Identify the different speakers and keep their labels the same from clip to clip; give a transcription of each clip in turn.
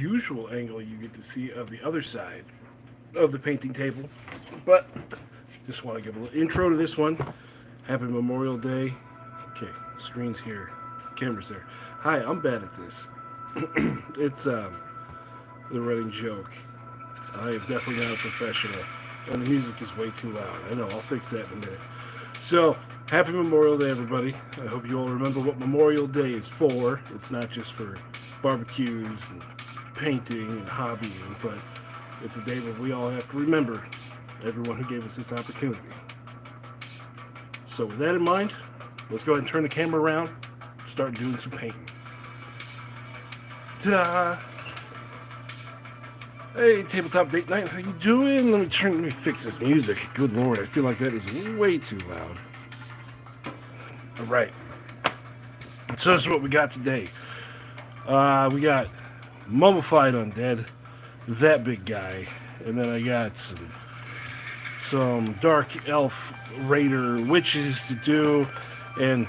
Speaker 1: usual angle you get to see of the other side of the painting table. But just want to give a little intro to this one. Happy Memorial Day. Okay, screen's here, camera's there. Hi, I'm bad at this. It's the running joke. I am definitely not a professional, and the music is way too loud. I know, I'll fix that in a minute. So, happy Memorial Day, everybody. I hope you all remember what Memorial Day is for. It's not just for barbecues and painting and hobbying, but it's a day where we all have to remember everyone who gave us this opportunity. So with that in mind, let's go ahead and turn the camera around, start doing some painting. Ta-da! Hey, Tabletop Date Night, how you doing? Let me fix this music. Good lord, I feel like that is way too loud. Alright. So this is what we got today. We got Mummified Undead, that big guy, and then I got some Dark Elf Raider Witches to do, and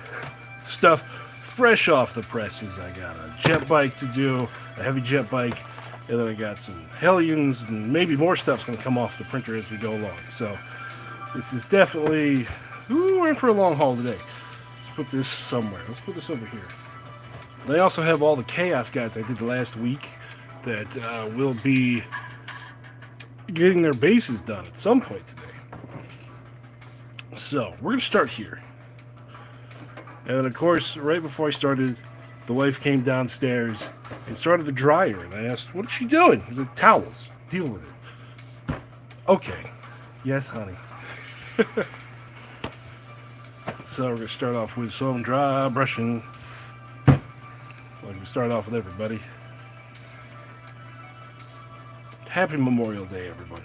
Speaker 1: stuff fresh off the presses. I got a jet bike to do, a heavy jet bike, and then I got some Hellions, and maybe more stuff's going to come off the printer as we go along. So this is definitely, we're in for a long haul today. Let's put this somewhere. Let's put this over here. I also have all the Chaos guys I did last week that will be getting their bases done at some point today. So, we're going to start here. And then, of course, right before I started, the wife came downstairs and started the dryer. And I asked, what is she doing? She said, towels. Deal with it. Okay. Yes, honey. So, we're going to start off with some dry brushing. Like we start off with everybody. Happy Memorial Day, everybody.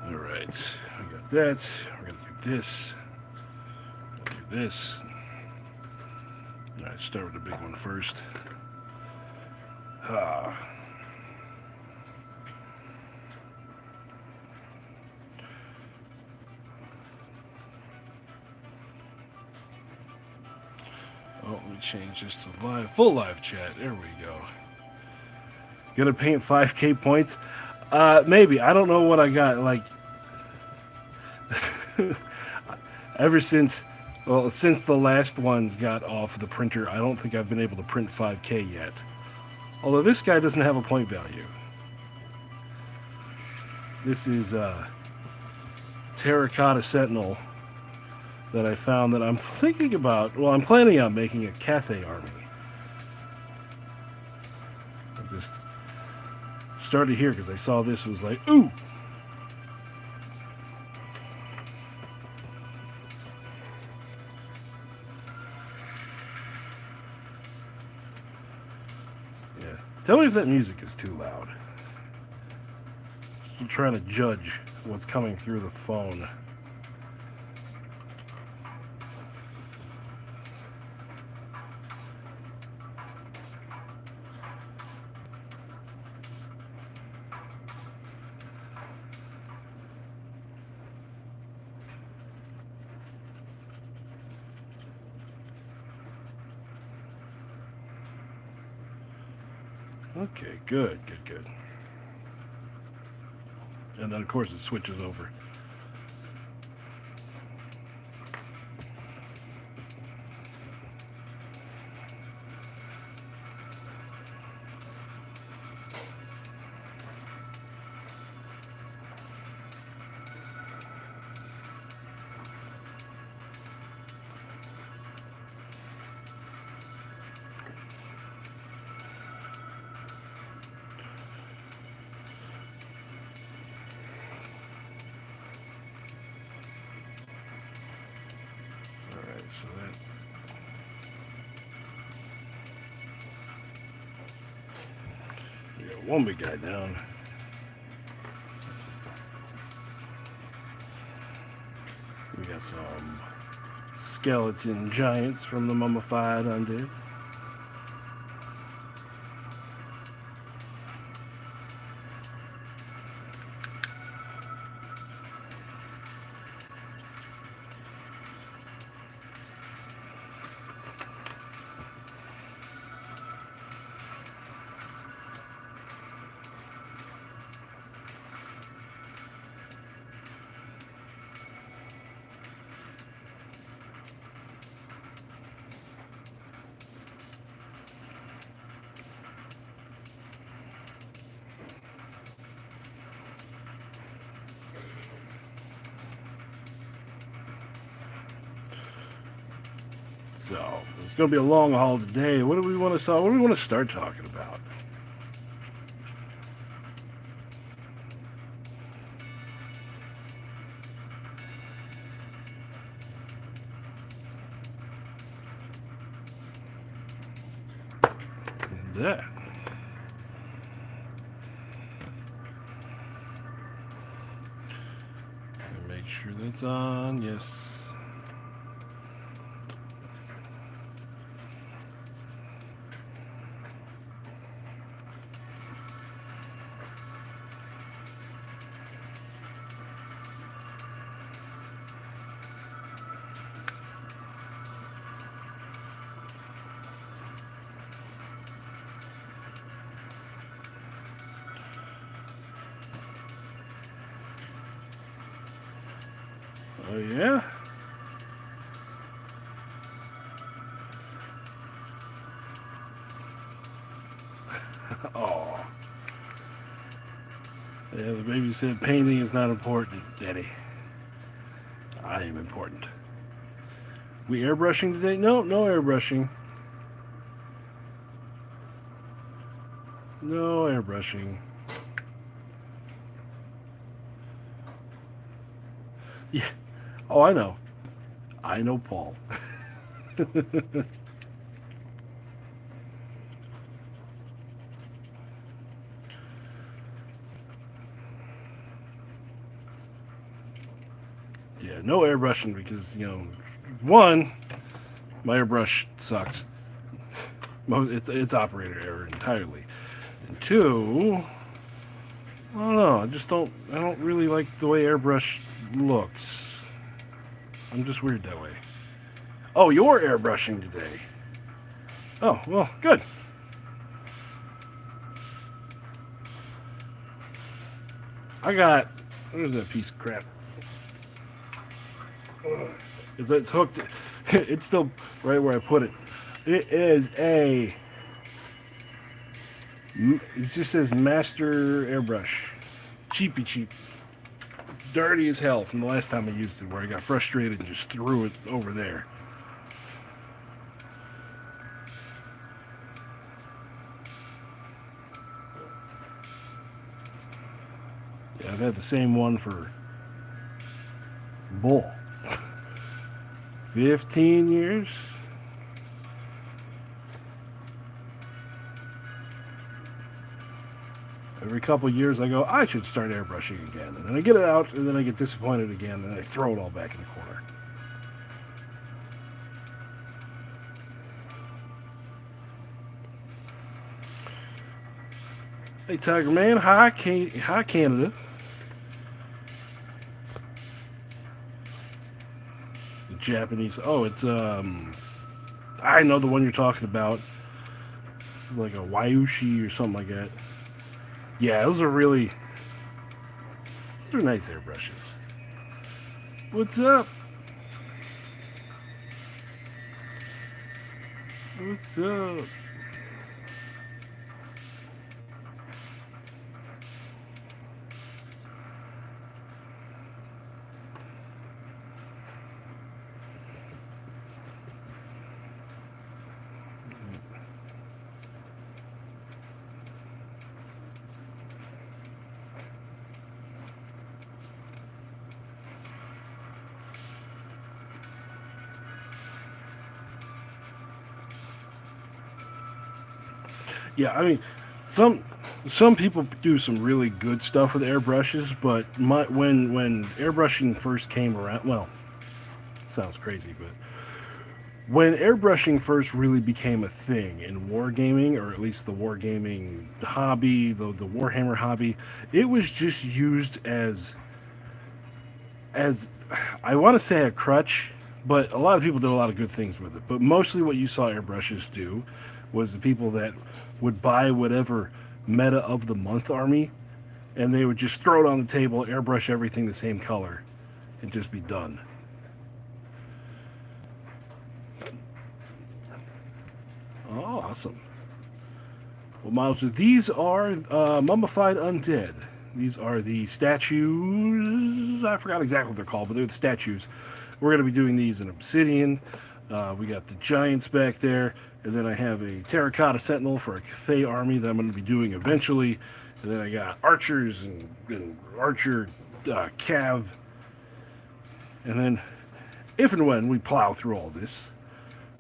Speaker 1: Alright, we got that. We're going to do this. Do this. Alright, start with the big one first. Oh, let me change this to full live chat. There we go. Gonna paint 5K points? Maybe. I don't know what I got. Like, ever since the last ones got off the printer, I don't think I've been able to print 5K yet. Although this guy doesn't have a point value. This is Terracotta Sentinel that I found that I'm thinking about. Well, I'm planning on making a Cathay army. I just started here because I saw this and was like, ooh! Yeah. Tell me if that music is too loud. I'm trying to judge what's coming through the phone. Okay, good. And then, of course, it switches over. So that we got one big guy down. We got some skeleton giants from the Mummified Undead. So it's going to be a long haul today. What do we want to start? What do we want to start talking about? That. Make sure that's on. Yes. Oh, yeah? Oh. Yeah, the baby said painting is not important, Daddy. I am important. We airbrushing today? No, no airbrushing. No airbrushing. Yeah. Oh, I know. I know Paul. Yeah, no airbrushing because, one, my airbrush sucks. It's operator error entirely. And two, I don't know. I don't really like the way airbrush looks. I'm just weird that way. Oh, you're airbrushing today. Oh, well, good. Where's that piece of crap? It's hooked. It's still right where I put it. It is it just says Master Airbrush. Cheapy cheap. Dirty as hell from the last time I used it, where I got frustrated and just threw it over there. Yeah, I've had the same one for bull. 15 years. Every couple of years I go, I should start airbrushing again. And then I get it out, and then I get disappointed again, and I throw it all back in the corner. Hey, Tiger Man. Hi, Canada. The Japanese. Oh, it's, I know the one you're talking about. It's like a Wyushi or something like that. Yeah, those are nice airbrushes. What's up? What's up? Yeah, I mean, some people do some really good stuff with airbrushes, but when airbrushing first came around, well, it sounds crazy, but when airbrushing first really became a thing in wargaming, or at least the wargaming hobby, the Warhammer hobby, it was just used as I want to say a crutch, but a lot of people did a lot of good things with it. But mostly what you saw airbrushes do was the people that would buy whatever meta of the month army, and they would just throw it on the table, airbrush everything the same color, and just be done. Oh, awesome. Well, Miles, these are mummified undead. These are the statues. I forgot exactly what they're called, but they're the statues. We're going to be doing these in obsidian. We got the giants back there, and then I have a terracotta sentinel for a Cathay army that I'm going to be doing eventually. And then I got archers and archer cav. And then, if and when we plow through all this,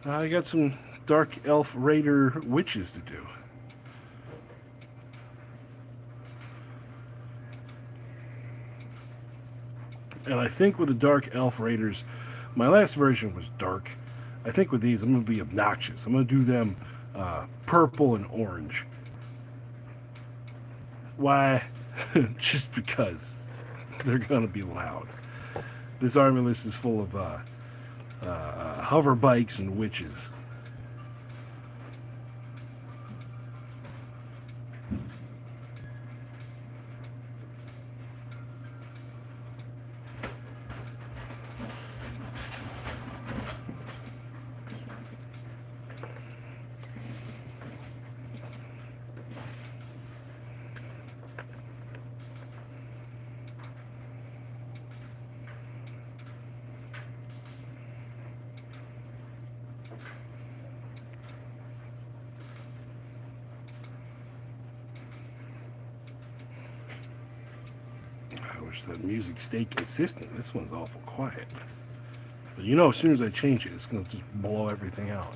Speaker 1: I got some dark elf raider witches to do. And I think with the dark elf raiders, my last version was dark. I think with these, I'm going to be obnoxious. I'm going to do them purple and orange. Why? Just because they're going to be loud. This army list is full of hover bikes and witches. I wish the music stayed consistent. This one's awful quiet. But you know, as soon as I change it, it's going to just blow everything out.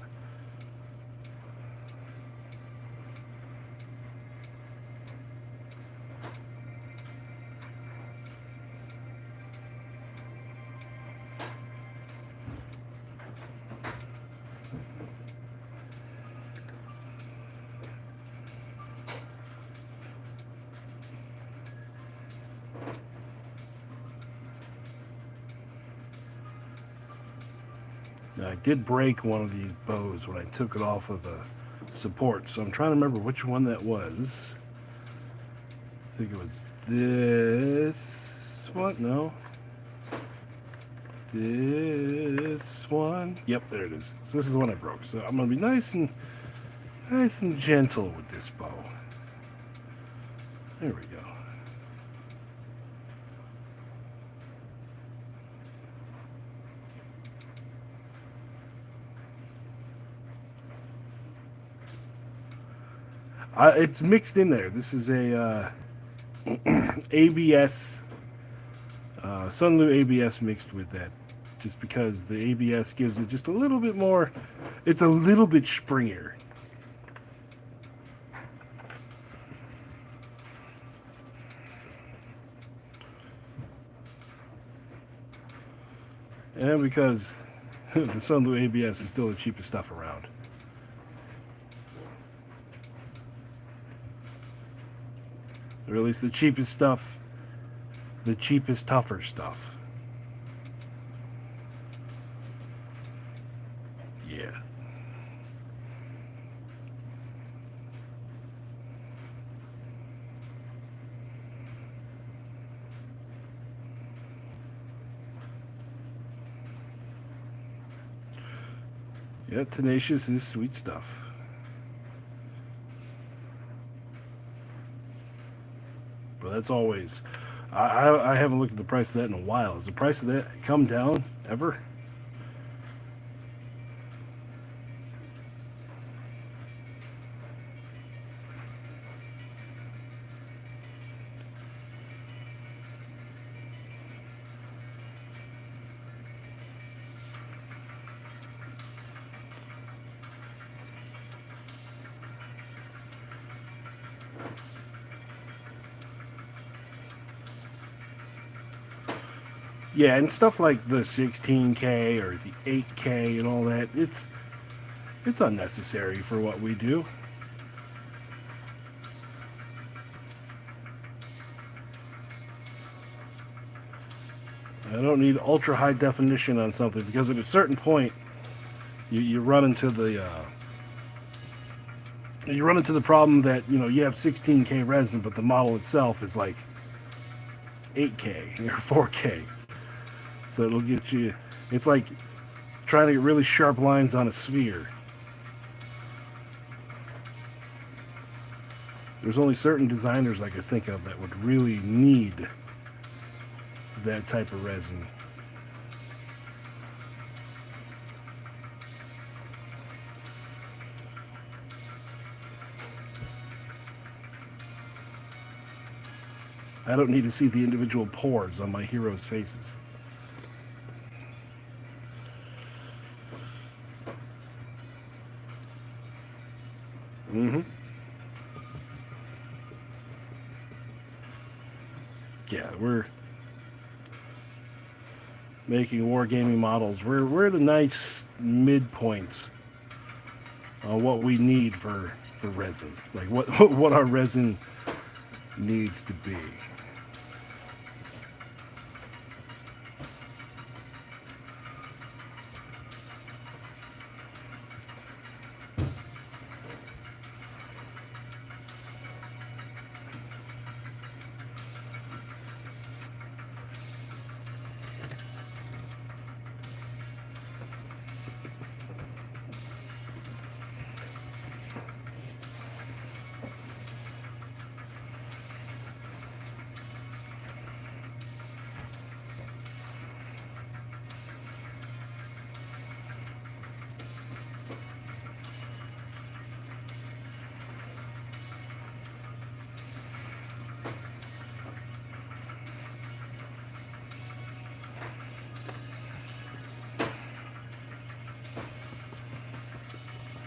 Speaker 1: I did break one of these bows when I took it off of the support, so I'm trying to remember which one that was. I think it was this one. No. This one. Yep, there it is. So this is the one I broke. So I'm gonna be nice and gentle with this bow. There we go. It's mixed in there. This is a ABS, Sunlu ABS mixed with that, just because the ABS gives it just a little bit more. It's a little bit springier. And because the Sunlu ABS is still the cheapest stuff around. Or at least the cheapest stuff, the cheapest, tougher stuff. Yeah. Yeah, tenacious is sweet stuff. But that's always... I haven't looked at the price of that in a while. Has the price of that come down ever? Yeah, and stuff like the 16K or the 8K and all that, it's unnecessary for what we do. I don't need ultra high definition on something because at a certain point you run into the problem that you have 16K resin, but the model itself is like 8K or 4K. So it'll get you... It's like trying to get really sharp lines on a sphere. There's only certain designers I could think of that would really need that type of resin. I don't need to see the individual pores on my heroes' faces. Mm-hmm. Yeah, we're making wargaming models. We're the nice midpoints on what we need for resin. Like what our resin needs to be.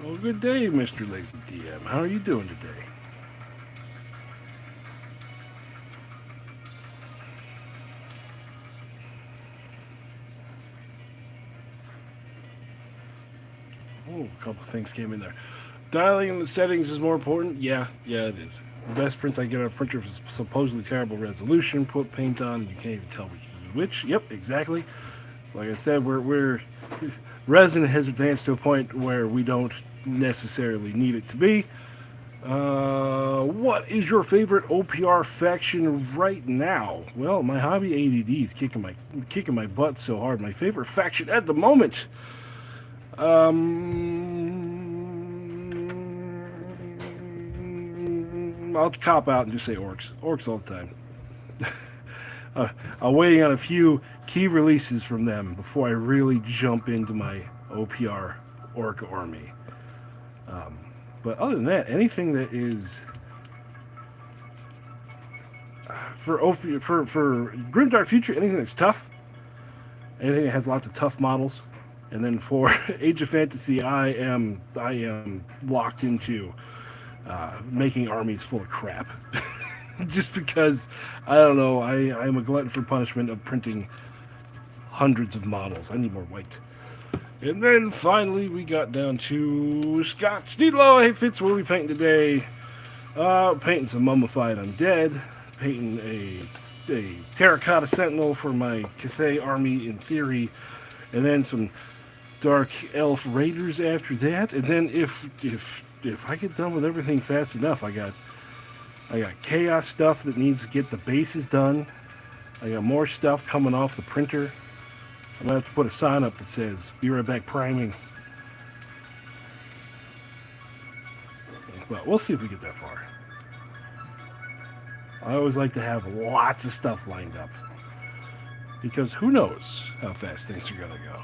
Speaker 1: Well, good day, Mr. Lazy DM. How are you doing today? Oh, a couple things came in there. Dialing in the settings is more important. Yeah, it is. The best prints I get on a printer is supposedly terrible resolution. Put paint on, and you can't even tell which is which. Yep, exactly. So, like I said, we're resin has advanced to a point where we don't necessarily need it to be. What is your favorite OPR faction right now? Well, my hobby ADD is kicking my butt so hard. My favorite faction at the moment. I'll cop out and just say orcs. Orcs all the time. I'm waiting on a few key releases from them before I really jump into my OPR orc army. But other than that, anything that is for Grimdark Future, anything that's tough, anything that has lots of tough models, and then for Age of Fantasy, I am locked into making armies full of crap. Just because, I don't know, I am a glutton for punishment of printing hundreds of models. I need more white. And then finally we got down to Scott Steedlow. Hey Fitz, what are we painting today? Painting some mummified undead. Painting a terracotta sentinel for my Cathay army in theory. And then some dark elf raiders after that. And then if I get done with everything fast enough, I got chaos stuff that needs to get the bases done. I got more stuff coming off the printer. I'm going to have to put a sign up that says, "Be right back priming." Well, we'll see if we get that far. I always like to have lots of stuff lined up. Because who knows how fast things are going to go.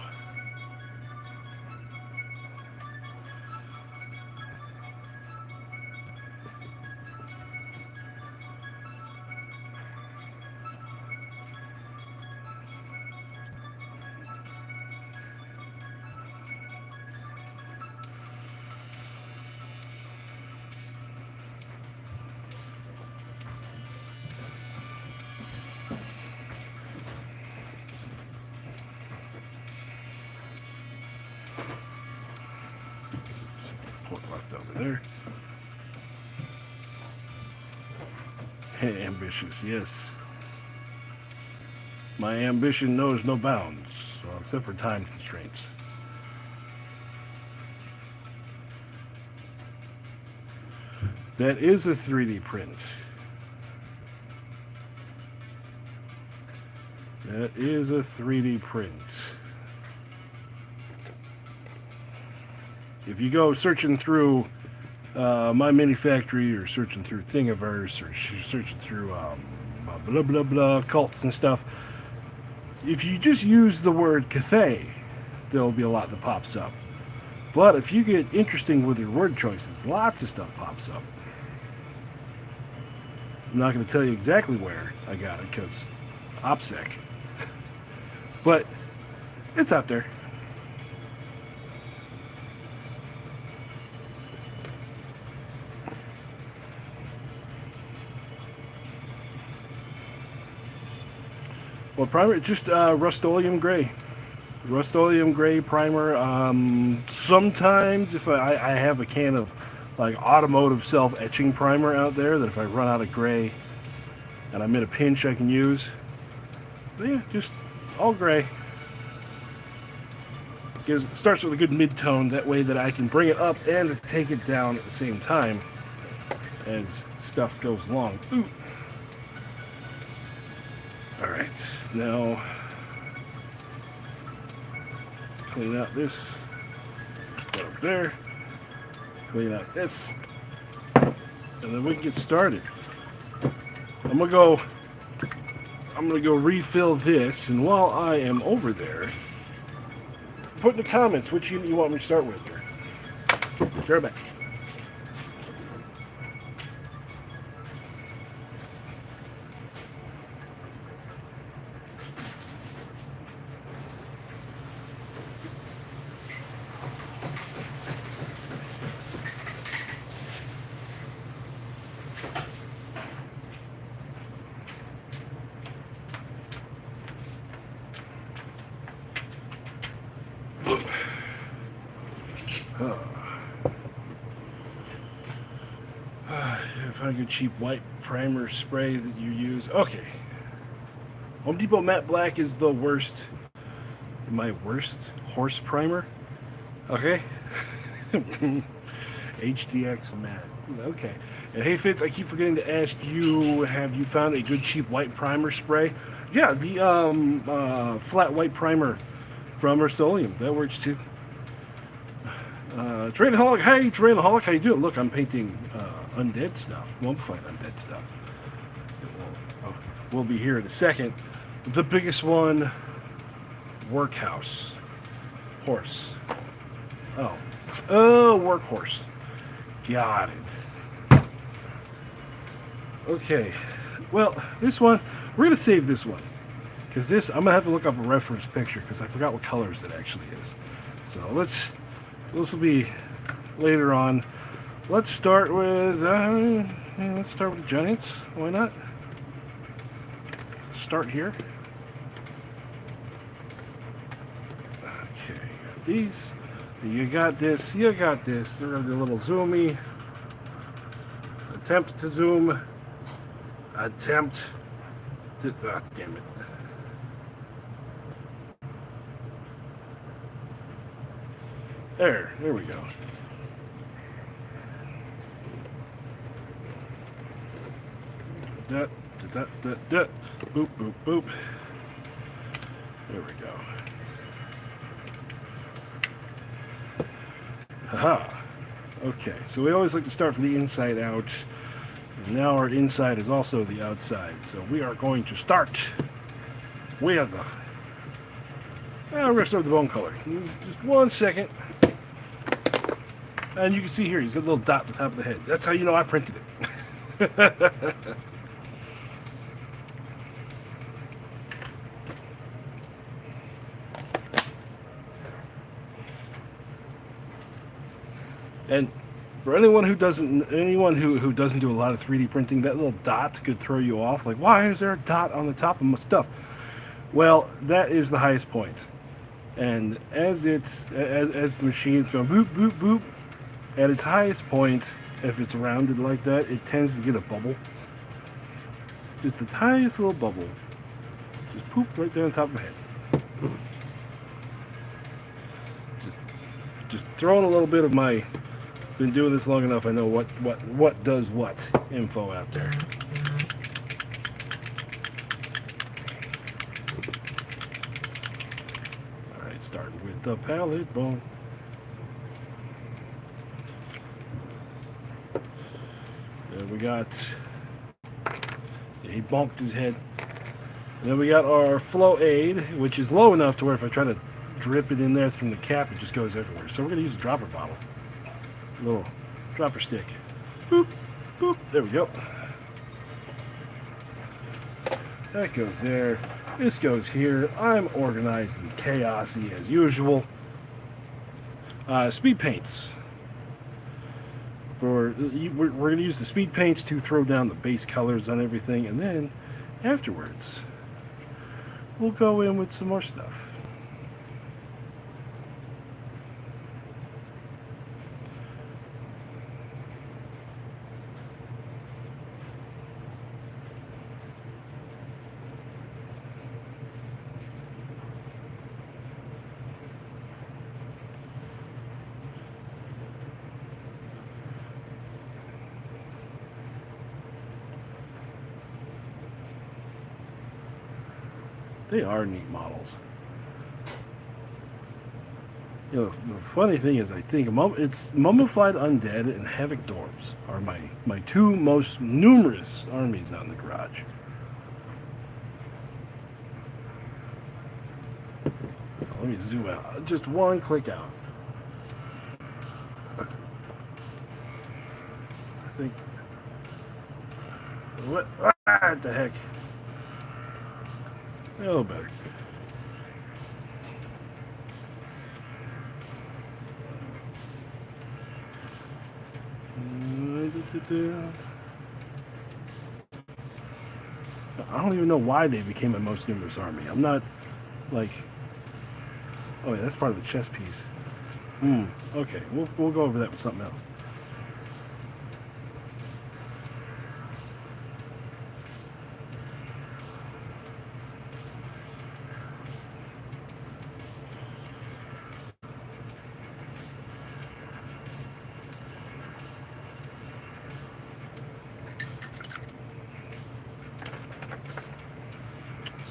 Speaker 1: Left over there. Ambitious, yes. My ambition knows no bounds, well, except for time constraints. That is a 3D print. That is a 3D print. If you go searching through My Mini Factory or searching through Thingiverse or searching through blah blah blah cults and stuff, if you just use the word Cathay, there'll be a lot that pops up. But if you get interesting with your word choices, lots of stuff pops up. I'm not going to tell you exactly where I got it because OPSEC. But it's out there. Well, primer, it's just Rust-Oleum Gray. Rust-Oleum Gray primer. Sometimes if I have a can of like automotive self-etching primer out there that if I run out of gray and I'm in a pinch I can use. But yeah, just all gray. It starts with a good mid-tone, that way that I can bring it up and take it down at the same time as stuff goes along. Ooh. Alright, now clean out this, go up there, clean out this, and then we can get started. I'm gonna go refill this, and while I am over there, put in the comments which unit you want me to start with here. Share it back. Find a good cheap white primer spray that you use. Okay. Home Depot Matte Black is the worst. My worst horse primer. Okay. HDX Matte. Okay. And hey Fitz, I keep forgetting to ask you, have you found a good cheap white primer spray? Yeah, the flat white primer from Rust-Oleum. That works too. Trainaholic, hey Trainaholic, how you doing? Look, I'm painting undead stuff, mummified undead stuff. We'll be here in a second. The biggest one, workhouse, horse. Oh, workhorse. Got it. Okay, well, this one, we're gonna save this one because this I'm gonna have to look up a reference picture because I forgot what colors it actually is. So this will be later on. Let's start with the giants. Why not? Start here. Okay, these. You got this. You got this. They're the little zoomy. Attempt to zoom. Attempt to. Ah, damn it. There we go. Boop, boop, boop. There we go. Haha. Okay, so we always like to start from the inside out. And now our inside is also the outside. So we are going to start with... we're going to start with the bone color. Just 1 second. And you can see here, he's got a little dot at the top of the head. That's how you know I printed it. And for anyone who doesn't do a lot of 3D printing, that little dot could throw you off. Like, why is there a dot on the top of my stuff? Well, that is the highest point. And as the machine's going boop, boop, boop, at its highest point, if it's rounded like that, it tends to get a bubble. Just the tiniest little bubble. Just poop right there on top of the head. Just throwing a little bit of my... Been doing this long enough, I know what does what info out there. Alright, starting with the palette bone. Then we got, he bumped his head. And then we got our flow aid, which is low enough to where if I try to drip it in there from the cap, it just goes everywhere. So we're going to use a dropper bottle. A little dropper stick. Boop, boop. There we go. That goes there. This goes here. I'm organized and chaosy as usual. Speed paints. We're going to use the speed paints to throw down the base colors on everything, and then afterwards we'll go in with some more stuff. They are neat models. You know, the funny thing is, I think it's mummified undead and havoc dwarves are my two most numerous armies out in the garage. Let me zoom out. Just one click out. I think. What the heck? A little better. I don't even know why they became my most numerous army. I'm not like. Oh yeah, that's part of the chess piece. Okay, we'll go over that with something else.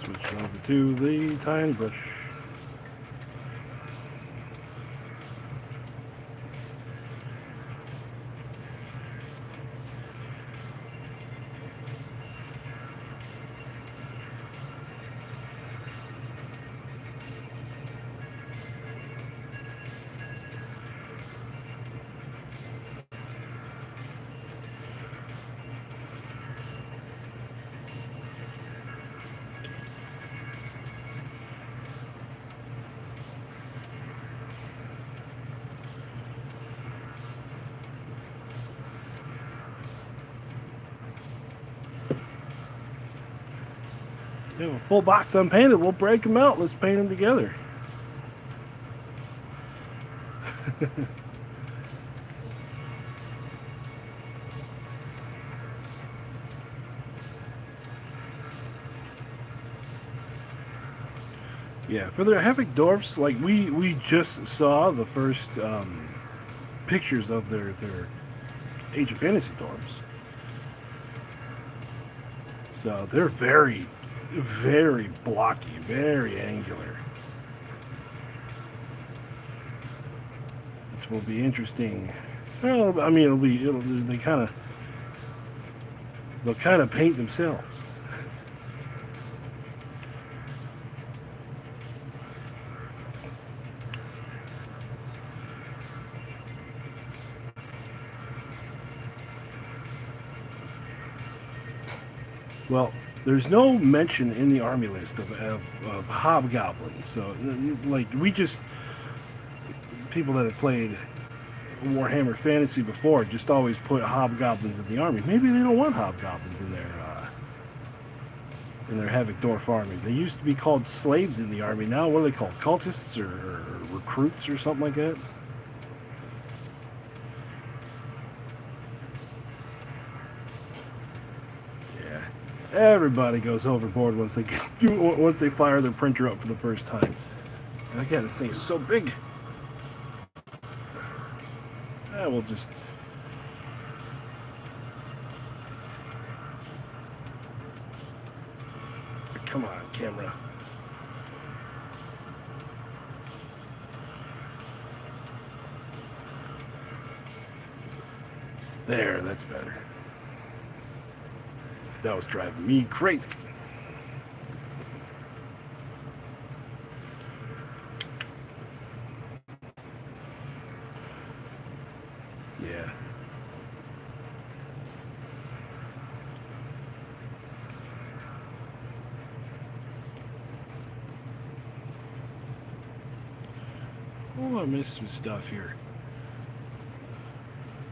Speaker 1: Switch over to the tine brush. We have a full box unpainted. We'll break them out. Let's paint them together. Yeah, for the havoc dwarfs, like we just saw the first pictures of their Age of Fantasy dwarfs. So they're very, very blocky, very angular. Which will be interesting. Well, I mean, they'll kind of paint themselves. Well, there's no mention in the army list of hobgoblins. So, like, people that have played Warhammer Fantasy before just always put hobgoblins in the army. Maybe they don't want hobgoblins in their havoc dwarf army. They used to be called slaves in the army. Now, what are they called? Cultists or recruits or something like that? Everybody goes overboard once they fire their printer up for the first time. And again, this thing is so big. We'll just. Come on, camera. There, that's better. That was driving me crazy. Yeah. Oh, I missed some stuff here.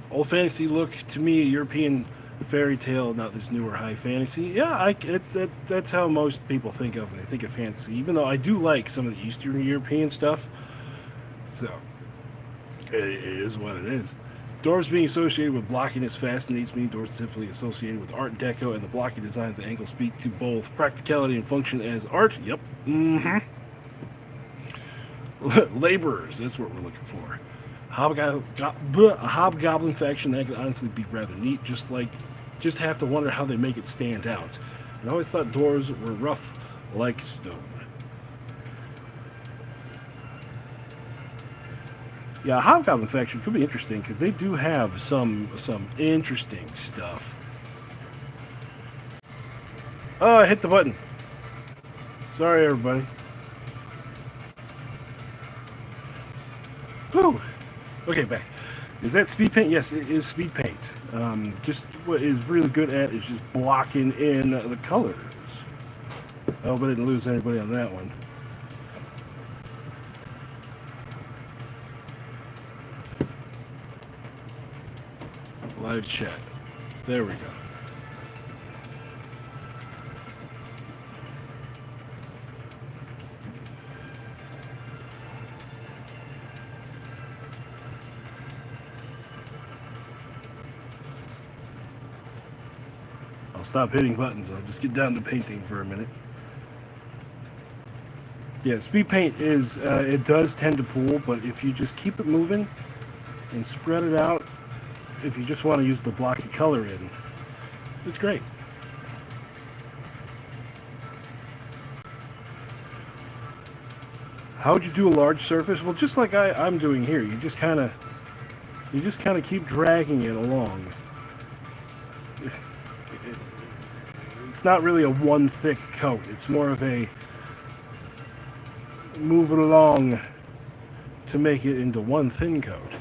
Speaker 1: Old fantasy look to me, European fairy tale, not this newer high fantasy. Yeah, that's how most people think of when they think of fantasy. Even though I do like some of the Eastern European stuff, so it is what it is. Doors being associated with blockiness fascinates me. Doors typically associated with Art Deco, and the blocking designs and angles speak to both practicality and function as art. Yep. Mm-hmm. Laborers, that's what we're looking for. A hobgoblin faction that could honestly be rather neat. Just have to wonder how they make it stand out. And I always thought doors were rough like stone. Yeah, a hobgoblin faction could be interesting because they do have some interesting stuff. Oh, I hit the button. Sorry, everybody. Whew. Okay, back. Is that speed paint? Yes, it is speed paint. Just what it is really good at is just blocking in the colors. I hope I didn't lose anybody on that one. Live chat. There we go. I'll stop hitting buttons. I'll just get down to painting for a minute. Yeah, speed paint is, it does tend to pool, but if you just keep it moving and spread it out, if you just want to use the blocky color in, it's great. How would you do a large surface? Well, just like I'm doing here, you just kind of keep dragging it along. It's not really a one thick coat. It's more of a move it along to make it into one thin coat.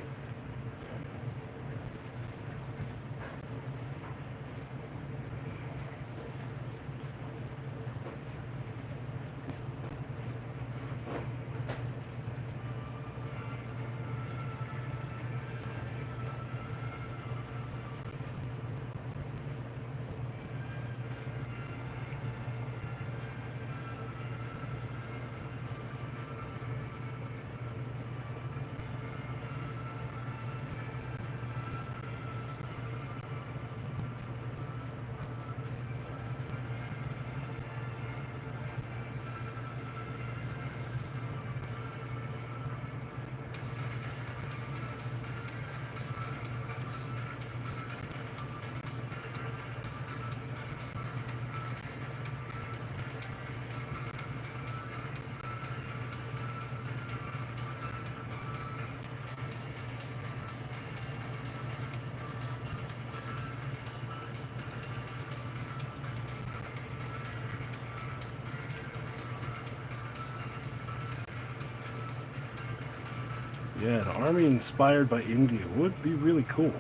Speaker 1: Yeah, an army inspired by India would be really cool.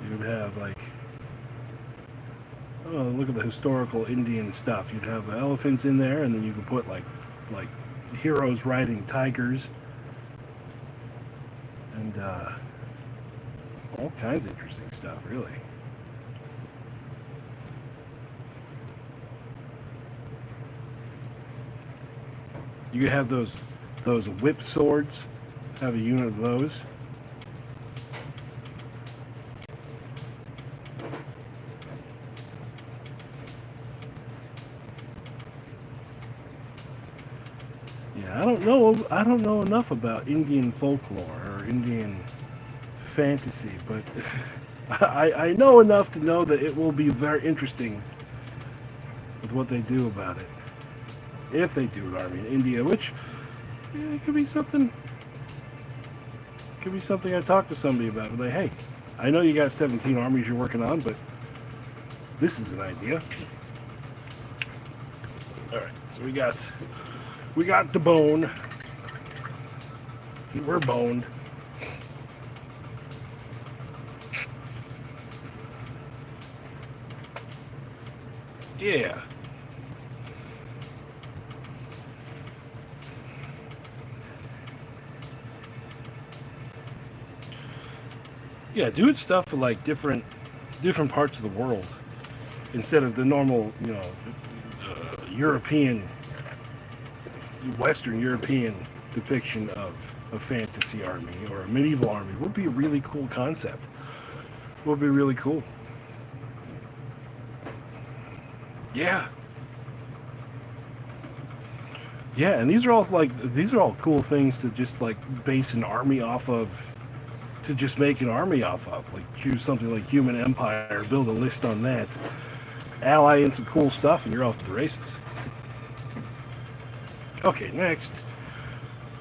Speaker 1: You'd have like, oh, look at the historical Indian stuff. You'd have elephants in there, and then you could put like heroes riding tigers, and all kinds of interesting stuff, really. You could have those whip swords. Have a unit of those. Yeah, I don't know enough about Indian folklore or Indian fantasy, but I know enough to know that it will be very interesting with what they do about it. If they do an army in India, which it could be something. Could be something I talk to somebody about. Like, hey, I know you got 17 armies you're working on, but this is an idea. All right, so we got the bone. We're boned. Yeah. Yeah, doing stuff for like different parts of the world instead of the normal, European, Western European depiction of a fantasy army or a medieval army would be a really cool concept. Would be really cool. Yeah. Yeah, and these are all cool things to just like base an army off of, to just make an army off of. Like choose something like Human Empire, build a list on that, ally in some cool stuff, and you're off to the races. Okay, next.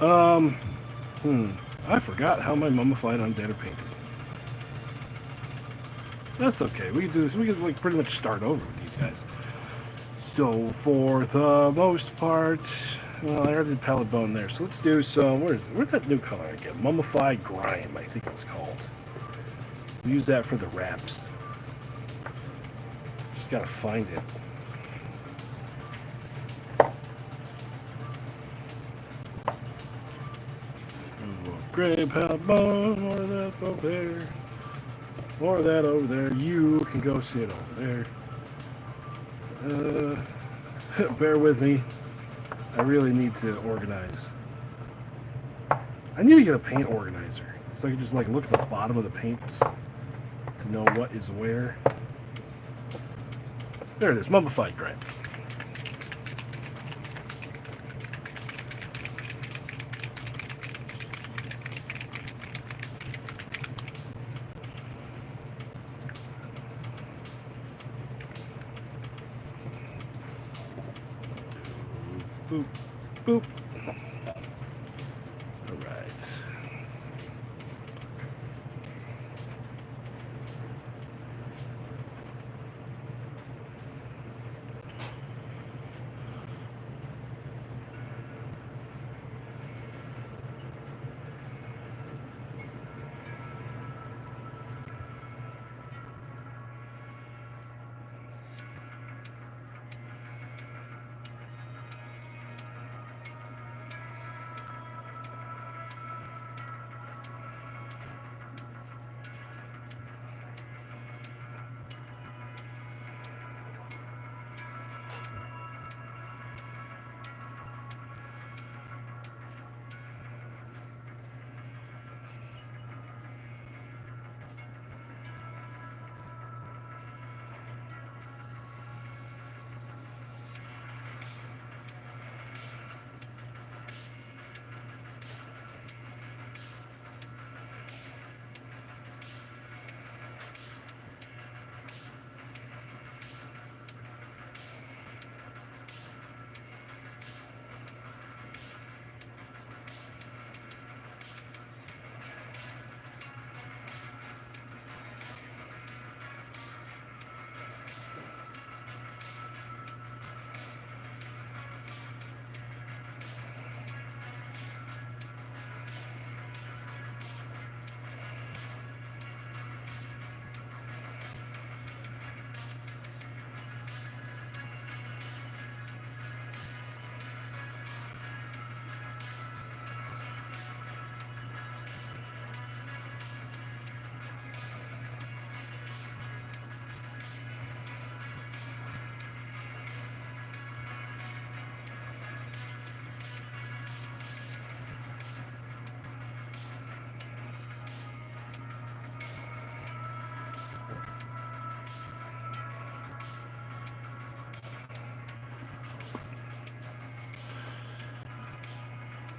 Speaker 1: I forgot how my mummified undead are painted. That's okay. We can do this. We can like pretty much start over with these guys. So for the most part, well, I already did pallet bone there. So let's do some. Where's that new color again? Mummified grime, I think it's called. We use that for the wraps. Just gotta find it. Gray pallet bone. More of that over there. More of that over there. You can go sit over there. Bear with me. I really need to organize. I need to get a paint organizer so I can just like look at the bottom of the paints to know what is where. There it is, mummified grime. Boop, boop. All right.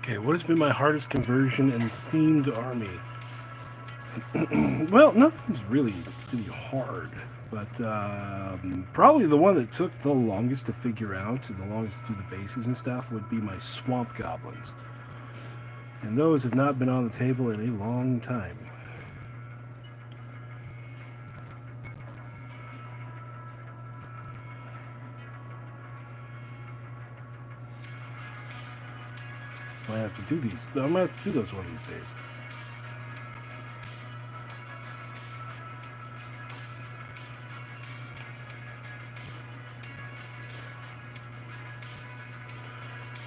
Speaker 1: Okay, what has been my hardest conversion in themed army? Well, nothing's really hard, but probably the one that took the longest to figure out and the longest to do the bases and stuff would be my swamp goblins. And those have not been on the table in a long time. I have to do these. I'm gonna have to do those one of these days.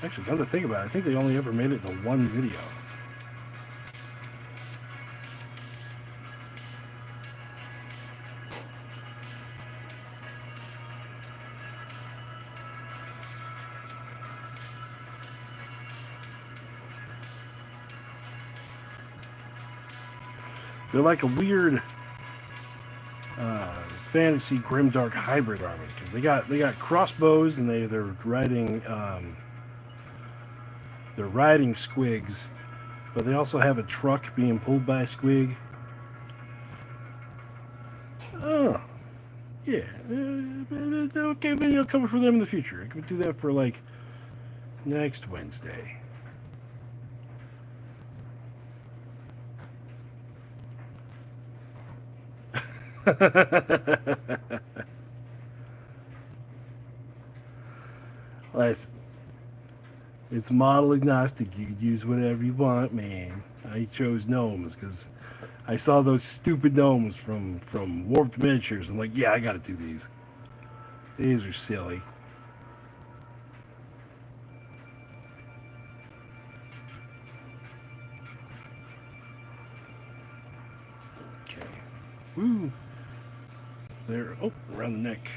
Speaker 1: Actually, come to think about it, I think they only ever made it to one video. They're like a weird fantasy grimdark hybrid army because they got crossbows and they're riding squigs, but they also have a truck being pulled by a squig. Oh, yeah. Okay, video coming for them in the future. I could do that for like next Wednesday. It's model agnostic. You could use whatever you want, man. I chose gnomes because I saw those stupid gnomes from Warped Miniatures. I'm like, yeah, I got to do these. These are silly. Okay. Woo. There. Oh, around the neck.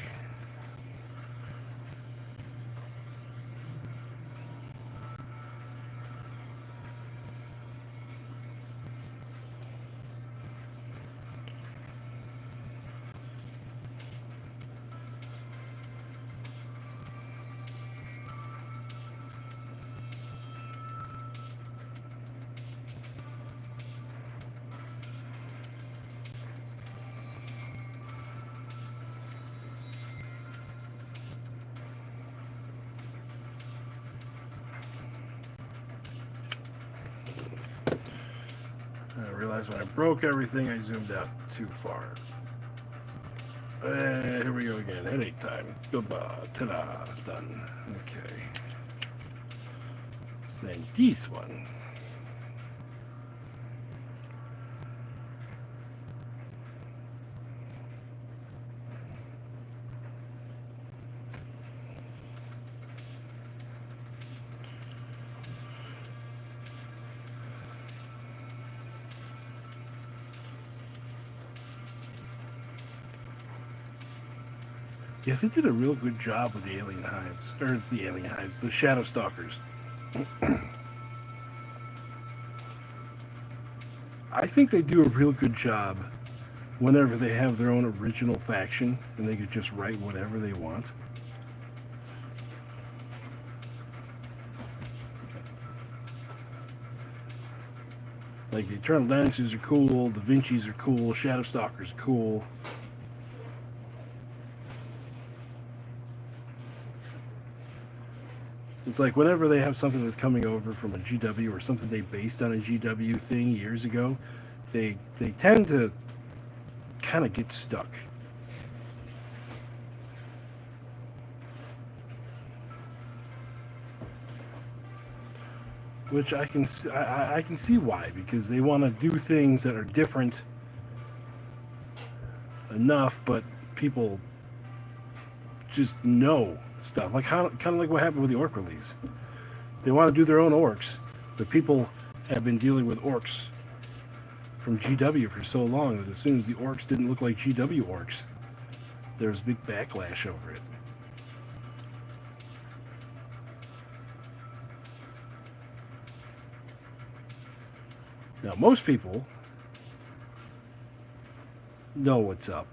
Speaker 1: I realized when I broke everything, I zoomed out too far. Here we go again. Headache time. Goodbye. Ta-da. Done. Okay. Then this one. Yeah, they did a real good job with the alien hives. Or the alien hives, the shadow stalkers. I think they do a real good job whenever they have their own original faction and they could just write whatever they want. Like the Eternal Dynasties are cool, the Vinci's are cool, Shadow Stalkers are cool. It's like whenever they have something that's coming over from a GW or something they based on a GW thing years ago, they tend to kind of get stuck. Which I can see why, because they want to do things that are different enough, but people just know stuff. Like kind of like what happened with the orc release. They want to do their own orcs, but people have been dealing with orcs from GW for so long that as soon as the orcs didn't look like GW orcs, there was a big backlash over it. Now, most people know what's up.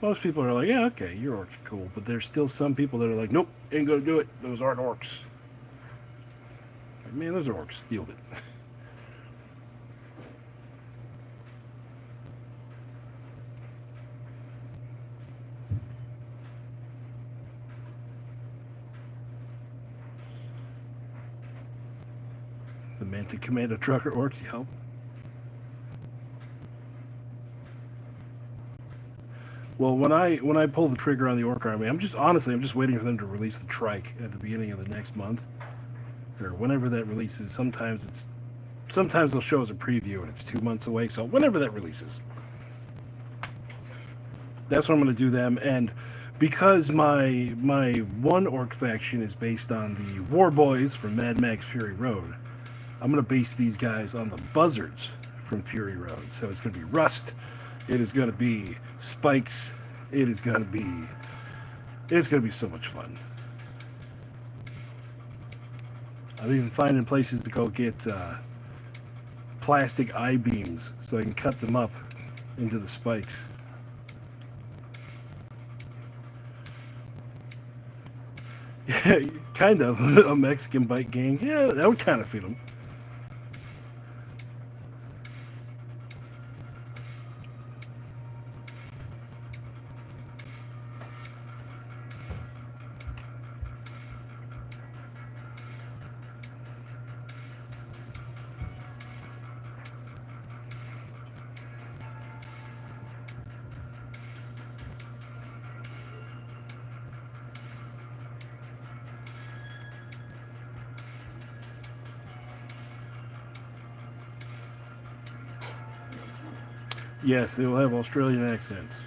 Speaker 1: Most people are like, yeah, okay, your orcs are cool. But there's still some people that are like, nope, ain't gonna do it. Those aren't orcs. Like, man, those are orcs. Deal with it. The Manta Commando Trucker orcs, help. Well, when I pull the trigger on the orc army, I'm just waiting for them to release the trike at the beginning of the next month, or whenever that releases. Sometimes they'll show us a preview and it's 2 months away. So whenever that releases, that's when I'm going to do them. And because my one orc faction is based on the War Boys from Mad Max Fury Road, I'm going to base these guys on the Buzzards from Fury Road. So it's going to be Rust. It is going to be Spikes. It's going to be so much fun. I'm even finding places to go get plastic I-beams so I can cut them up into the spikes. Yeah, kind of. A Mexican bike gang. Yeah, that would kind of fit them. Yes, they will have Australian accents.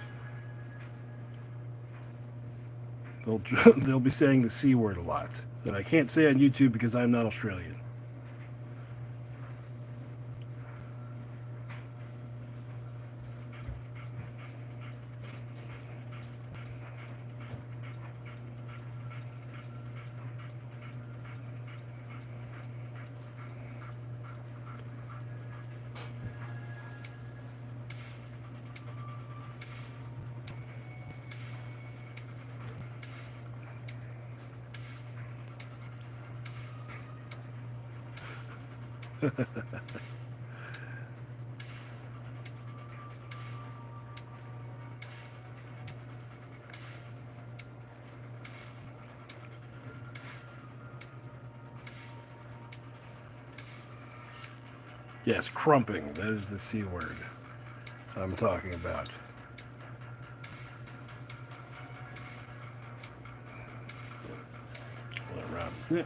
Speaker 1: They'll they'll be saying the C word a lot that I can't say on YouTube because I'm not Australian. Yes, crumping. That is the C word I'm talking about. Around his neck.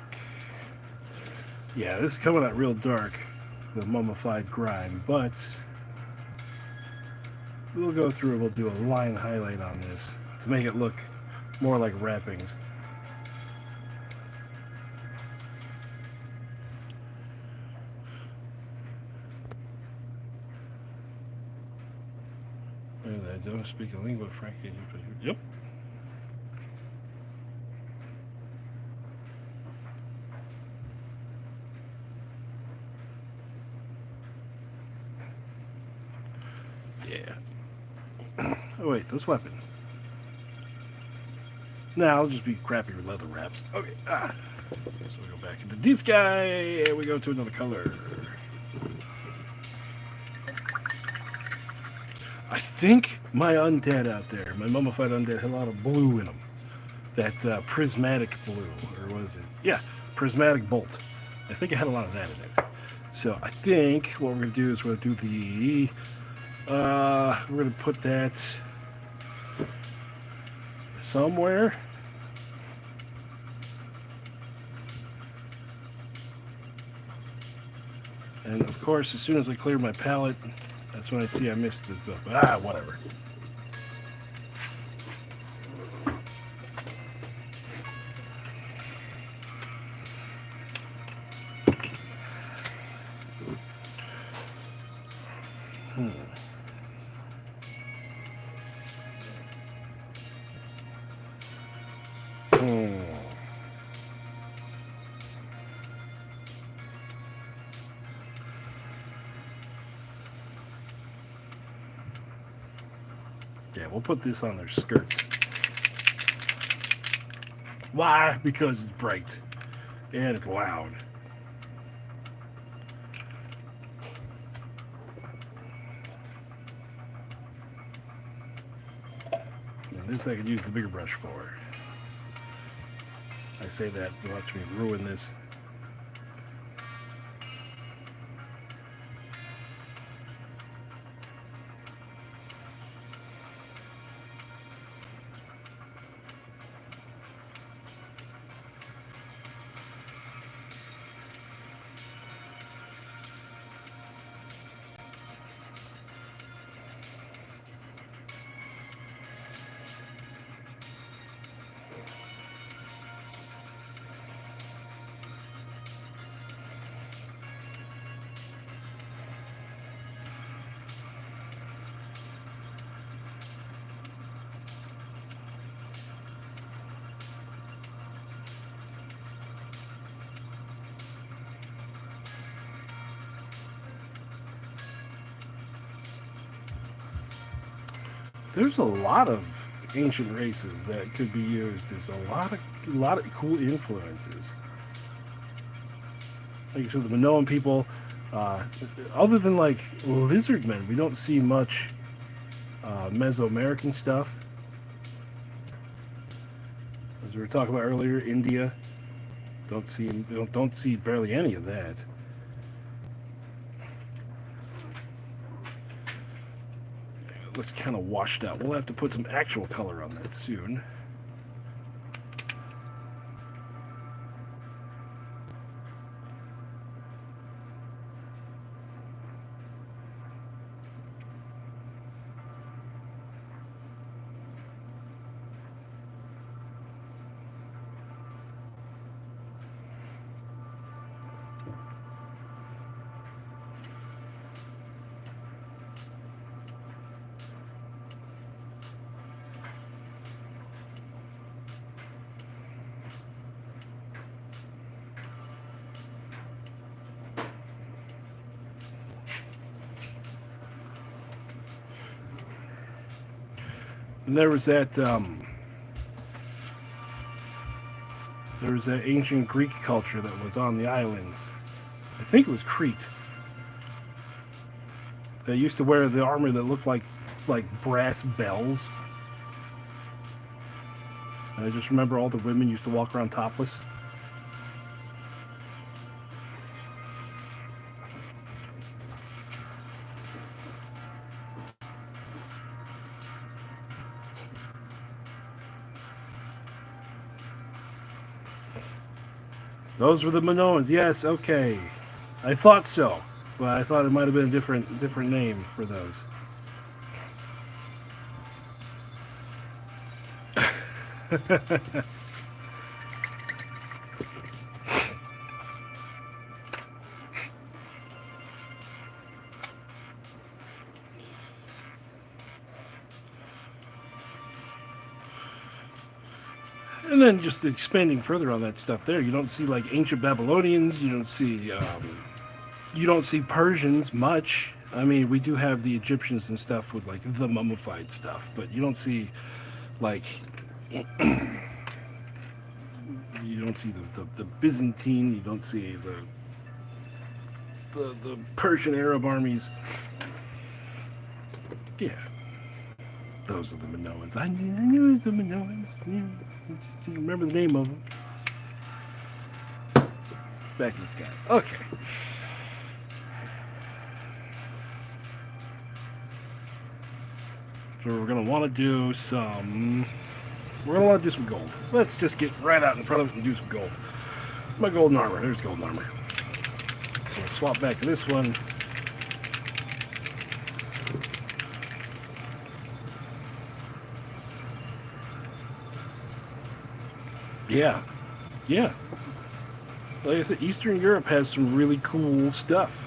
Speaker 1: Yeah, this is coming out real dark, the mummified grime, but we'll go through and we'll do a line highlight on this to make it look more like wrappings. And I don't speak a lingua franca. Yep. Yeah. Oh wait, those weapons. Now I'll just be crappy with leather wraps. Okay. So we go back into this guy, and we go to another color. I think my undead out there, my mummified undead, had a lot of blue in them. That prismatic blue, or was it? Yeah, prismatic bolt. I think it had a lot of that in it. So I think what we're going to do is we're going to do the... we're going to put that somewhere. And of course, as soon as I clear my palette, that's when I see I missed the... whatever. Yeah, we'll put this on their skirts. Why? Because it's bright and it's loud. And this I could use the bigger brush for. I say that, watch me ruin this. there's a lot of ancient races that could be used. There's a lot of cool influences. Like I said, the Minoan people, other than like lizard men, we don't see much Mesoamerican stuff. As we were talking about earlier, India, don't see barely any of that. It looks kind of washed out. We'll have to put some actual color on that soon. And there was that ancient Greek culture that was on the islands. I think it was Crete. They used to wear the armor that looked like brass bells. And I just remember all the women used to walk around topless. Those were the Minoans. Yes, okay. I thought so, but I thought it might have been a different name for those. And then just expanding further on that stuff there, you don't see like ancient Babylonians, you don't see Persians much. I mean, we do have the Egyptians and stuff with like the mummified stuff, but you don't see like you don't see the Byzantine, you don't see the Persian Arab armies. Yeah, those are the Minoans. I knew it was the Minoans. Yeah. I just didn't remember the name of them. Back to this guy. Okay. So we're gonna want to do some. We're gonna want to do some gold. Let's just get right out in front of it and do some gold. My golden armor. There's golden armor. So we'll swap back to this one. Yeah. Like I said, Eastern Europe has some really cool stuff.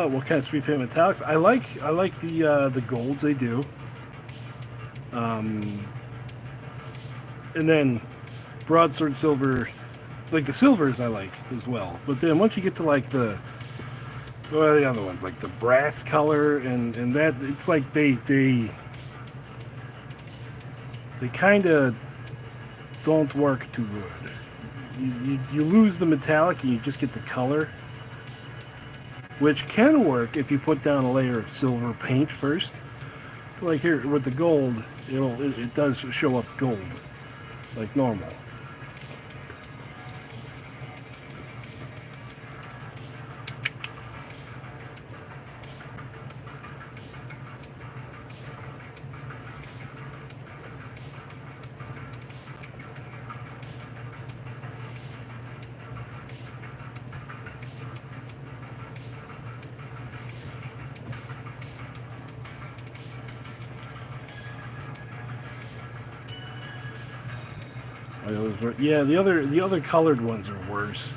Speaker 1: What kind of sweet paint metallics? I like the golds they do. And then broadsword silver, like the silvers I like as well. But then once you get to like the other ones, like the brass color and that, it's like they kind of don't work too good. you lose the metallic and you just get the color, which can work if you put down a layer of silver paint first. Like here with the gold, it does show up gold, like normal. Yeah, the other colored ones are worse.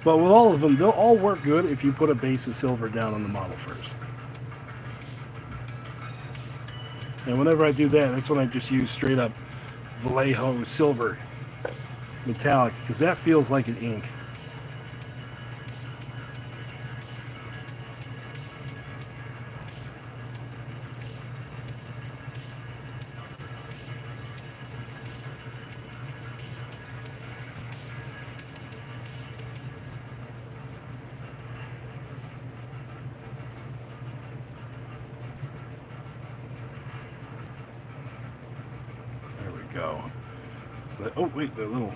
Speaker 1: But with all of them, they'll all work good if you put a base of silver down on the model first. And whenever I do that, that's when I just use straight up Vallejo silver metallic, because that feels like an ink. Go. So that, oh wait, the little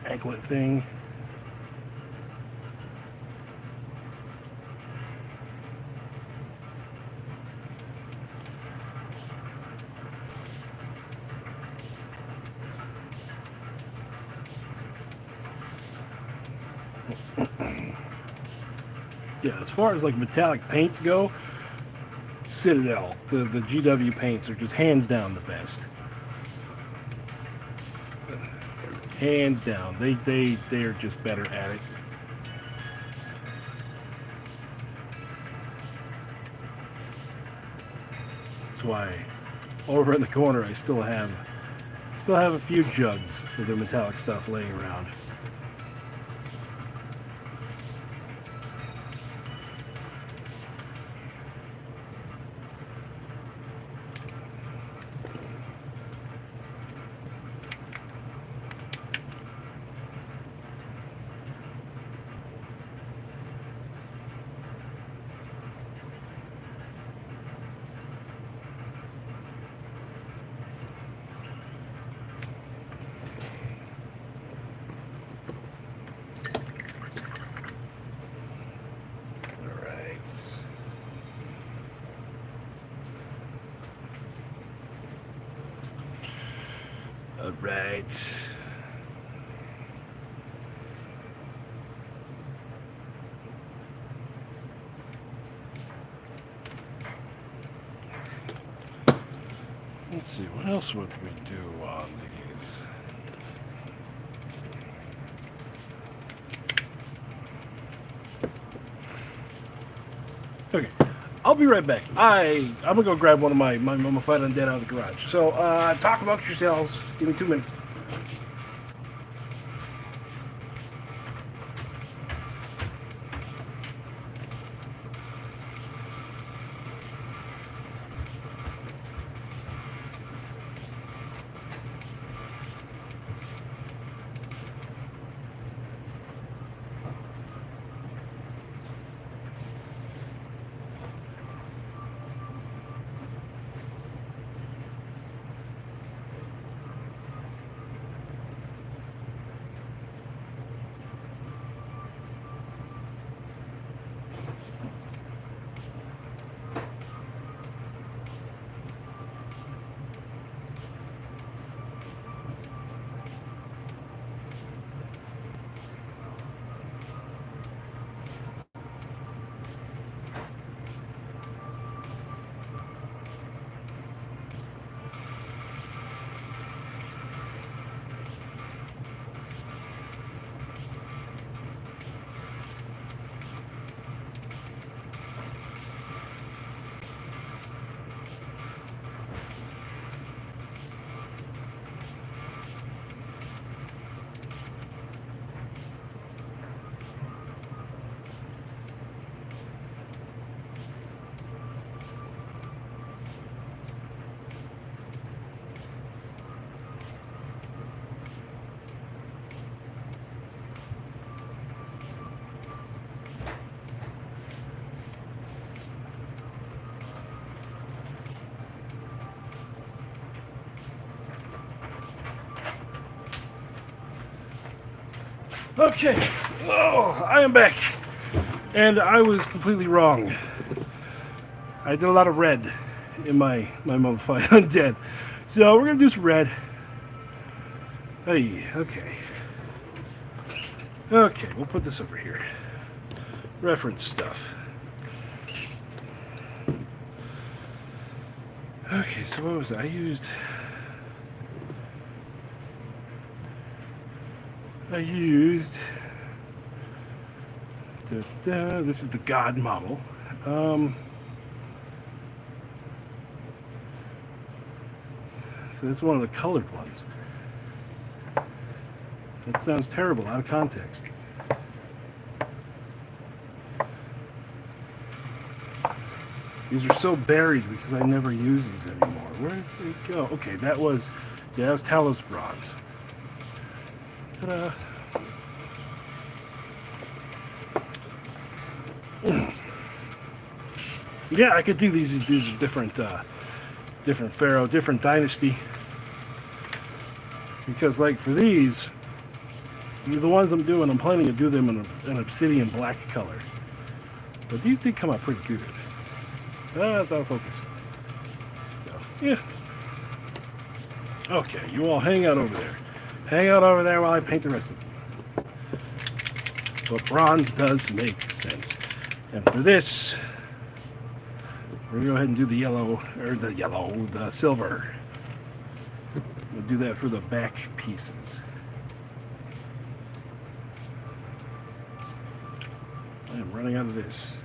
Speaker 1: anklet thing. Yeah, as far as like metallic paints go, Citadel, the GW paints are just hands down the best. Hands down, they are just better at it. That's why over in the corner I still have a few jugs with the metallic stuff laying around. Alright. Let's see, what else would we do on these? Okay, I'll be right back. I'm gonna go grab one of my mummified undead out of the garage. So, talk about yourselves. Give me 2 minutes. Okay. Oh, I am back. And I was completely wrong. I did a lot of red in my mummified undead. So we're going to do some red. Hey, okay. Okay, we'll put this over here. Reference stuff. Okay, so what was it? I used... This is the God model. So that's one of the colored ones. That sounds terrible out of context. These are so buried because I never use these anymore. Where did it go? Okay, that was Talos bronze. Ta-da. Yeah, I could do these. These are different pharaoh, different dynasty. Because, like, for these, the ones I'm doing, I'm planning to do them in an obsidian black color. But these did come out pretty good. That's out of focus. So, yeah. Okay, you all hang out over there. Hang out over there while I paint the rest of them. But bronze does make sense. And for this, we're going to go ahead and do the silver. We'll do that for the back pieces. I am running out of this.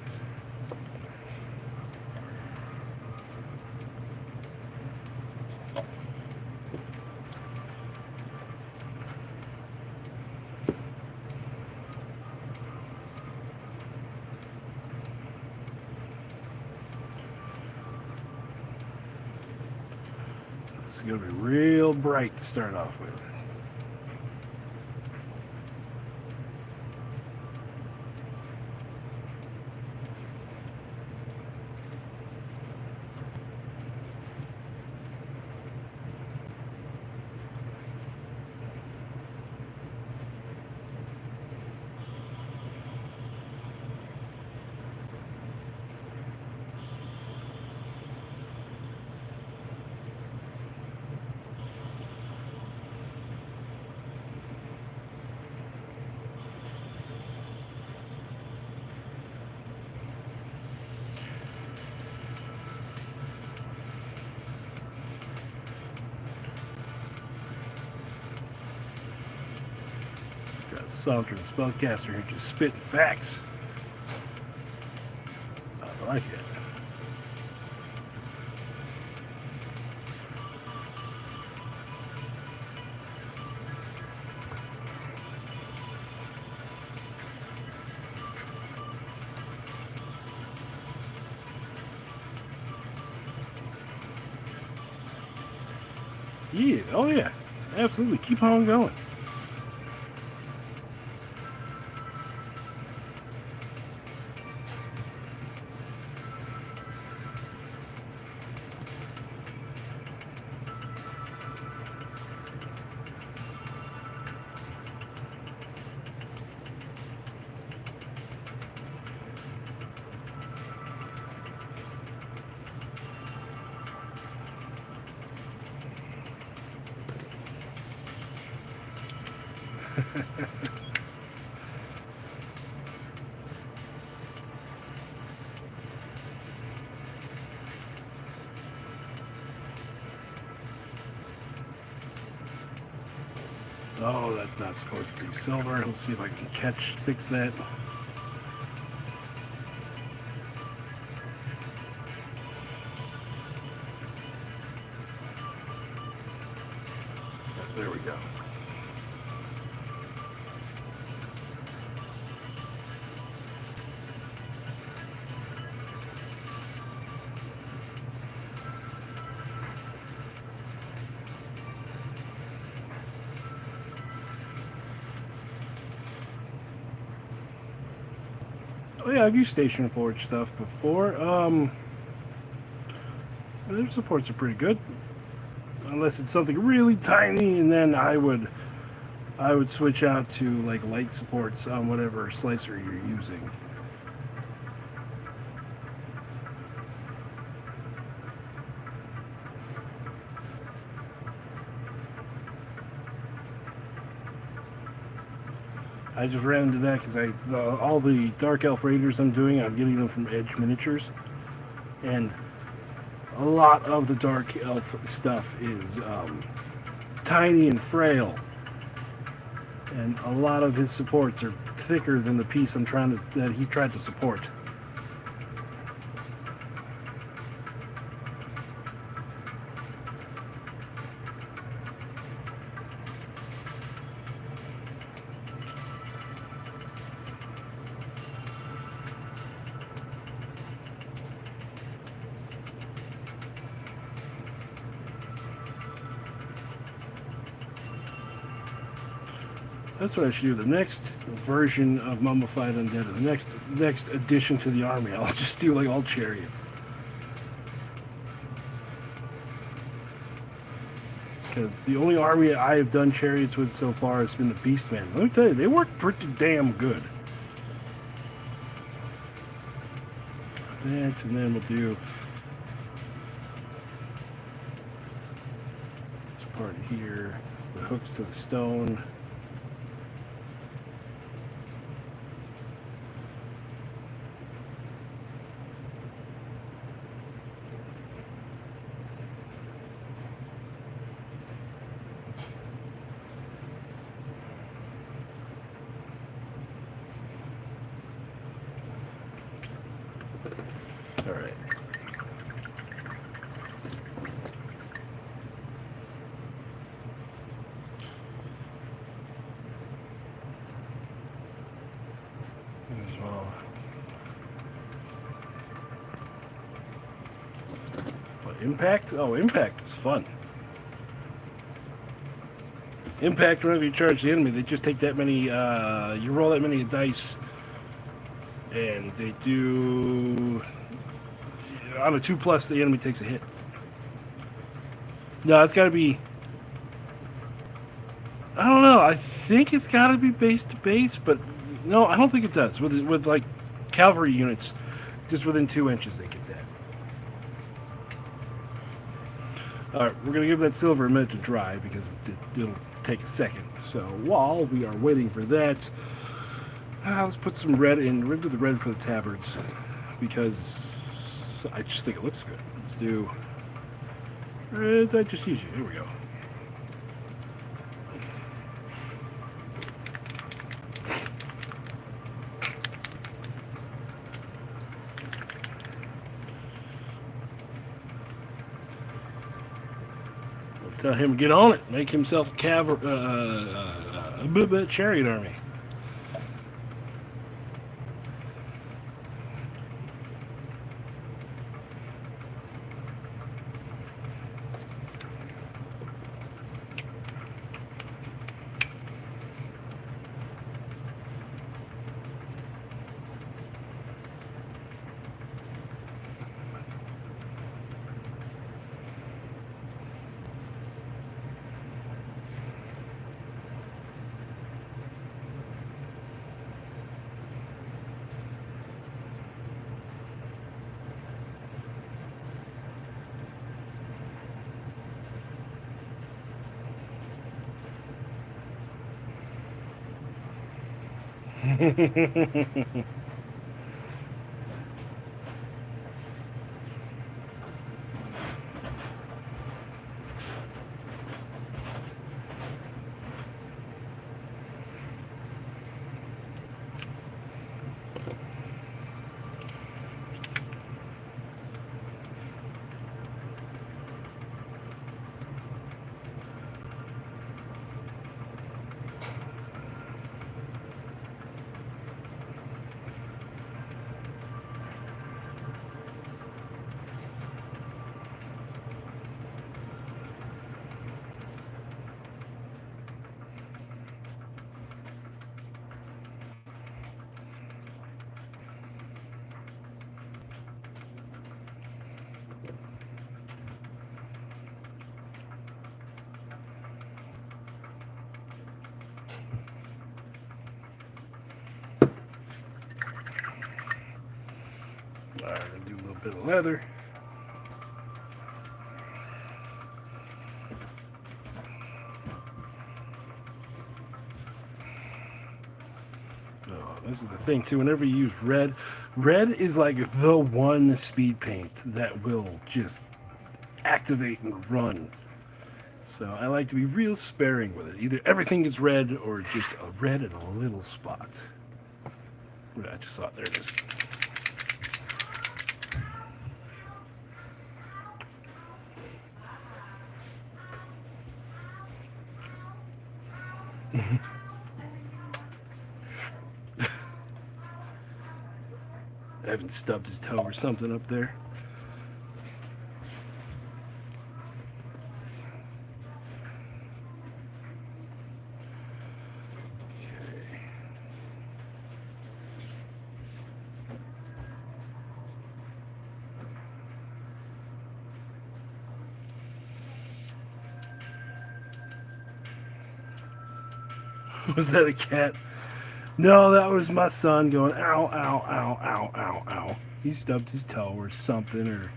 Speaker 1: It's going to be real bright to start off with. Saunter, the spellcaster here, just spitting facts. I like it. Yeah, oh yeah, absolutely. Keep on going. Oh, that's not supposed to be silver. Let's see if I can fix that. There we go. Oh yeah, I've used Station Forge stuff before. Their supports are pretty good. Unless it's something really tiny, and then I would I would switch out to like light supports on whatever slicer you're using. I just ran into that because all the Dark Elf Raiders I'm doing, I'm getting them from Edge Miniatures, and a lot of the Dark Elf stuff is tiny and frail, and a lot of his supports are thicker than the piece that he tried to support. That's what I should do. The next version of Mummified Undead, the next addition to the army, I'll just do like all chariots. Because the only army I have done chariots with so far has been the Beastmen. Let me tell you, they work pretty damn good. That, and then we'll do this part here, the hooks to the stone. All right. As well. What, impact? Oh, impact is fun. Impact, whenever you charge the enemy, they just take that many, you roll that many dice, and they do, on a 2+, the enemy takes a hit. No, it's got to be, I don't know, I think it's got to be base to base, but no, I don't think it does. With like cavalry units, just within 2 inches they get that. Alright, we're going to give that silver a minute to dry because it'll take a second. So while we are waiting for that, let's put some red in. We're going to do the red for the tabards because I just think it looks good. Let's do... I just use it. Here we go. Tell him to get on it. Make himself a chariot army. Alright, I'm gonna do a little bit of leather. Oh, this is the thing too. Whenever you use red, red is like the one speed paint that will just activate and run. So I like to be real sparing with it. Either everything is red or just a red and a little spot. I just saw it. There it is. I haven't stubbed his toe or something up there. Was that a cat? No, that was my son going, ow, ow, ow, ow, ow, ow. He stubbed his toe or something, or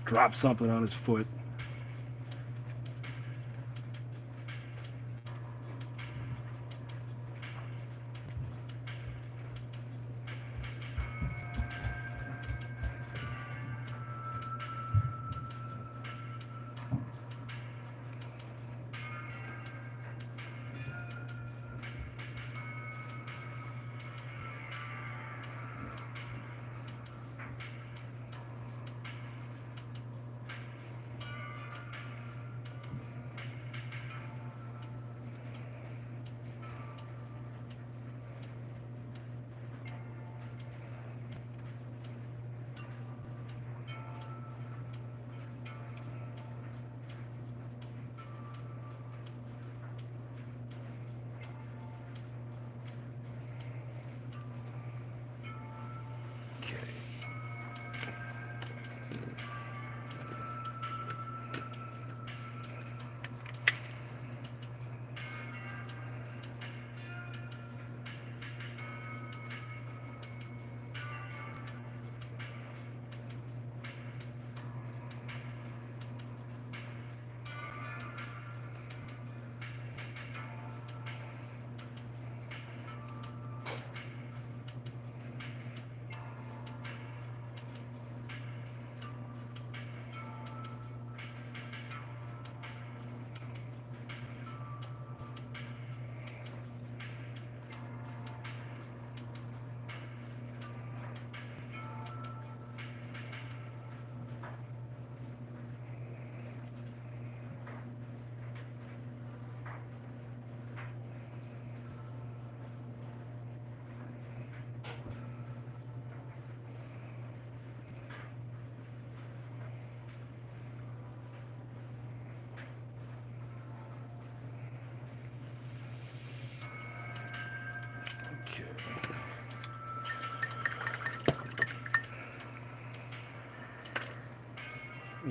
Speaker 1: dropped something on his foot.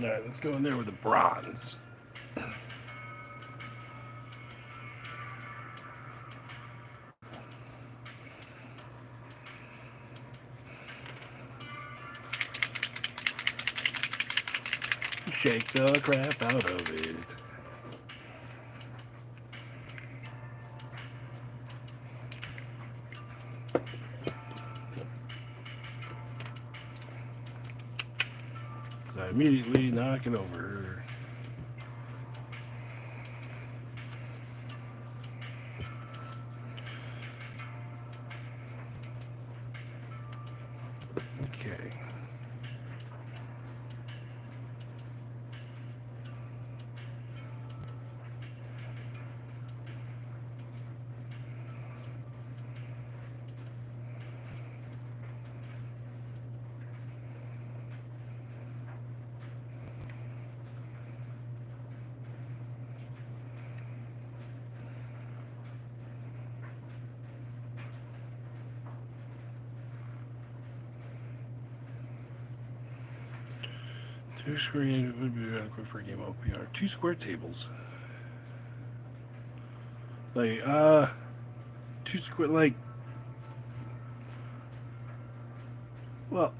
Speaker 1: All right, let's go in there with the bronze. Shake the crap out of it. So I immediately knock it over. Okay. Two square would be adequate for a game OPR. 2 square tables. Like, 2 square, like, well,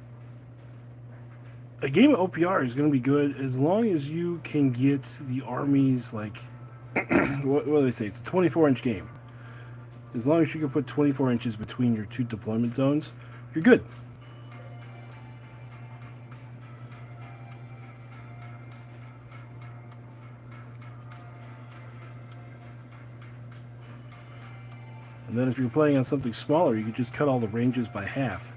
Speaker 1: a game of OPR is going to be good as long as you can get the armies like what do they say? It's a 24-inch game. As long as you can put 24 inches between your two deployment zones, you're good. And then if you're playing on something smaller, you could just cut all the ranges by half.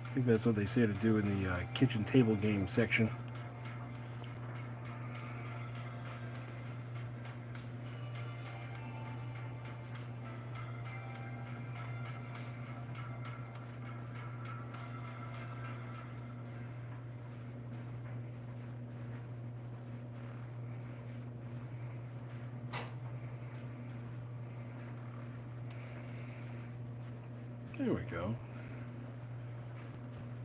Speaker 1: I think that's what they say to do in the kitchen table game section. There we go.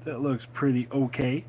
Speaker 1: That looks pretty okay.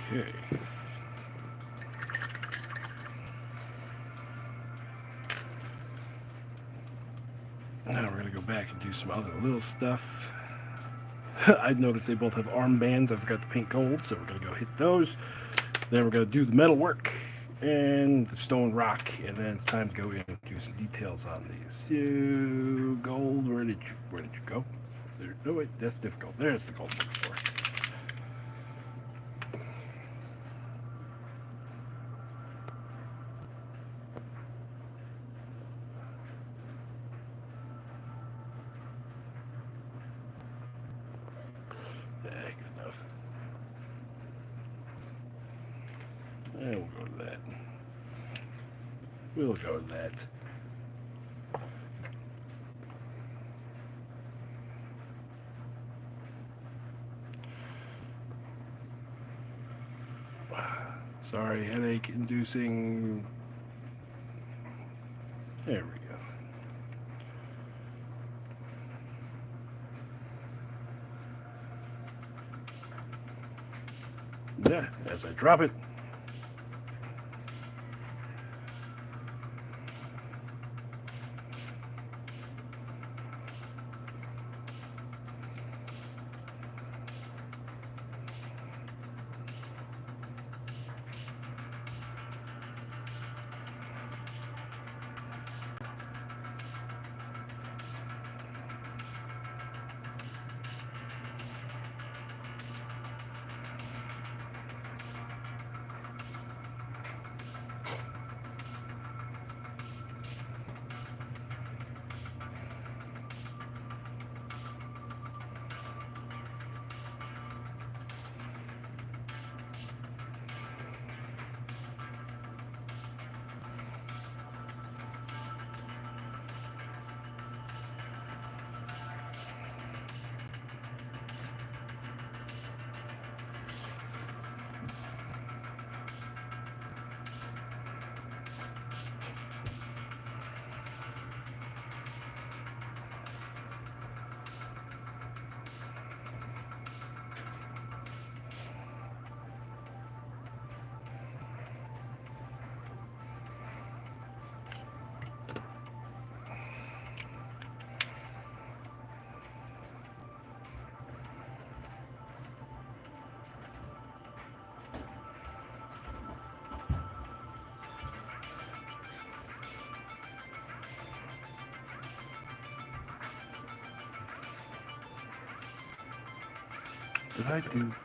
Speaker 1: Okay. Now we're going to go back and do some other little stuff. I noticed they both have armbands. I forgot to paint gold, so we're going to go hit those. Then we're going to do the metal work and the stone rock, and then it's time to go in and do some details on these. So, gold, where did you go? There, no, wait, that's difficult. There's the gold before. Good enough. And we'll go to that. We'll go to that. Sorry, headache inducing. There we go. Yeah, as I drop it.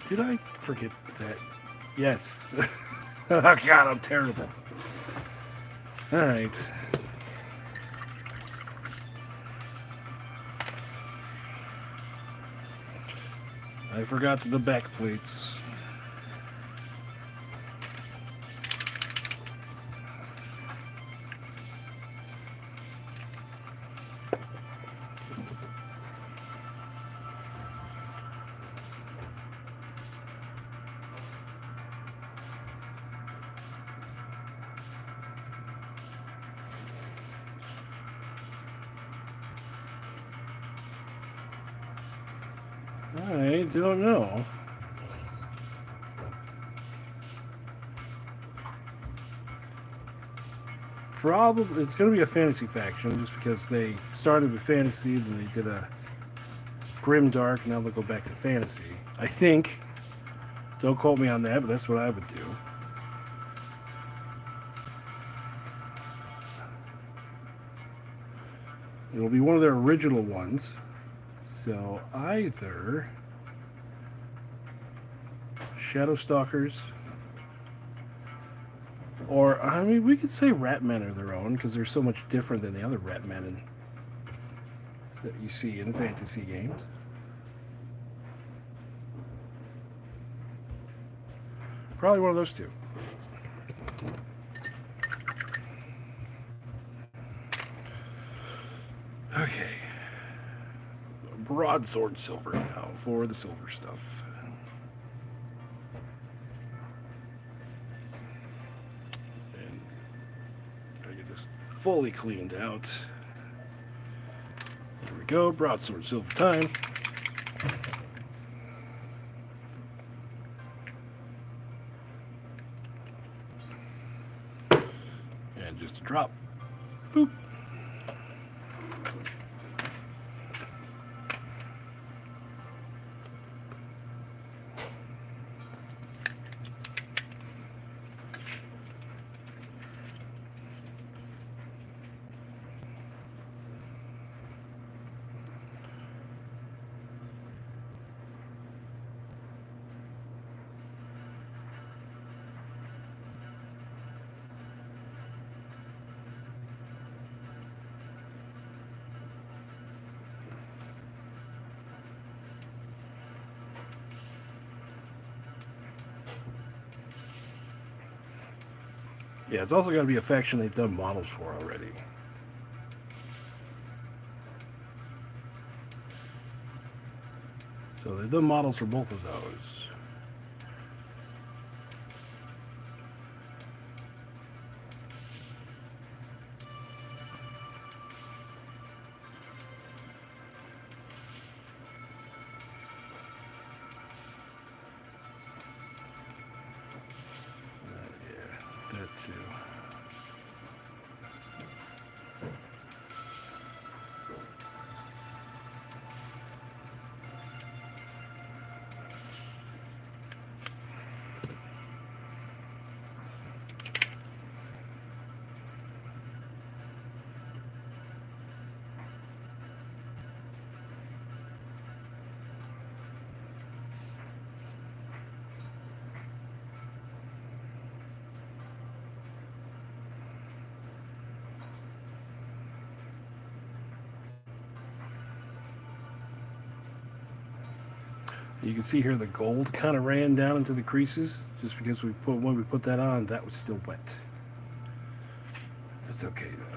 Speaker 1: Did I forget that? Yes. Oh, God, I'm terrible. Alright. I forgot the back plates. I don't know. Probably it's going to be a fantasy faction, just because they started with fantasy, then they did a grim dark, now they'll go back to fantasy. I think. Don't quote me on that, but that's what I would do. It'll be one of their original ones. So either Shadow Stalkers, or I mean, we could say Ratmen are their own because they're so much different than the other Ratmen that you see in fantasy games. Probably one of those two. Okay. Broadsword silver now for the silver stuff. And I get this fully cleaned out. There we go, broadsword silver time. And just a drop. Boop. Yeah, it's also got to be a faction they've done models for already. So they've done models for both of those. Yeah, that too. You can see here the gold kind of ran down into the creases just because when we put that on, that was still wet. That's okay though.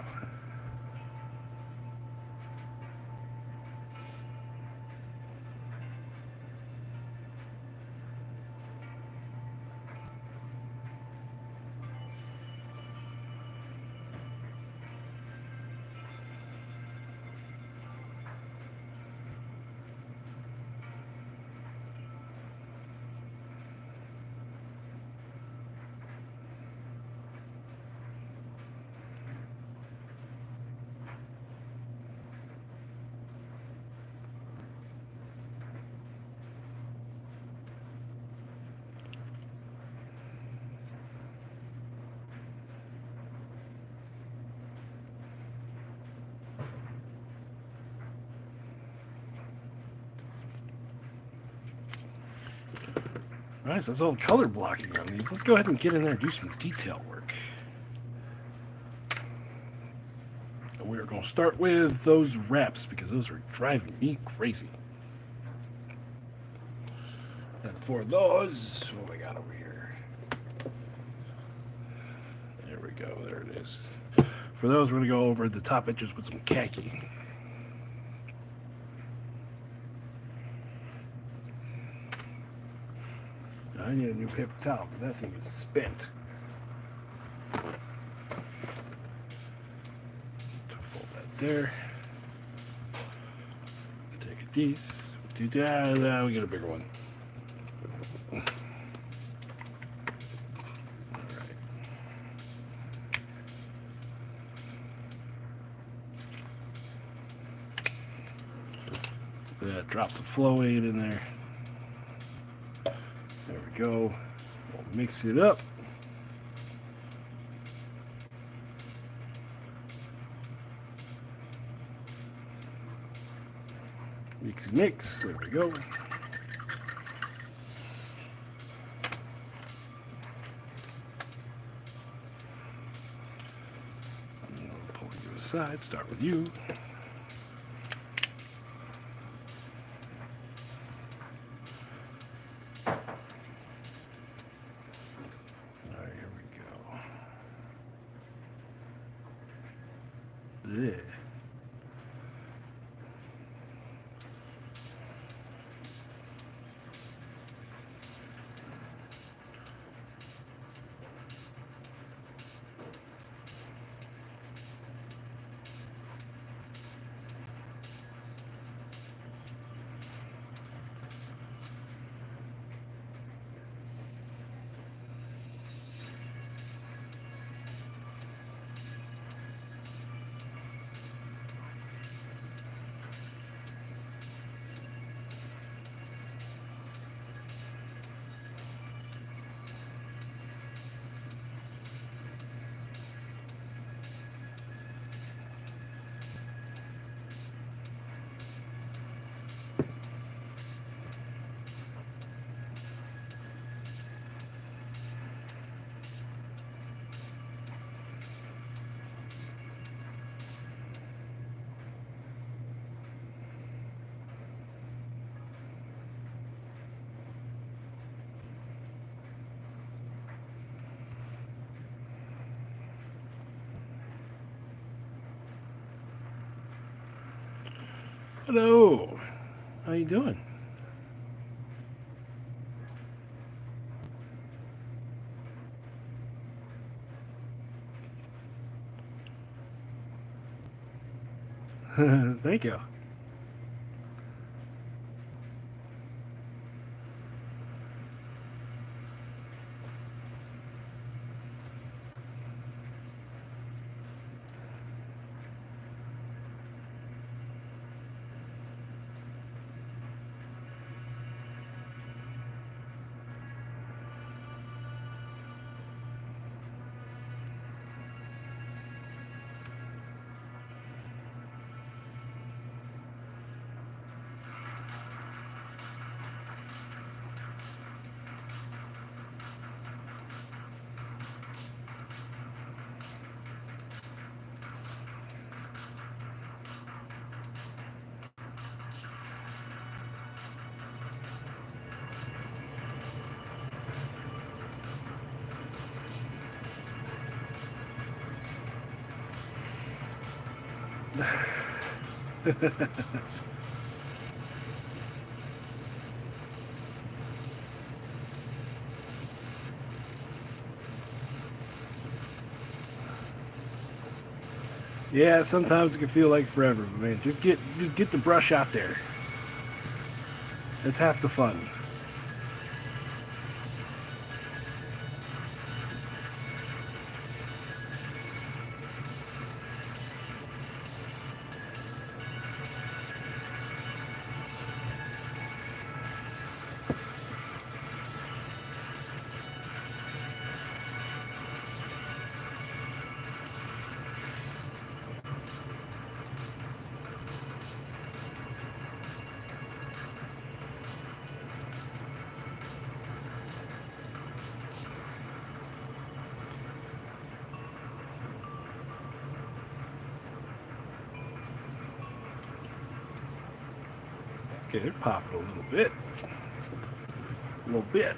Speaker 1: Alright, so that's all the color blocking on these. Let's go ahead and get in there and do some detail work. We're going to start with those wraps because those are driving me crazy. And for those, what do we got over here? There we go, there it is. For those, we're going to go over the top edges with some khaki. I need a new paper towel because that thing is spent. Fold that there. Take a piece. Do that. We get a bigger one. Alright. That drops the flow aid in there. There we go. We'll mix it up. Mix. There we go. I'm going to pull you aside. Start with you. Yeah. Hello. How you doing? Thank you. Yeah, sometimes it can feel like forever, but man, just get the brush out there. That's half the fun. Okay, they're popping a little bit. A little bit.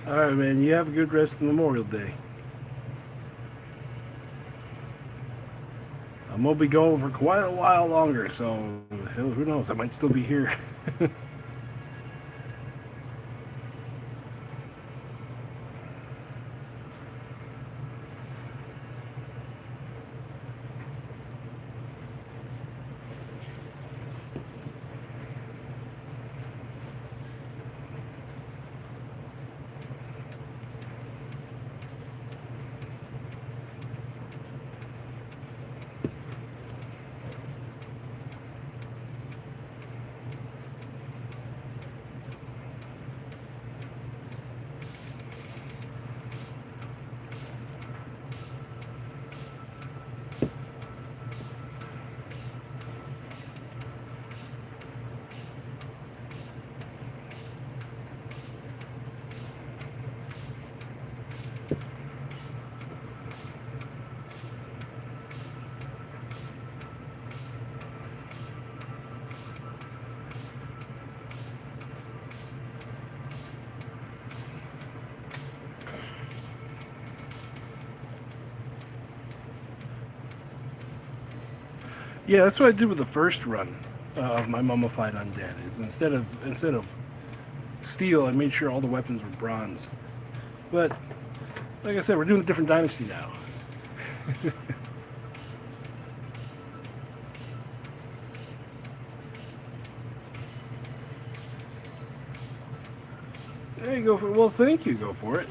Speaker 1: All right, man. You have a good rest of Memorial Day. I'm gonna be going for quite a while longer, so who knows? I might still be here. Yeah, that's what I did with the first run of my mummified undead. Is instead of steel, I made sure all the weapons were bronze. But like I said, we're doing a different dynasty now. There you go for well, thank you. Go for it.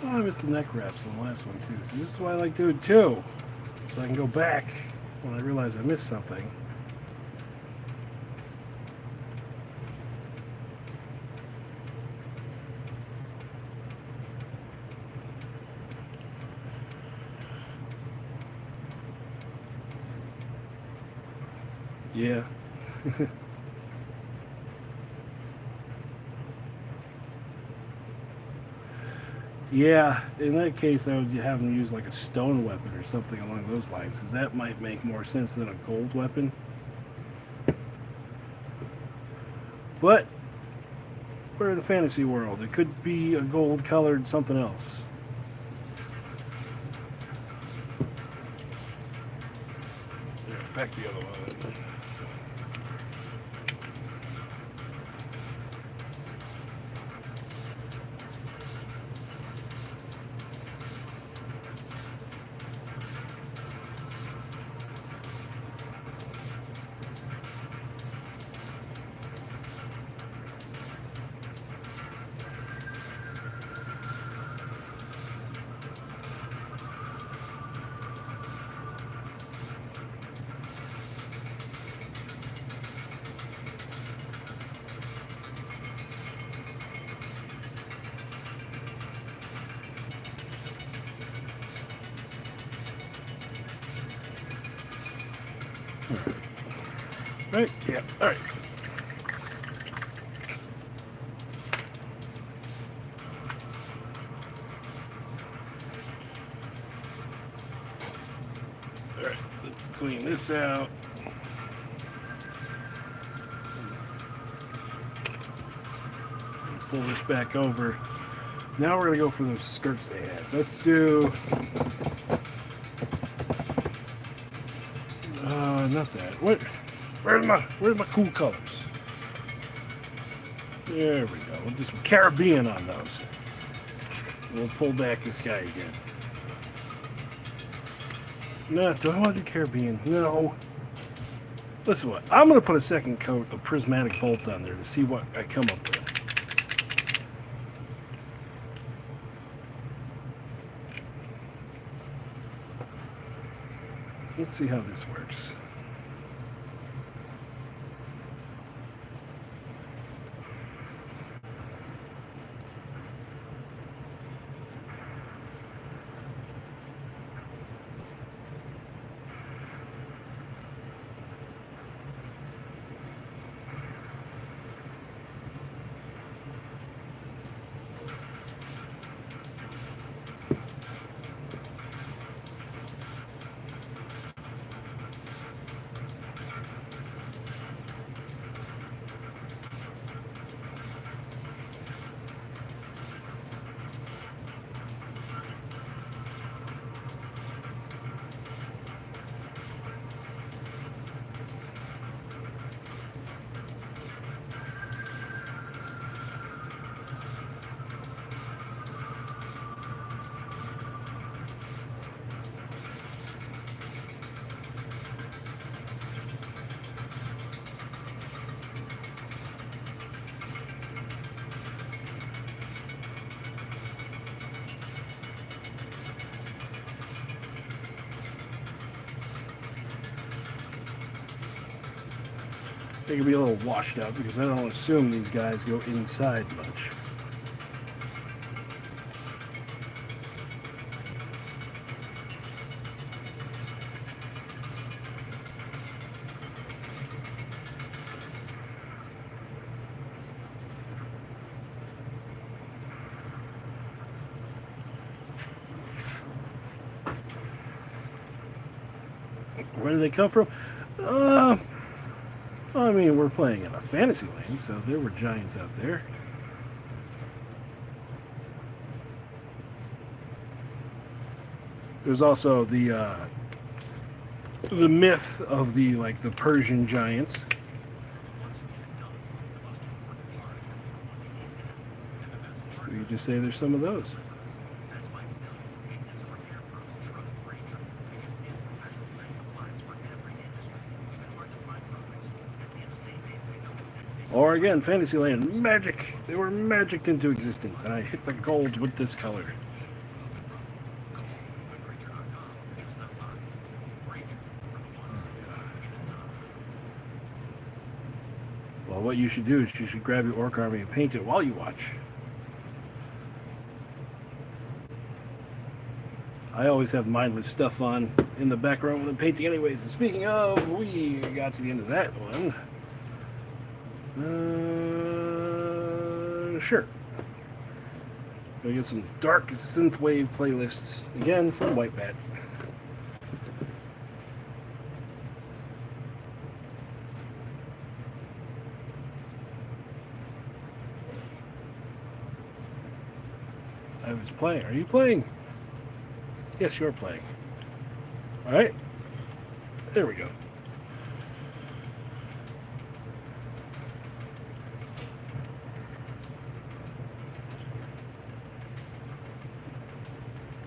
Speaker 1: Oh, I missed the neck wraps on the last one too. So this is why I like doing two, so I can go back when I realize I missed something. Yeah. Yeah, in that case, I would have them use like a stone weapon or something along those lines, because that might make more sense than a gold weapon. But we're in a fantasy world. It could be a gold-colored something else. Back the other one. Right? Yeah. All right. All right. Let's clean this out. Pull this back over. Now we're gonna go for those skirts they had. Let's do. Not that. What? Where's my cool colors? There we go. We'll do some Caribbean on those. We'll pull back this guy again. No, do I want to do Caribbean? No. Listen, what? I'm going to put a second coat of prismatic bolt on there to see what I come up with. Let's see how this works. They can be a little washed out because I don't assume these guys go inside much. Where do they come from? I mean, we're playing in a fantasy lane, so there were giants out there. There's also the myth of the Persian giants. You just say there's some of those. Or again, Fantasyland, magic. They were magicked into existence, and I hit the gold with this color. Well, what you should do is you should grab your orc army and paint it while you watch. I always have mindless stuff on in the background when I'm painting anyways. And speaking of, we got to the end of that one. Sure. We get some dark synthwave playlist again from White Bat. I was playing. Are you playing? Yes, you're playing. All right. There we go.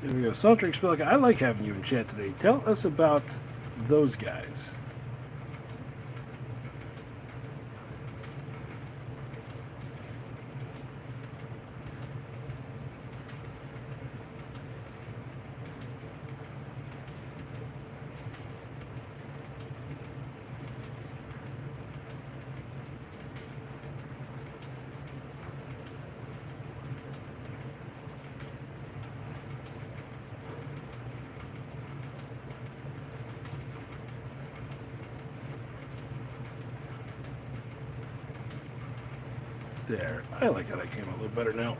Speaker 1: There we go. Saltrix Spillick, I like having you in chat today. Tell us about those guys. There. I like how that came out a little better now.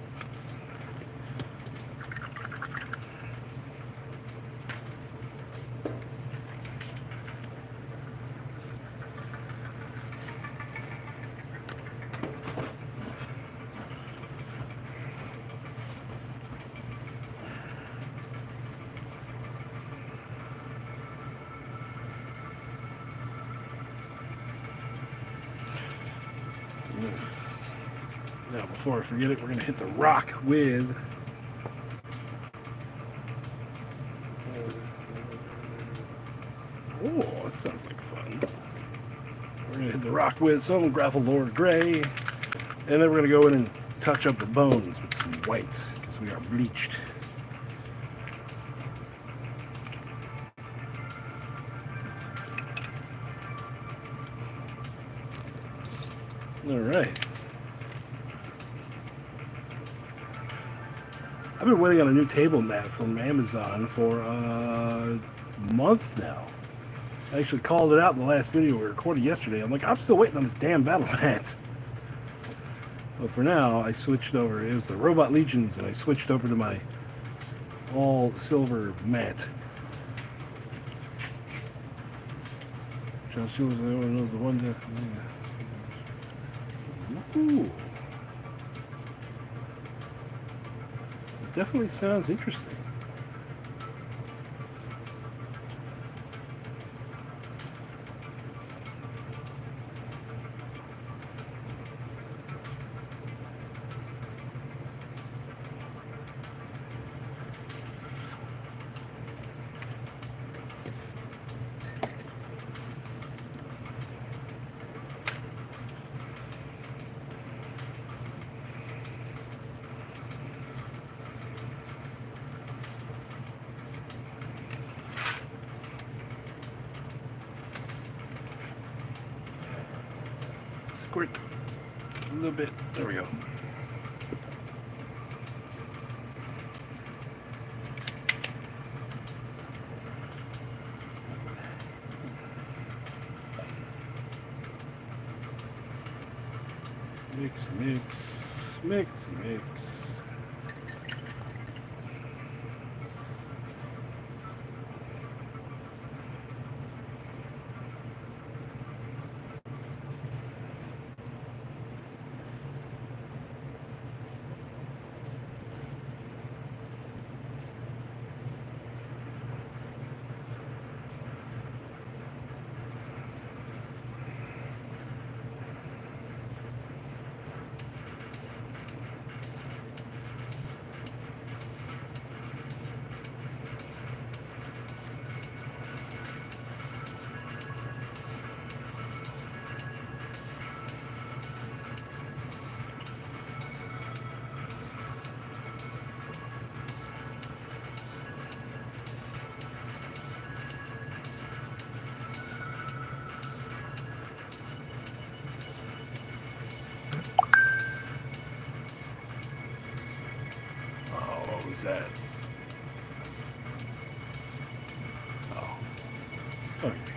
Speaker 1: Now, before I forget it, we're going to hit the rock with... Oh, that sounds like fun. We're going to hit the rock with some Gravel Lord Gray. And then we're going to go in and touch up the bones with some white, because we are bleached. Alright. I've been waiting on a new table mat from Amazon for a month now. I actually called it out in the last video we recorded yesterday. I'm like, I'm still waiting on this damn battle mat. But for now, I switched over. It was the Robot Legions, and I switched over to my all silver mat. Just was the one that. Ooh. It definitely sounds interesting. Squirt a little bit. There we go. Mix, mix, mix, mix. What was that? Oh. Okay.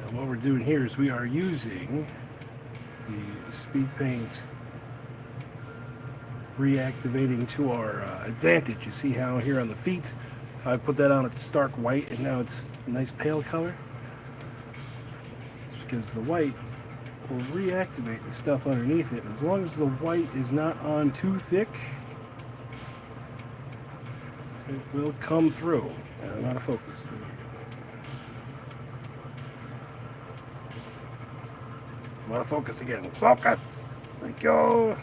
Speaker 1: And what we're doing here is we are using the speed paint reactivating to our advantage. You see how here on the feet I put that on a stark white and now it's a nice pale color? It's because the white will reactivate the stuff underneath it. As long as the white is not on too thick, it will come through. I'm out of focus. There we go. I'm out of focus again. Focus! Thank you!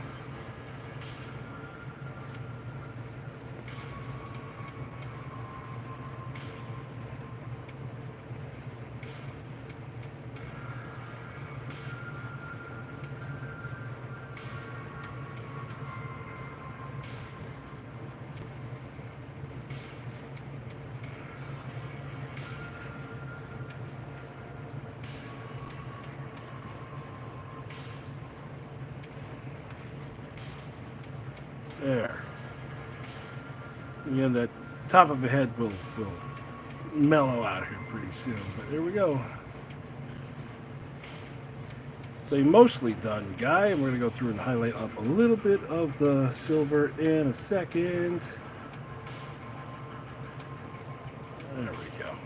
Speaker 1: There. Again, that top of the head will mellow out here pretty soon, but there we go. So you're mostly done, guy, and we're going to go through and highlight up a little bit of the silver in a second. There we go.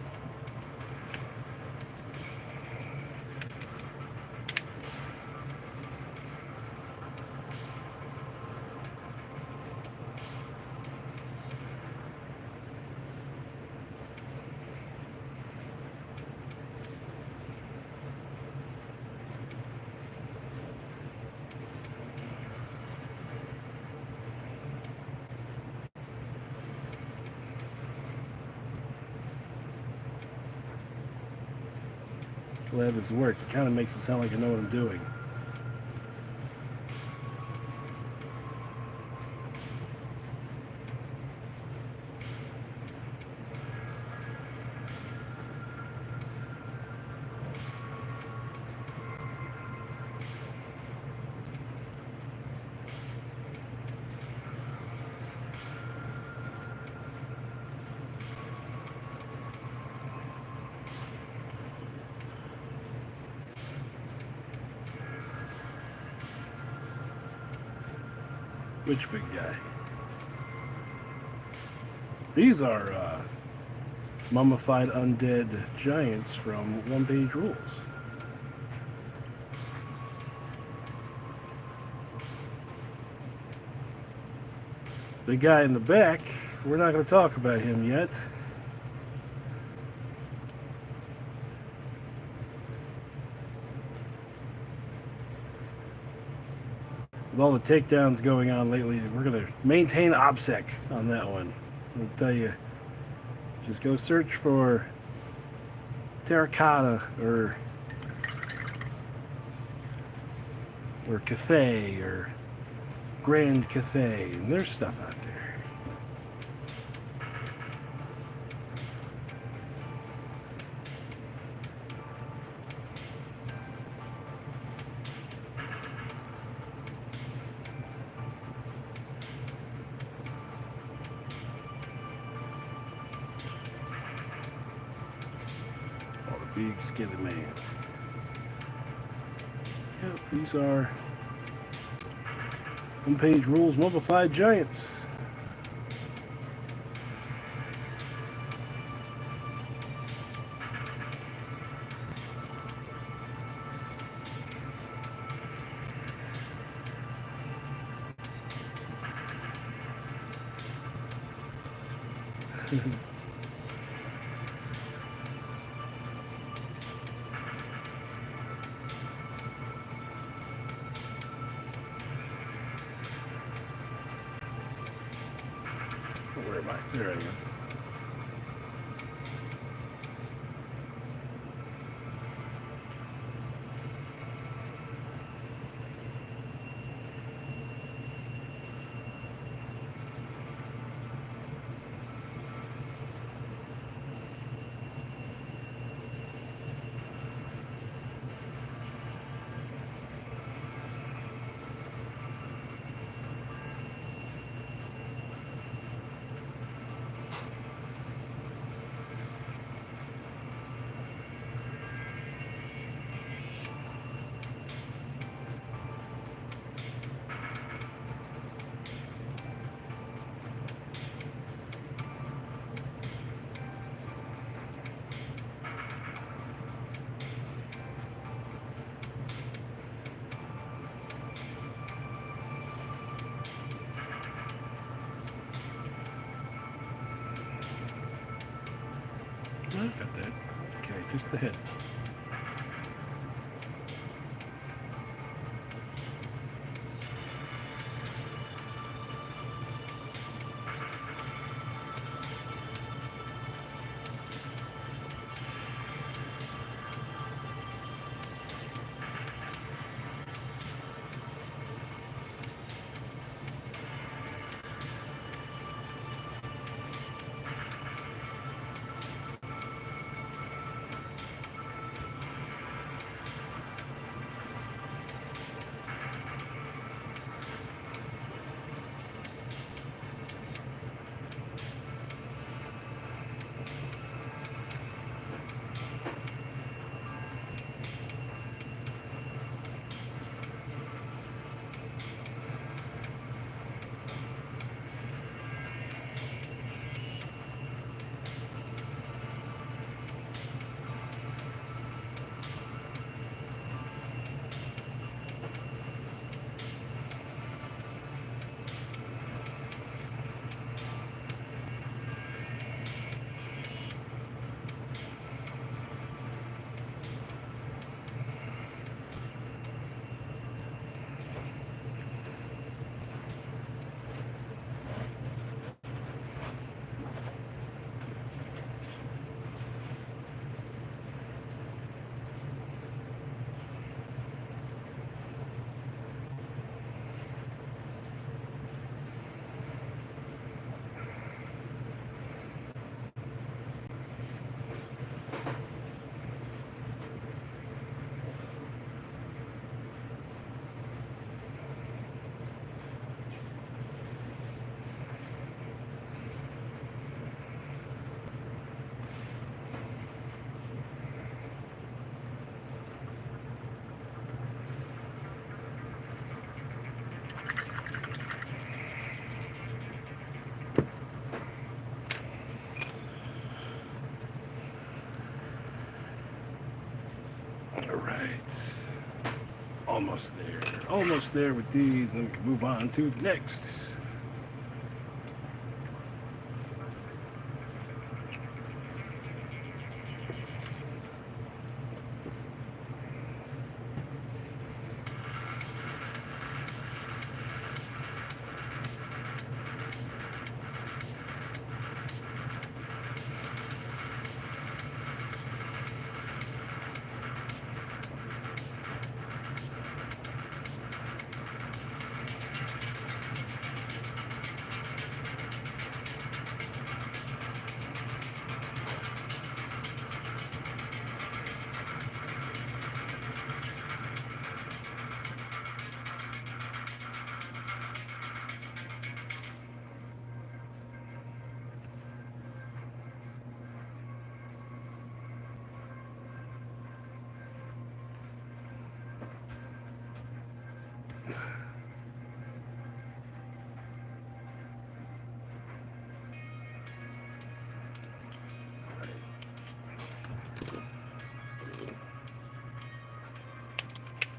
Speaker 1: Glad this worked. It kind of makes it sound like I know what I'm doing. Which big guy? These are mummified undead giants from One Page Rules. The guy in the back, we're not going to talk about him yet. With all the takedowns going on lately, we're going to maintain OBSEC on that one. I'll tell you, just go search for terracotta or Cathay or Grand Cathay, and there's stuff out there. Big skinny man. Yep, these are One Page Rules mummified giants. Where am I? There I am. Got that. Okay, just the head. Alright. Almost there. Almost there with these, and we can move on to the next.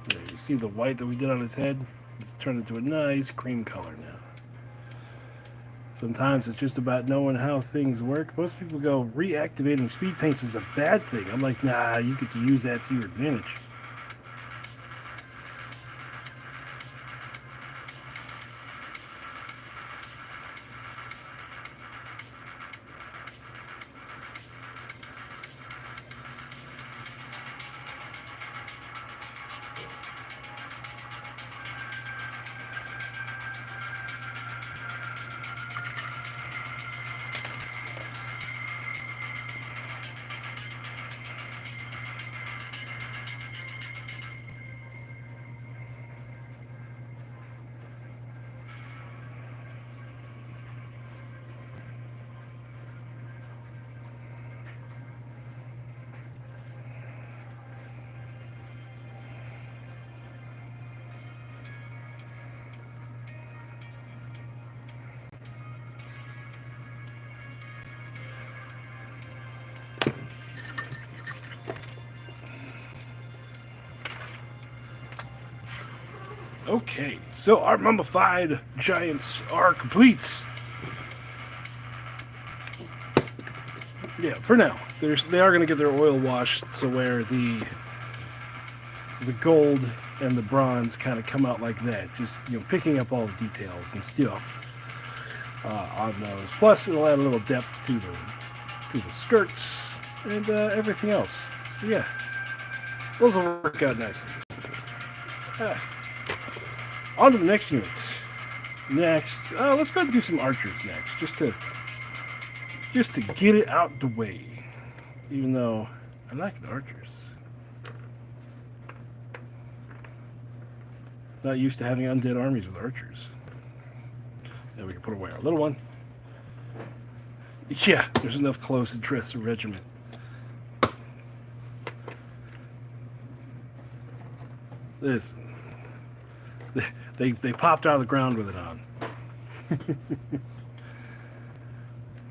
Speaker 1: There, you see the white that we did on his head? It's turned into a nice cream color now. Sometimes it's just about knowing how things work. Most people go, reactivating speed paints is a bad thing. I'm like, nah, you get to use that to your advantage. Okay, so our mummified giants are complete. Yeah, for now. They are going to get their oil washed, so where the gold and the bronze kind of come out like that, just picking up all the details and stuff on those. Plus, it'll add a little depth to the skirts and everything else. So yeah, those will work out nicely. On to the next unit. Next, let's go ahead and do some archers next, just to get it out the way. Even though I like the archers. Not used to having undead armies with archers. Now we can put away our little one. Yeah, there's enough close to dress a regiment. Listen. They popped out of the ground with it on.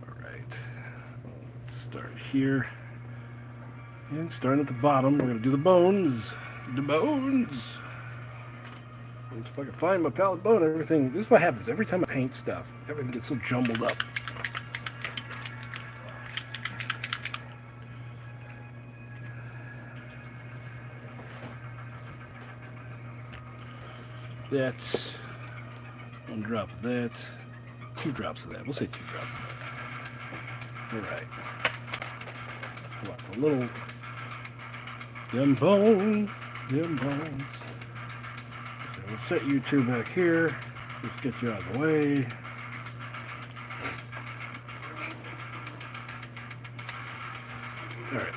Speaker 1: Alright. Let's start here. And starting at the bottom, we're going to do the bones. The bones! If I can find my palette bone, everything... This is what happens every time I paint stuff. Everything gets so jumbled up. That's 1 drop of that, 2 drops of that. We'll say 2 drops of that. Alright. What, the little... Them bones. So we'll set you 2 back here. Just get you out of the way. Alright.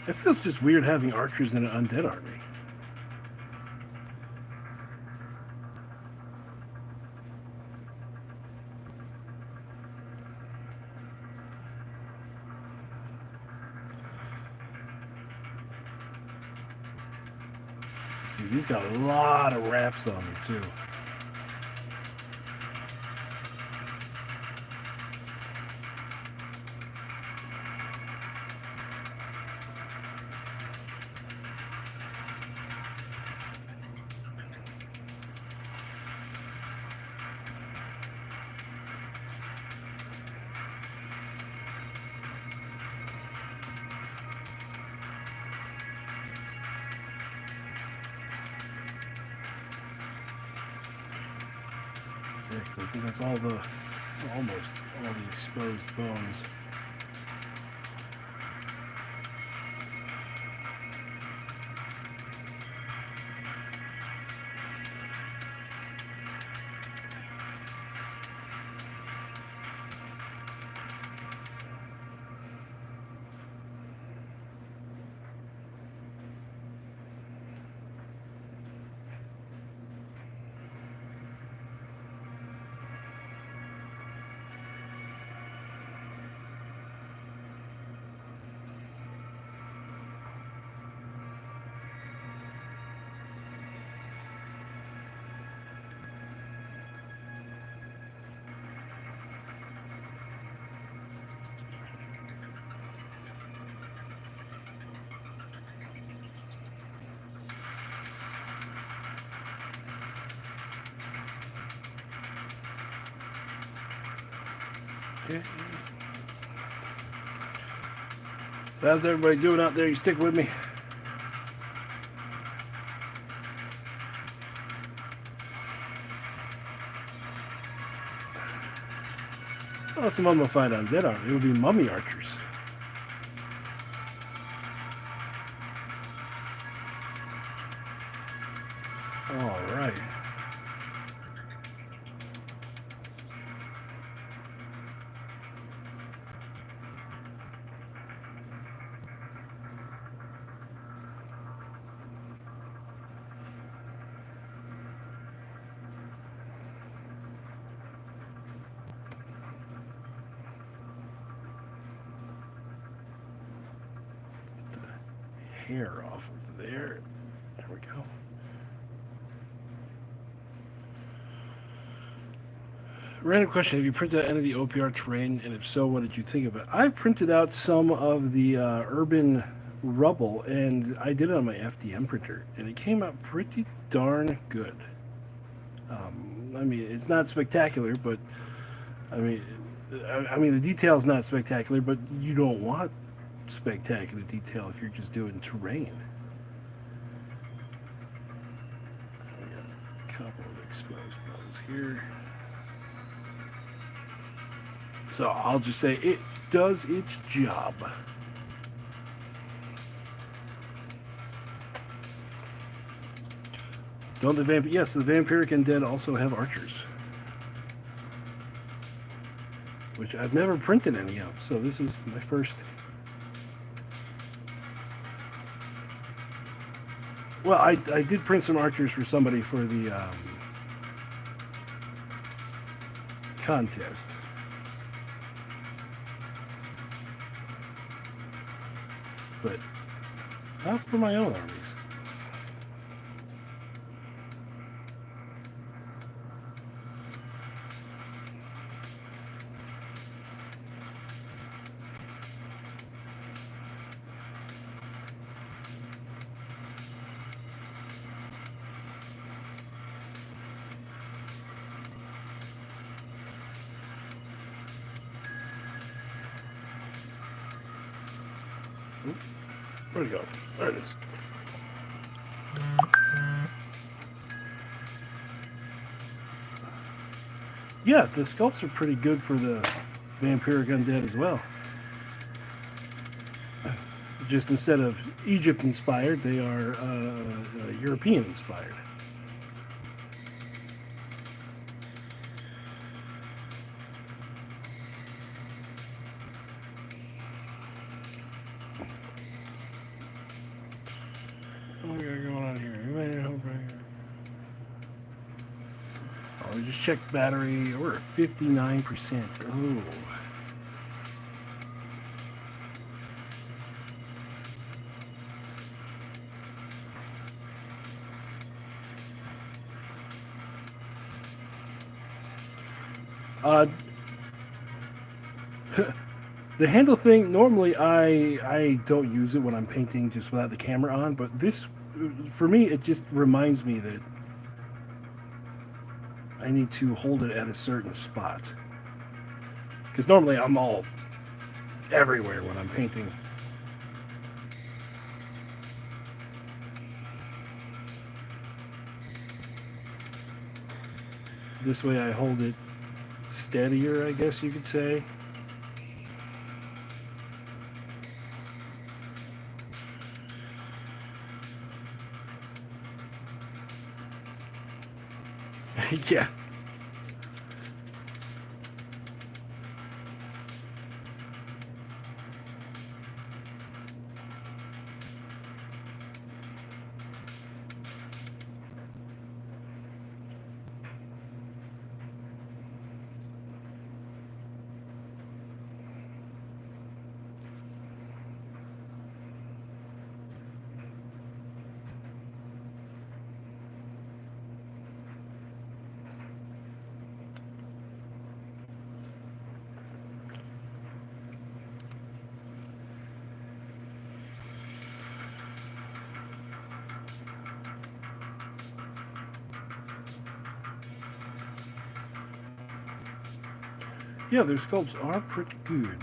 Speaker 1: It feels just weird having archers in an undead army. See, these got a lot of wraps on them too. I think that's almost all the exposed bones. Okay. So how's everybody doing out there? You stick with me? Oh, some mummified undead army. It would be mummy archers. All right. Hair off of there. There we go. Random question: have you printed out any of the OPR terrain, and if so, what did you think of it? I've printed out some of the urban rubble, and I did it on my FDM printer, and it came out pretty darn good. I mean, it's not spectacular, but I mean, the detail's not spectacular, but you don't want spectacular detail if you're just doing terrain. We got a couple of exposed bones here. So I'll just say it does its job. Don't the Yes, the vampiric undead also have archers, which I've never printed any of. So this is my first. Well, I did print some archers for somebody for the contest. But not for my own armies. Where'd it go? There it is. Yeah, the sculpts are pretty good for the vampiric undead as well. Just instead of Egypt inspired, they are European inspired. What we got going on here? Oh, we just checked battery. We're at 59%. Oh. The handle thing, normally I don't use it when I'm painting just without the camera on, but this, for me, it just reminds me that I need to hold it at a certain spot. Because normally I'm all everywhere when I'm painting. This way I hold it steadier, I guess you could say. Yeah. Yeah, their sculpts are pretty good.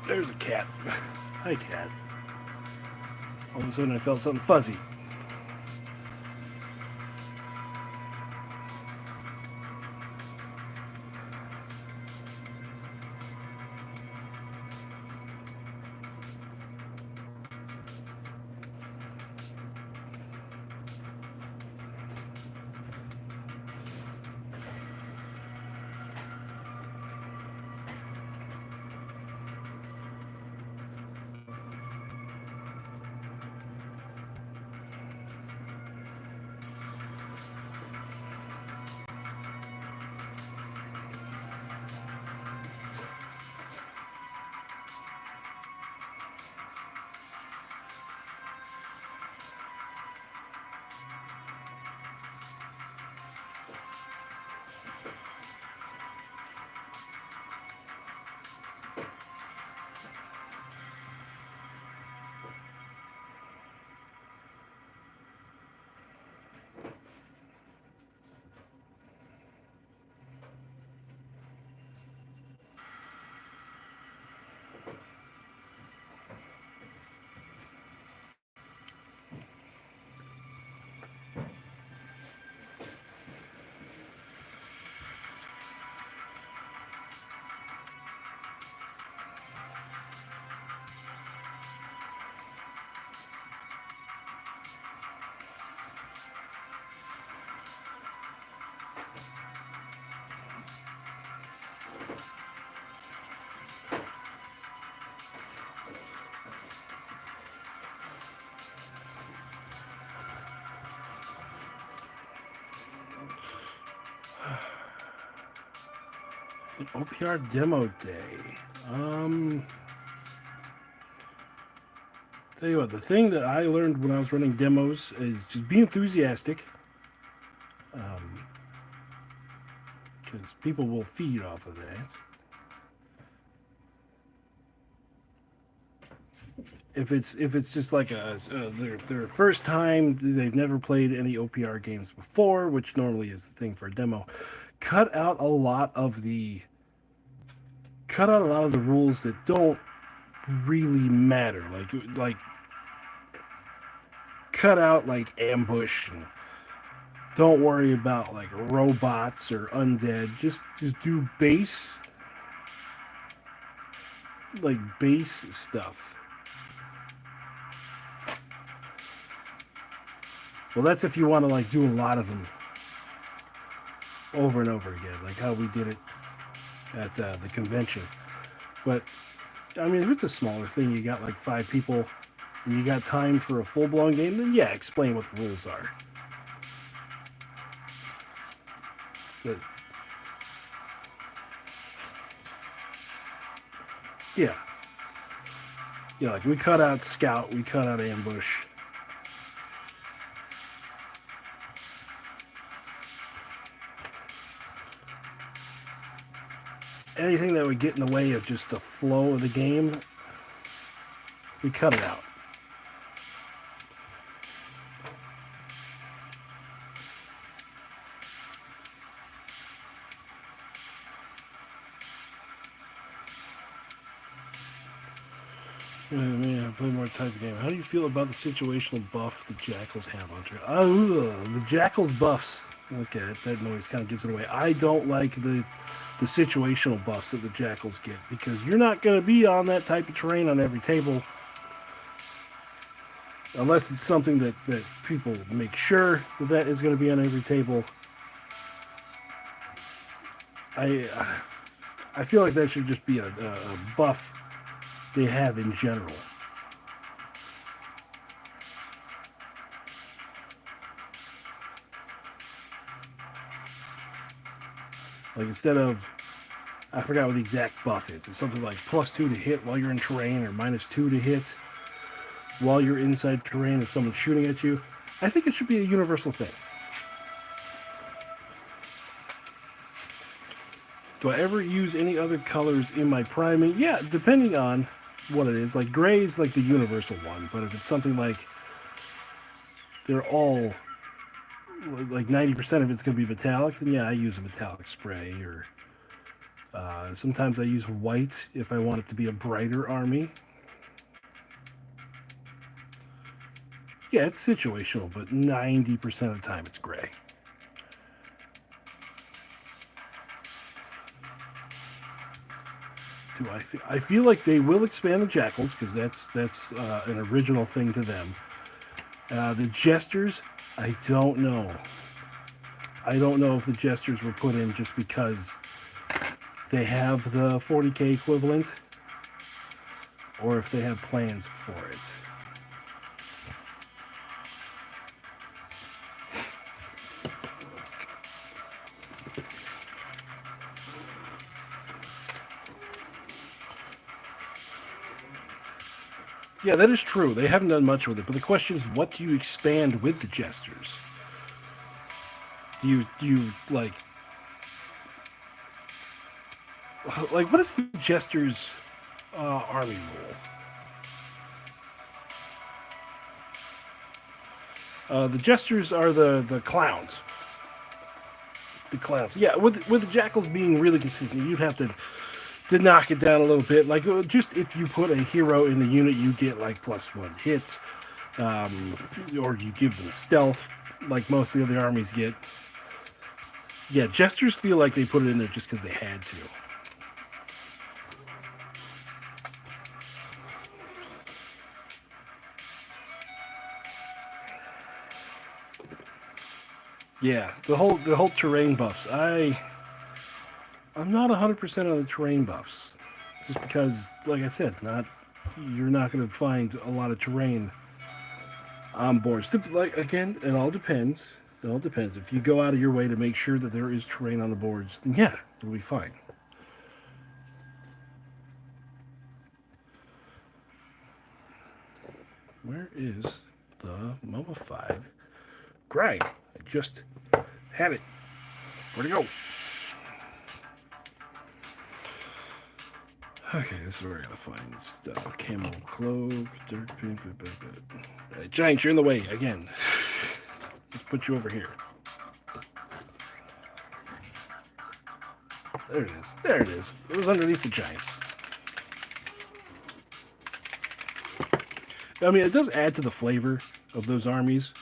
Speaker 1: There's a cat. Hi, cat. All of a sudden I felt something fuzzy. An OPR demo day. Tell you what, the thing that I learned when I was running demos is just be enthusiastic. Because people will feed off of that. If it's just like their first time, they've never played any OPR games before, which normally is the thing for a demo. Cut out a lot of the rules that don't really matter. Like cut out like ambush and don't worry about like robots or undead. Just do base stuff. Well, that's if you want to like do a lot of them over and over again, like how we did it at the convention. But I mean, if it's a smaller thing, you got like 5 people, and you got time for a full-blown game, then yeah, explain what the rules are. But yeah, like we cut out scout, we cut out ambush. Anything that would get in the way of just the flow of the game, we cut it out. Man, I play more type of game. How do you feel about the situational buff the Jackals have on Trail? The Jackals buffs. Okay, that noise kind of gives it away. I don't like the situational buffs that the Jackals get, because you're not going to be on that type of terrain on every table. Unless it's something that people make sure that is going to be on every table. I feel like that should just be a buff they have in general. Like instead of, I forgot what the exact buff is. It's something like +2 to hit while you're in terrain, or -2 to hit while you're inside terrain if someone's shooting at you. I think it should be a universal thing. Do I ever use any other colors in my priming? Yeah, depending on what it is. Like gray is like the universal one, but if it's something like they're all like 90% of it's going to be metallic, then yeah, I use a metallic spray. Or sometimes I use white if I want it to be a brighter army. Yeah, it's situational, but 90% of the time it's gray. I feel like they will expand the Jackals, because that's an original thing to them. The Jesters, I don't know. I don't know if the Jesters were put in just because they have the 40k equivalent, or if they have plans for it. Yeah, that is true. They haven't done much with it, but the question is, what do you expand with the Jesters? Do you like what is the Jesters army rule? The Jesters are the clowns. The clowns. Yeah, with the Jackals being really consistent, you'd have to knock it down a little bit. Like, just if you put a hero in the unit, you get like +1 hits, or you give them stealth, like most of the other armies get. Yeah, Jesters feel like they put it in there just because they had to. Yeah, the whole terrain buffs. I'm not 100% on the terrain buffs, just because, like I said, you're not going to find a lot of terrain on boards. Like, again, it all depends. It all depends. If you go out of your way to make sure that there is terrain on the boards, then yeah, it'll be fine. Where is the mummified grind? I just had it. Where'd it go? Okay, this is where I gotta find stuff. Camel cloak, dirt pink. Giants, you're in the way again. Let's put you over here. There it is. There it is. It was underneath the giants. I mean, it does add to the flavor of those armies.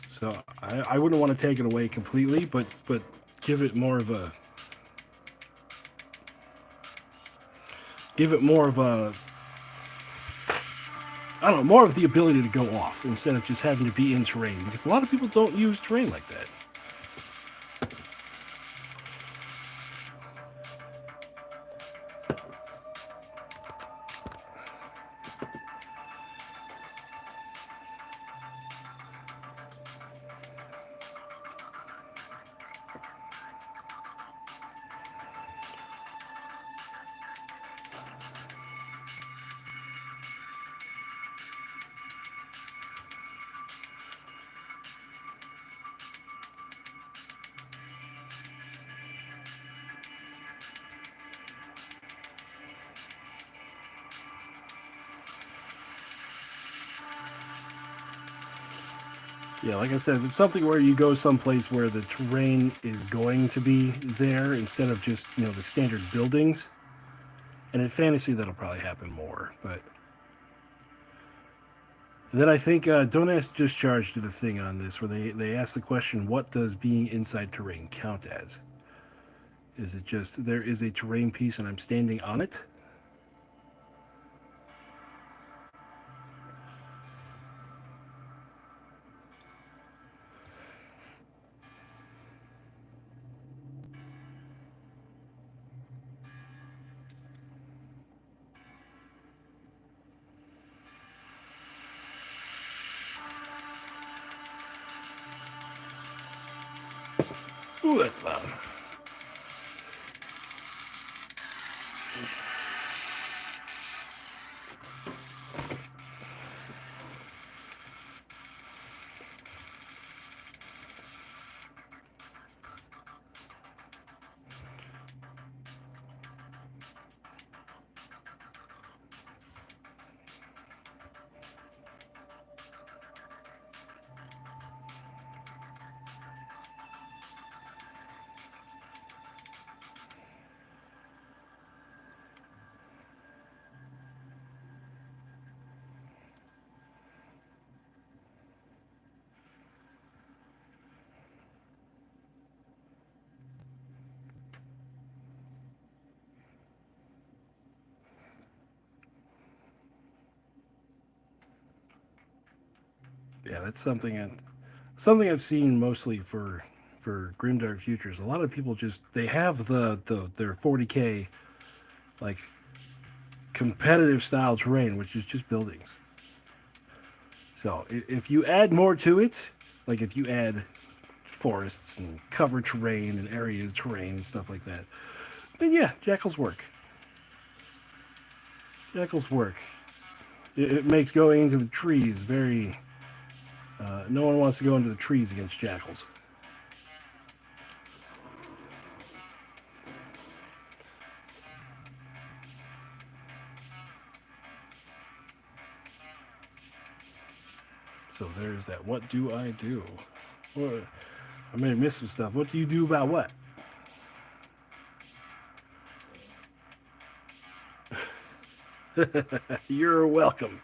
Speaker 1: So I wouldn't want to take it away completely, but give it more of a I don't know, more of the ability to go off instead of just having to be in terrain, because a lot of people don't use terrain like that. Yeah, like I said, if it's something where you go someplace where the terrain is going to be there instead of just, the standard buildings, and in fantasy that'll probably happen more. But and then I think Don't Ask Discharge did a thing on this where they asked the question, what does being inside terrain count as? Is it just there is a terrain piece and I'm standing on it? Ooh, that's loud. Yeah, that's something I've seen mostly for Grimdark Futures. A lot of people just they have their 40K like competitive style terrain, which is just buildings. So if you add more to it, like if you add forests and cover terrain and areas terrain and stuff like that, then yeah, jackals work. Jackals work. It makes going into the trees very. No one wants to go into the trees against jackals. So there's that. What do I do? Well, I may have missed some stuff. What do you do about what? You're welcome.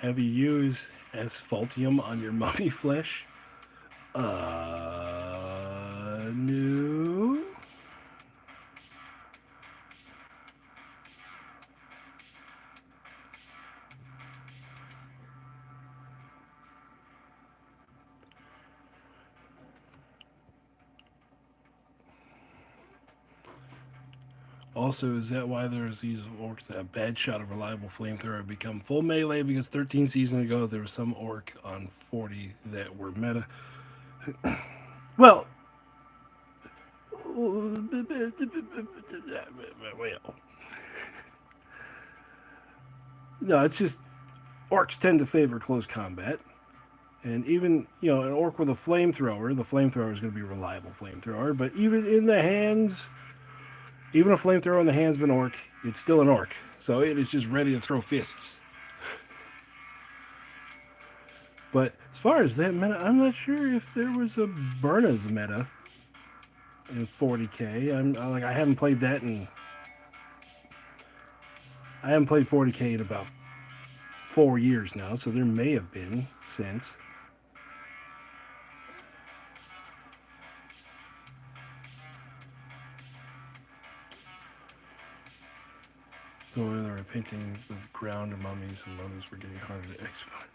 Speaker 1: Have you used asphaltium on your mummy flesh? No. Also, is that why there's these orcs that have bad shot of reliable flamethrower become full melee? Because 13 seasons ago there was some orc on 40 that were meta. Well, no, it's just orcs tend to favor close combat. And even, an orc with a flamethrower, the flamethrower is going to be a reliable flamethrower. But even in the hands, even a flamethrower in the hands of an orc, it's still an orc. So it is just ready to throw fists. But as far as that meta, I'm not sure if there was a Burna's meta in 40k. I haven't played that I haven't played 40k in about 4 years now, so there may have been since. Going there were paintings with ground and mummies were getting harder to export.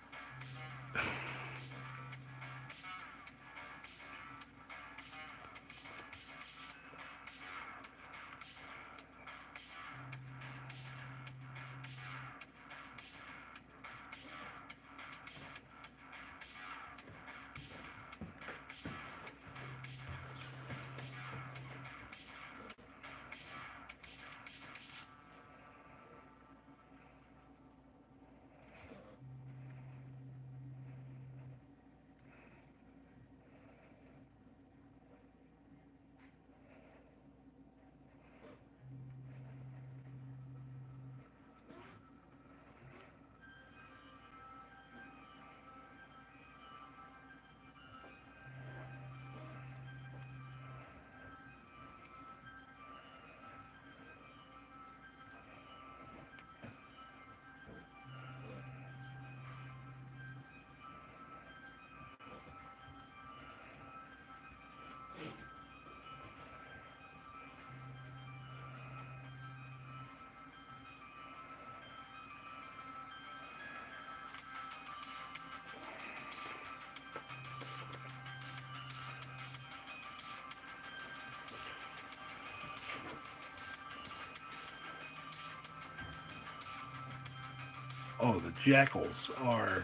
Speaker 1: Oh, the jackals are...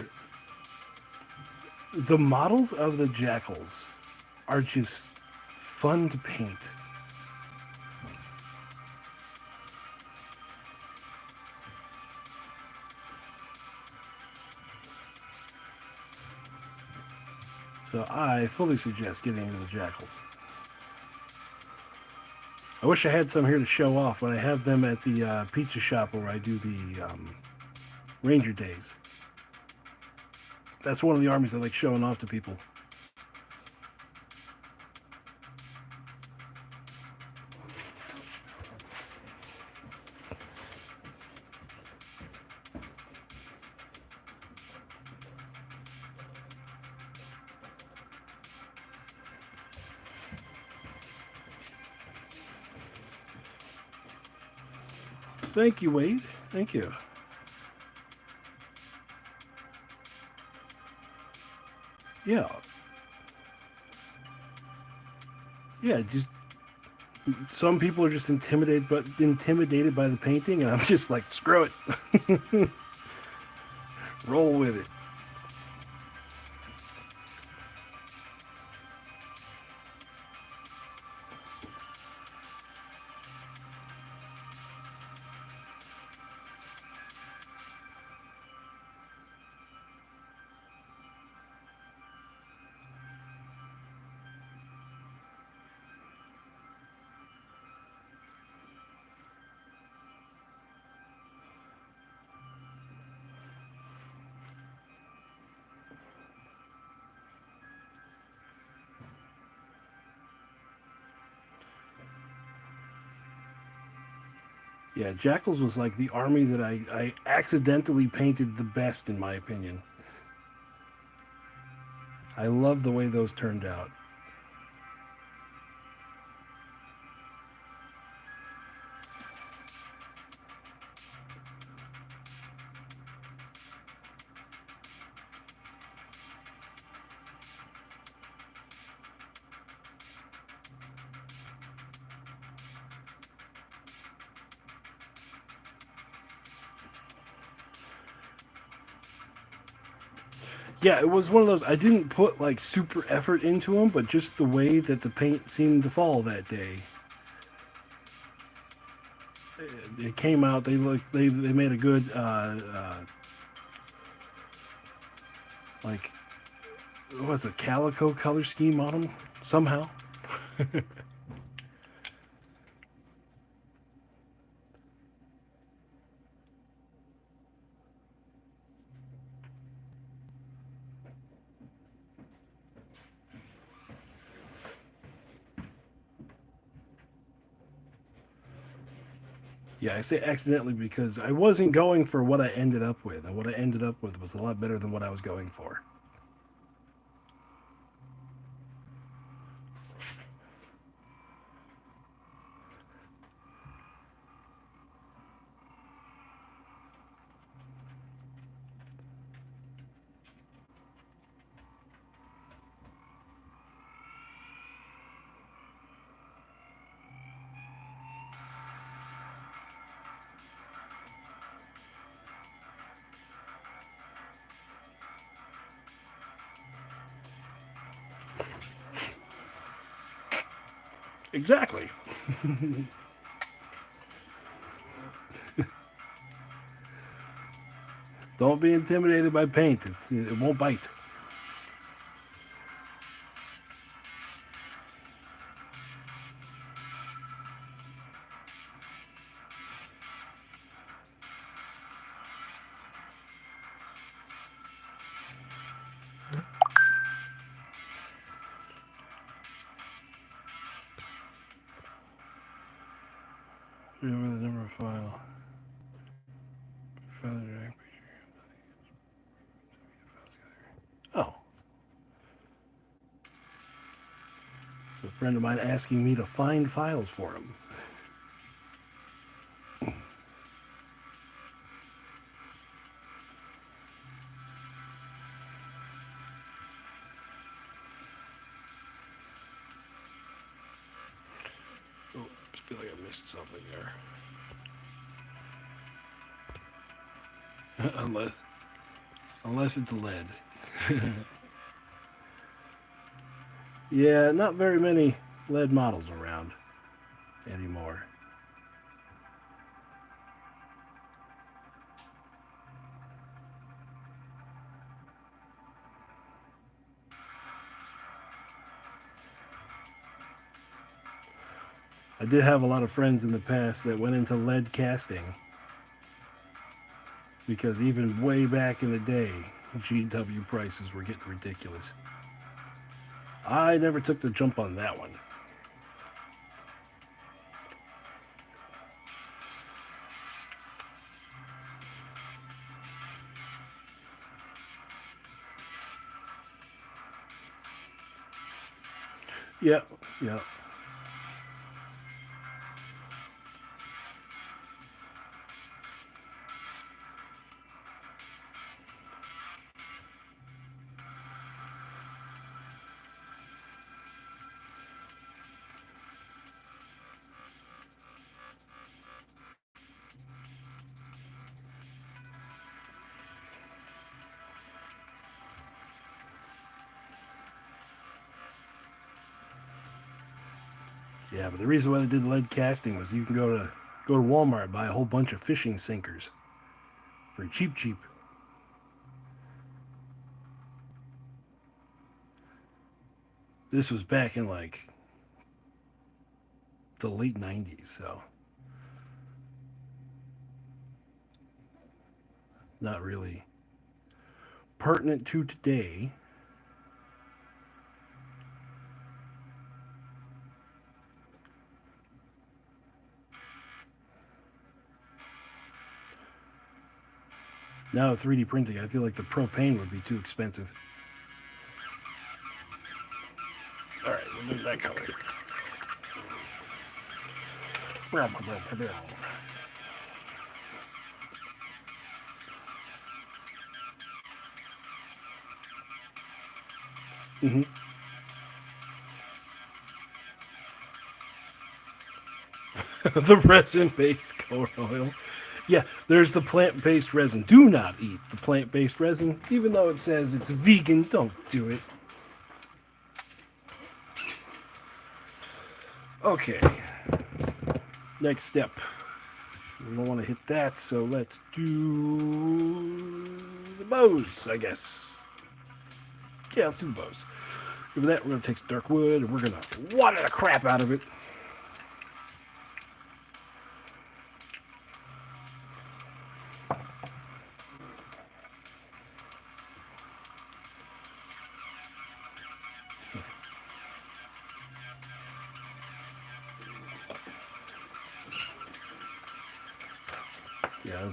Speaker 1: The models of the jackals are just fun to paint. So I fully suggest getting into the jackals. I wish I had some here to show off, but I have them at the pizza shop where I do the Ranger Days. That's one of the armies I like showing off to people. Thank you, Wade. Thank you. Yeah. Yeah, just some people are just intimidated by the painting, and I'm just like, screw it. Roll with it. Yeah, Jackals was like the army that I accidentally painted the best, in my opinion. I love the way those turned out. Yeah, it was one of those. I didn't put like super effort into them, but just the way that the paint seemed to fall that day, it came out. They looked. They made a good like what was it, calico color scheme on them somehow. Yeah, I say accidentally because I wasn't going for what I ended up with, and what I ended up with was a lot better than what I was going for. Exactly. Don't be intimidated by paint. It won't bite. Remember the number of file. Oh, a friend of mine asking me to find files for him. Oh, I feel like I missed something there. unless it's lead. Yeah, not very many lead models around anymore. I did have a lot of friends in the past that went into lead casting because even way back in the day, GW prices were getting ridiculous. I never took the jump on that one. Yep, yep. Yeah, but the reason why they did lead casting was you can go to Walmart and buy a whole bunch of fishing sinkers for cheap, cheap. This was back in like the late '90s, so not really pertinent to today. Now 3D printing, I feel like the propane would be too expensive. All right, we'll do that color. Mm-hmm. The resin-based corn oil. Yeah, there's the plant-based resin. Do not eat the plant-based resin, even though it says it's vegan. Don't do it. Okay. Next step. We don't want to hit that, so let's do the bows, I guess. Yeah, let's do the bows. For that, we're going to take some dark wood, and we're going to water the crap out of it. Yeah,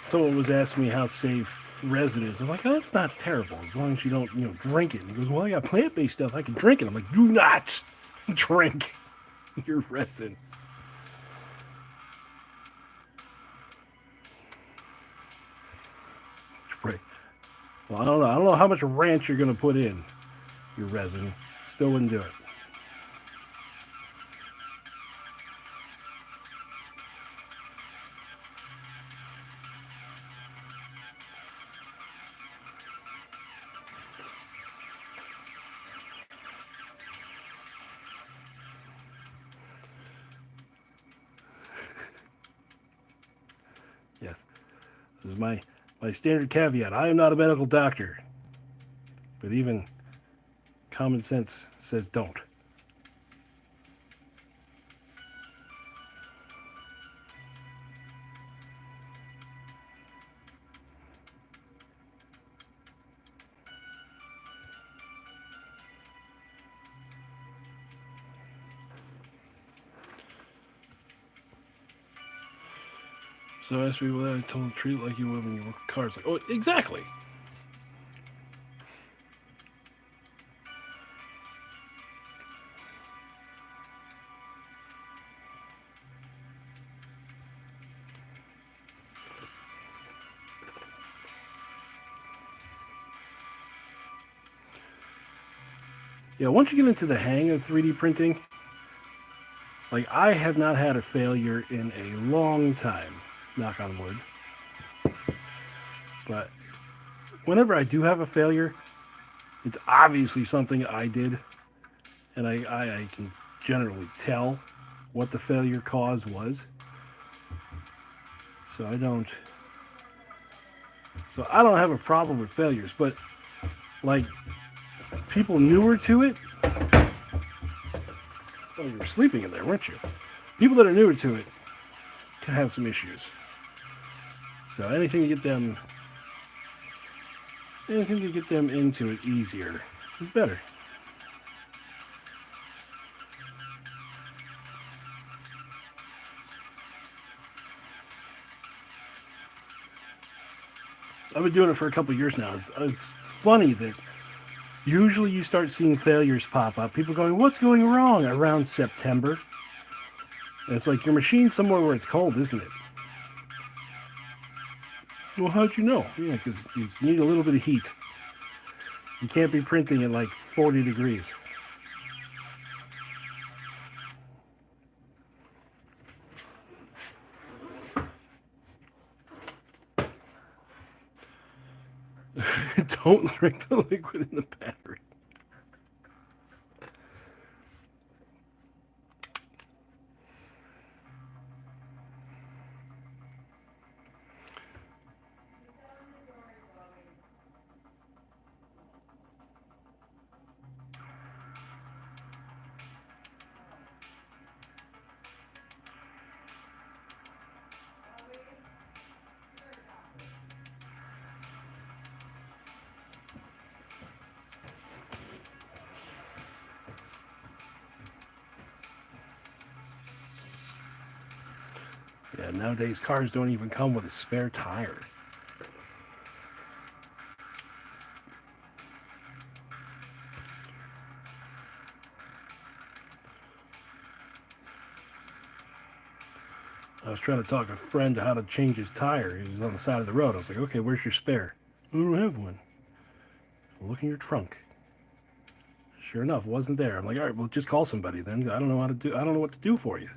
Speaker 1: someone was asking me how safe resin is. I'm like, oh, it's not terrible as long as you don't, drink it. And he goes, well, I got plant-based stuff. I can drink it. I'm like, do not drink your resin. Right. Well, I don't know. I don't know how much ranch you're going to put in your resin. Still wouldn't do it. Yes. This is my standard caveat. I am not a medical doctor. But even common sense says don't. So ask me what I told treat it like you would when you work with cards. Like, oh, exactly. Yeah, once you get into the hang of 3D printing, like I have not had a failure in a long time, knock on wood. But whenever I do have a failure, it's obviously something I did, and I can generally tell what the failure cause was. So I don't have a problem with failures, but like people newer to it, oh, you were sleeping in there, weren't you? People that are newer to it can have some issues. So anything to get them into it easier is better. I've been doing it for a couple of years now. It's funny that usually you start seeing failures pop up. People going, what's going wrong? Around September. And it's like your machine's somewhere where it's cold, isn't it? Well, how'd you know? Yeah, because you need a little bit of heat. You can't be printing at like 40 degrees. Don't drink the liquid in the battery. Yeah, nowadays cars don't even come with a spare tire. I was trying to talk a friend to how to change his tire. He was on the side of the road. I was like, okay, where's your spare? I don't have one. Look in your trunk. Sure enough, it wasn't there. I'm like, all right, well, just call somebody then. I don't know how to do. I don't know what to do for you.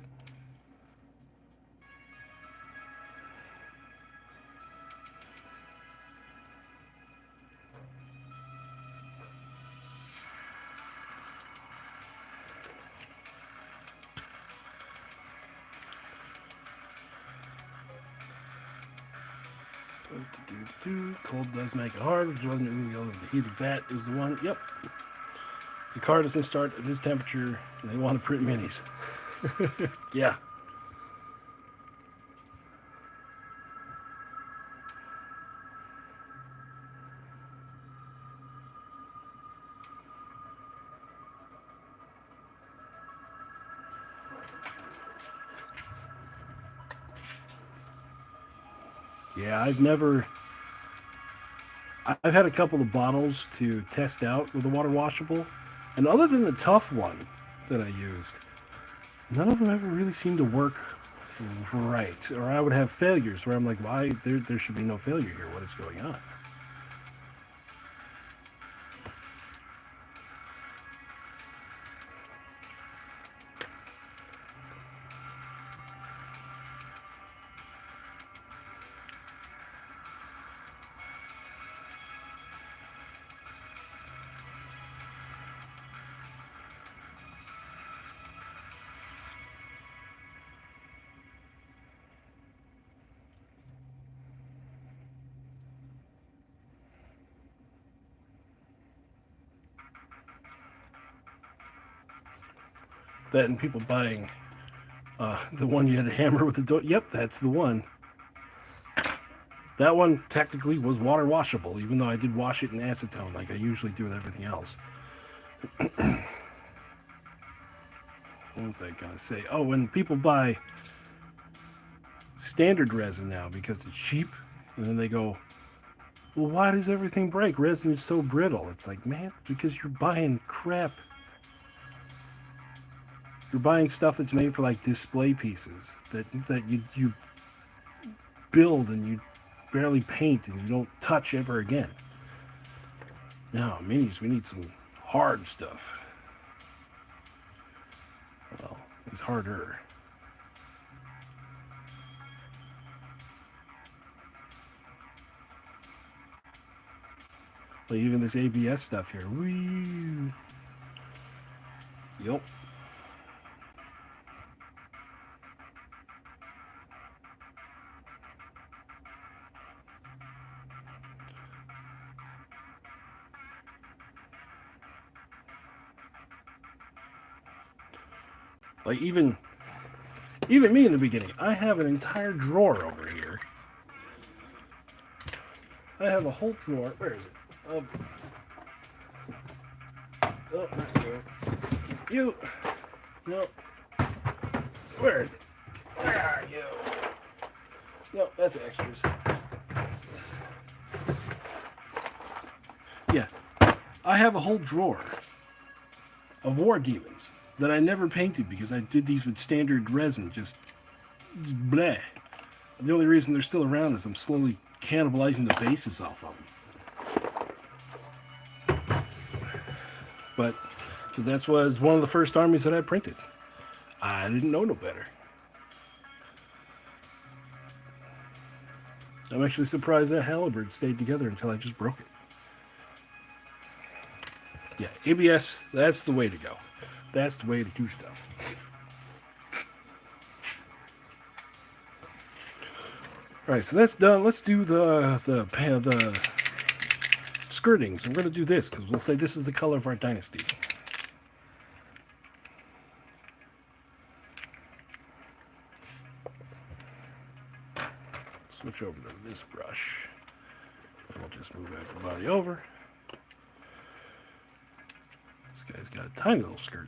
Speaker 1: Cold does make it hard. The heated vat is the one. Yep. The car doesn't start at this temperature, and they want to print minis. Yeah. Yeah, I've had a couple of bottles to test out with the water washable, and other than the tough one that I used, none of them ever really seemed to work right. Or I would have failures where I'm like, why? There should be no failure here. What is going on? That and people buying the one you had to hammer with the door. Yep, that's the one. That one technically was water washable, even though I did wash it in acetone like I usually do with everything else. What was I going to say? Oh, when people buy standard resin now because it's cheap, and then they go, well, why does everything break? Resin is so brittle. It's like, man, because you're buying crap. You're buying stuff that's made for like display pieces that you build and you barely paint and you don't touch ever again. Now, minis, we need some hard stuff. Well, it's harder. Like even this ABS stuff here. Whee! Yup. Like even me in the beginning, I have an entire drawer over here. I have a whole drawer. Where is it? Oh, not you. It's you. No. Where is it? Where are you? No, that's extras. Yeah. I have a whole drawer of war demons that I never painted because I did these with standard resin, just bleh. The only reason they're still around is I'm slowly cannibalizing the bases off of them. But, because that was one of the first armies that I printed. I didn't know no better. I'm actually surprised that halberd stayed together until I just broke it. Yeah, ABS, that's the way to go. That's the way to do stuff. All right, so that's done. Let's do the skirtings. I'm going to do this because we'll say this is the color of our dynasty. Switch over to this brush. And we'll just move everybody over. This guy's got a tiny little skirt.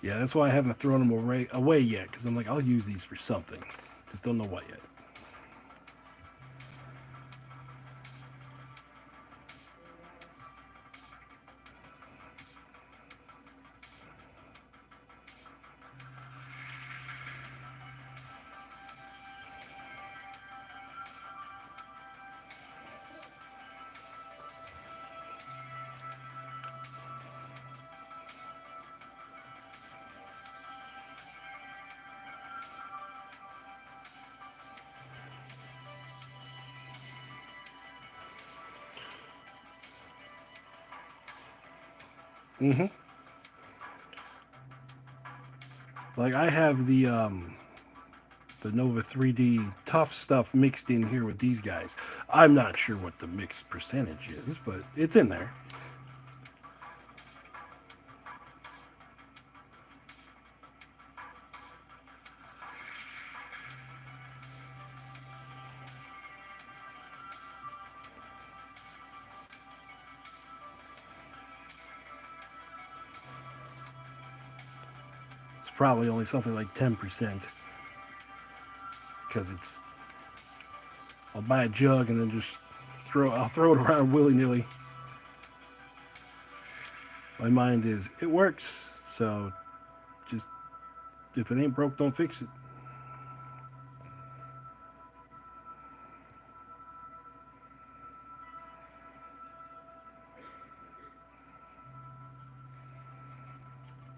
Speaker 1: Yeah, that's why I haven't thrown them away yet, because I'm like, I'll use these for something. Just don't know what yet. Mm-hmm. Like I have the Nova 3D tough stuff mixed in here with these guys. I'm not sure what the mixed percentage is, but it's in there. It's probably only something like 10% because it's. I'll buy a jug and then just I'll throw it around willy nilly. My mind is it works, so just if it ain't broke, don't fix it.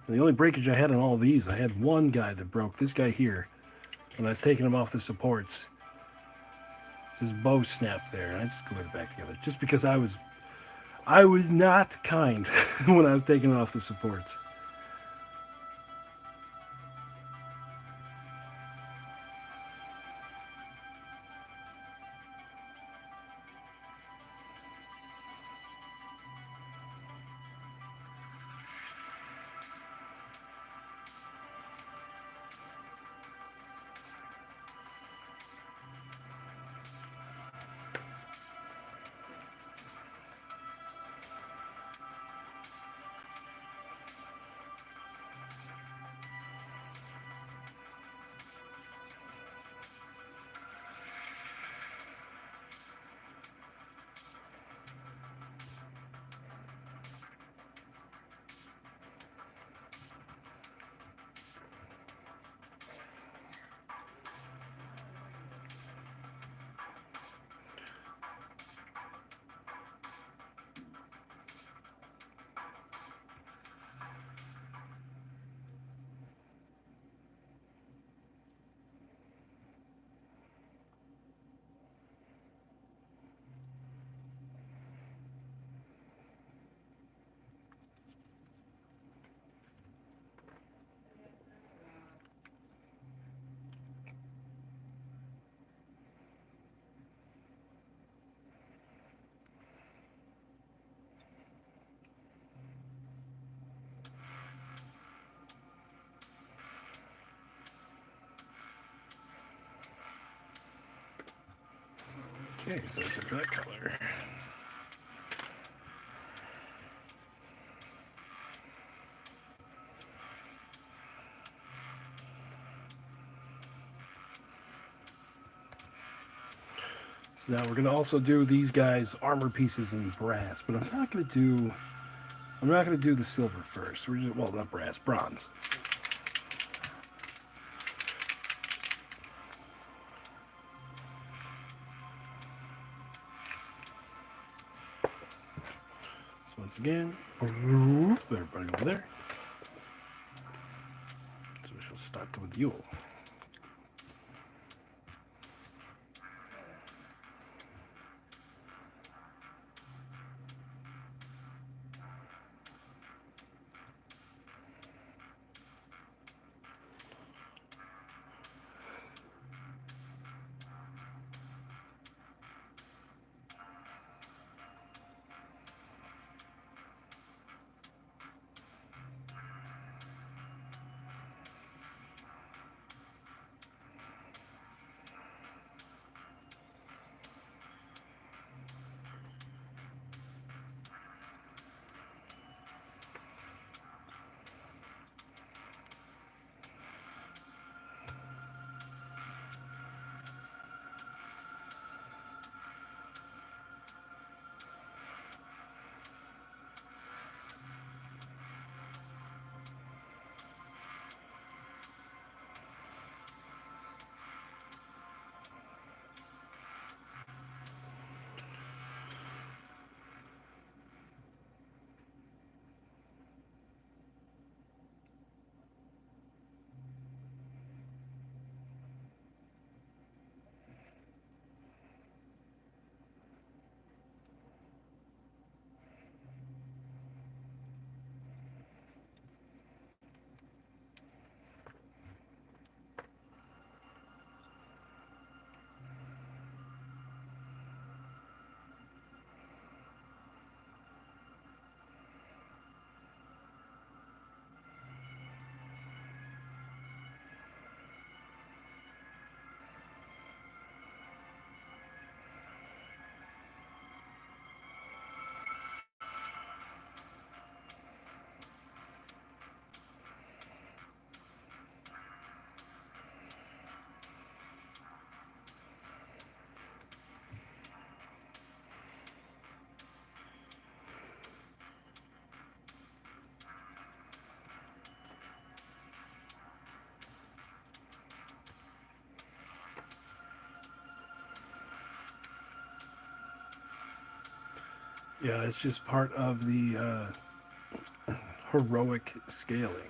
Speaker 1: And the only breakage I had on all these, I had one guy that broke. This guy here, when I was taking him off the supports, his bow snapped there, and I just glued it back together. Just because I was not kind when I was taking it off the supports. Okay, so that's it for that color. So now we're gonna also do these guys armor pieces in brass, but I'm not gonna do the silver first. We're just, well, not brass, bronze. So once again, everybody over there. So we shall start with you. Yeah, it's just part of the heroic scaling.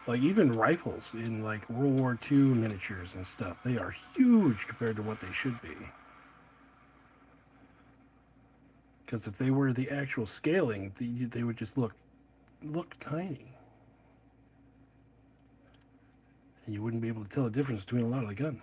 Speaker 1: Like even rifles in like World War II miniatures and stuff, they are huge compared to what they should be. Because if they were the actual scaling, they would just look tiny, and you wouldn't be able to tell the difference between a lot of the guns.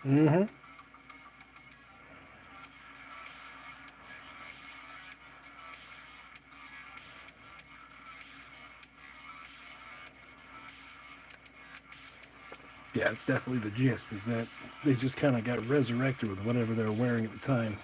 Speaker 1: Mm-hmm. Yeah, it's definitely the gist. Is that they just kind of got resurrected with whatever they were wearing at the time.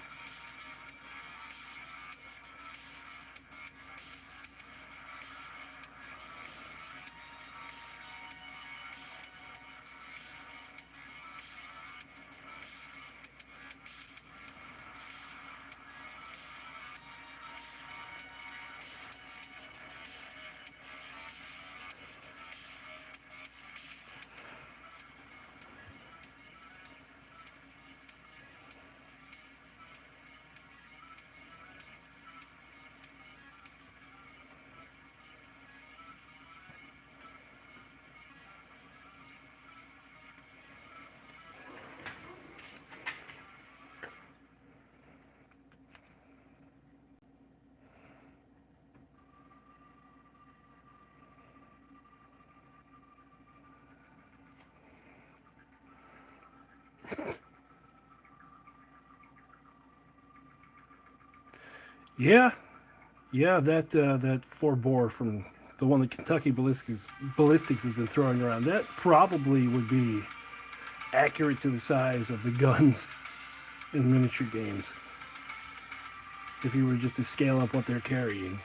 Speaker 1: Yeah, yeah, that four bore from the one that Kentucky Ballistics has been throwing around. That probably would be accurate to the size of the guns in miniature games if you were just to scale up what they're carrying.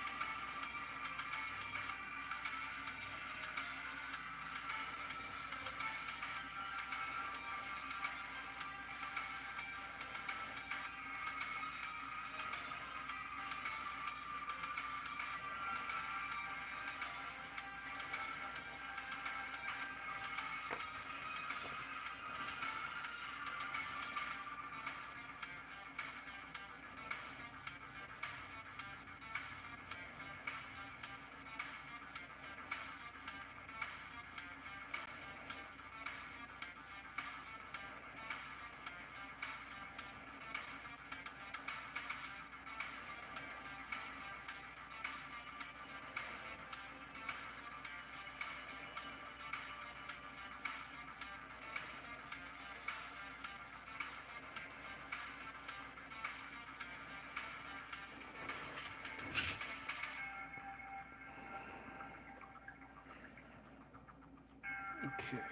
Speaker 1: Okay.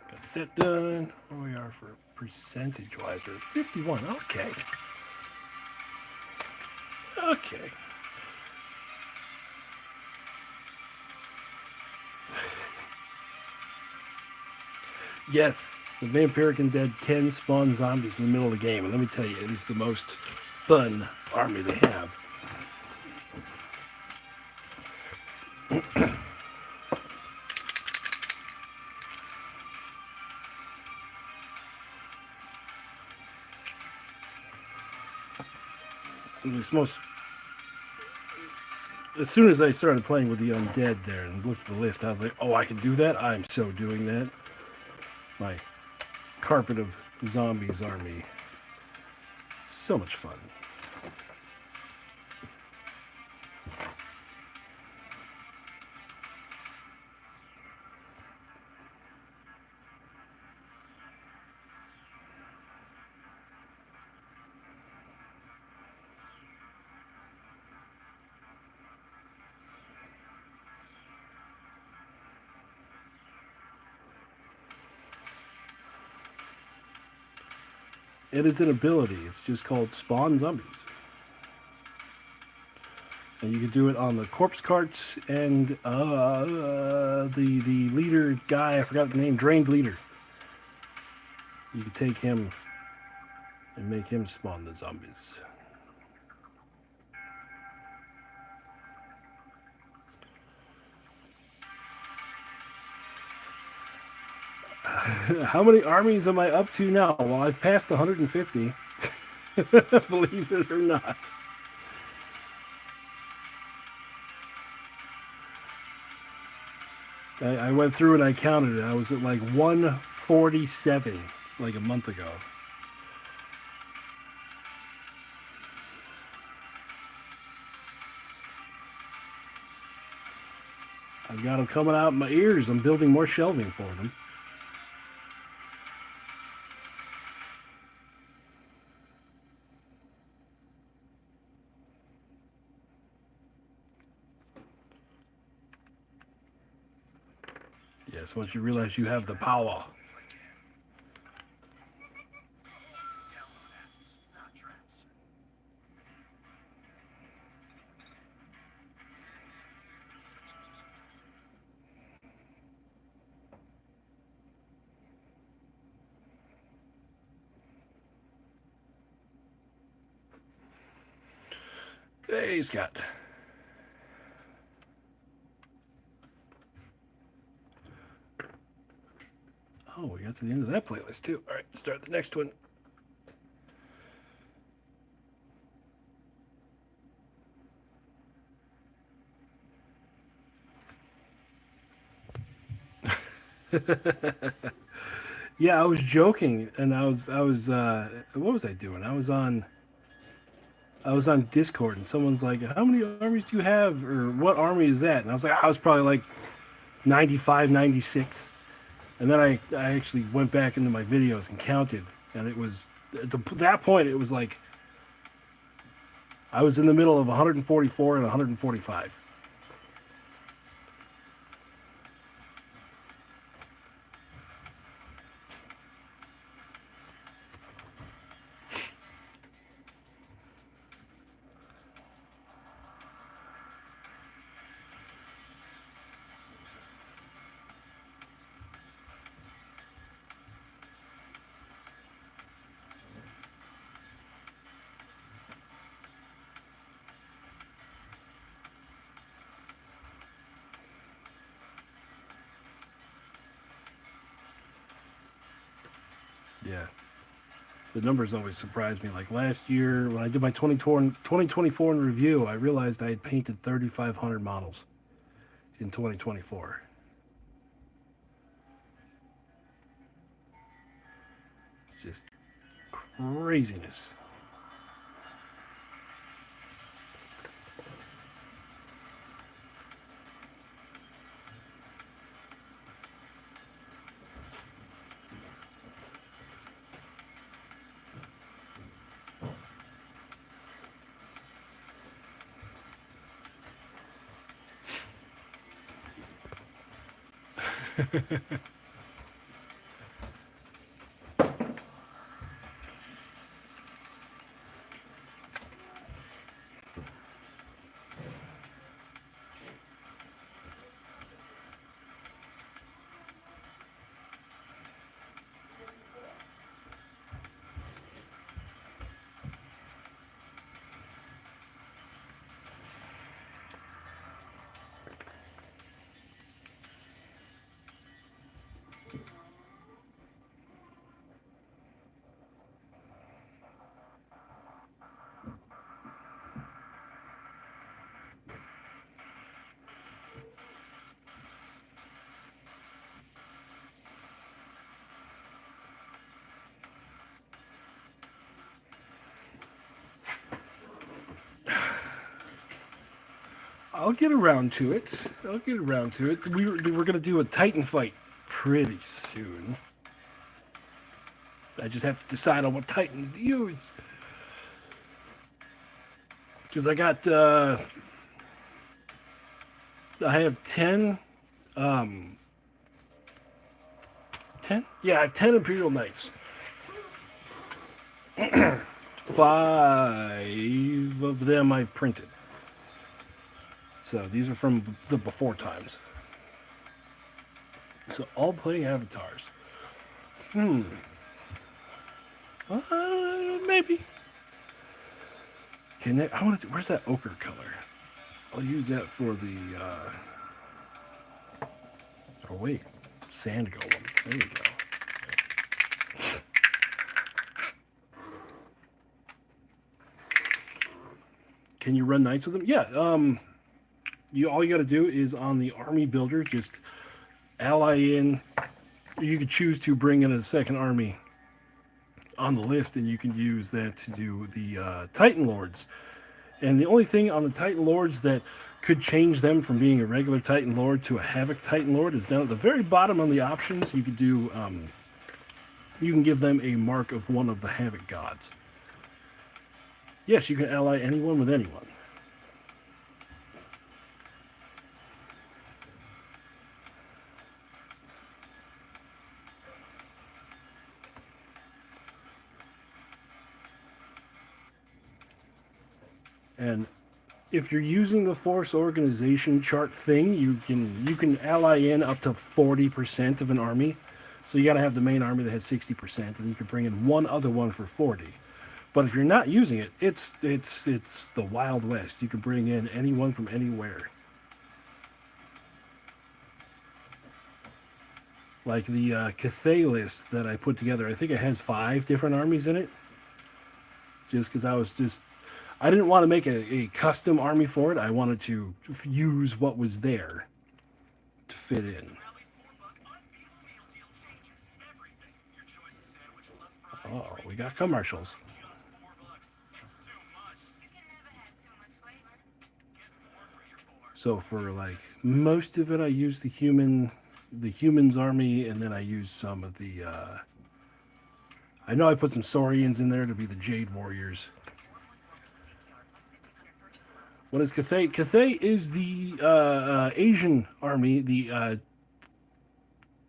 Speaker 1: Got that done. Where we are for percentage-wise? We're 51. Okay. Okay. Yes, the vampiric undead can spawn zombies in the middle of the game, and let me tell you, it is the most fun army they have. It's most. As soon as I started playing with the undead there and looked at the list, I was like, "Oh, I can do that! I'm so doing that." My carpet of zombies army, so much fun. It is an ability. It's just called spawn zombies. And you can do it on the corpse carts and the leader guy, I forgot the name, drained leader. You can take him and make him spawn the zombies. How many armies am I up to now? Well, I've passed 150. Believe it or not. I went through and I counted it. I was at like 147 like a month ago. I've got them coming out in my ears. I'm building more shelving for them. Yes, once you realize you have the power. Hey, Scott. Oh, we got to the end of that playlist, too. All right, start the next one. Yeah, I was joking, and I was, what was I doing? I was on Discord, and someone's like, "How many armies do you have, or what army is that?" And I was like, "I was probably like 95, 96." And then I actually went back into my videos and counted, and it was at that point it was like I was in the middle of 144 and 145. Yeah. The numbers always surprise me. Like last year, when I did my 2024 in review, I realized I had painted 3,500 models in 2024. Just craziness. I'll get around to it. I'll get around to it. We're going to do a Titan fight pretty soon. I just have to decide on what Titans to use. Because I got, I have 10, 10? Yeah, I have 10 Imperial Knights. 5 of them I've printed. So these are from the before times. So all playing avatars. Maybe. Can I want to. Where's that ochre color? I'll use that for the. Oh wait, sand golem. There you go. Can you run knights with them? Yeah. All you got to do is on the army builder, just ally in. You could choose to bring in a second army on the list, and you can use that to do the Titan Lords. And the only thing on the Titan Lords that could change them from being a regular Titan Lord to a Havoc Titan Lord is down at the very bottom on the options. You could do, you can give them a mark of one of the Havoc gods. Yes, you can ally anyone with anyone. And if you're using the force organization chart thing, you can ally in up to 40% of an army. So you got to have the main army that has 60%, and you can bring in one other one for 40. But if you're not using it, it's the Wild West. You can bring in anyone from anywhere. Like the Cathay list that I put together, I think it has 5 different armies in it. Just because I didn't want to make a custom army for it. I wanted to use what was there to fit in. Oh, we got commercials. So for like most of it, I use the humans army, and then I use some of the. I know I put some Saurians in there to be the Jade Warriors. What is Cathay? Cathay is the Asian army, the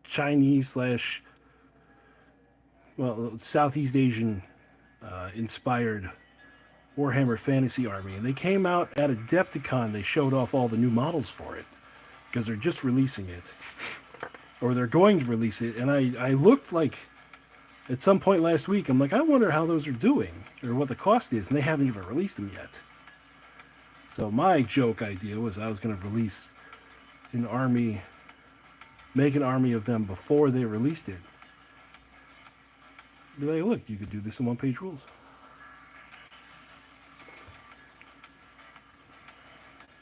Speaker 1: Chinese / Southeast Asian inspired Warhammer Fantasy army. And they came out at Adepticon. They showed off all the new models for it because they're just releasing it. Or they're going to release it. And I looked like at some point last week, I'm like, I wonder how those are doing or what the cost is. And they haven't even released them yet. So my joke idea was I was going to release an army, make an army of them before they released it. Be like, look, you could do this in one-page rules.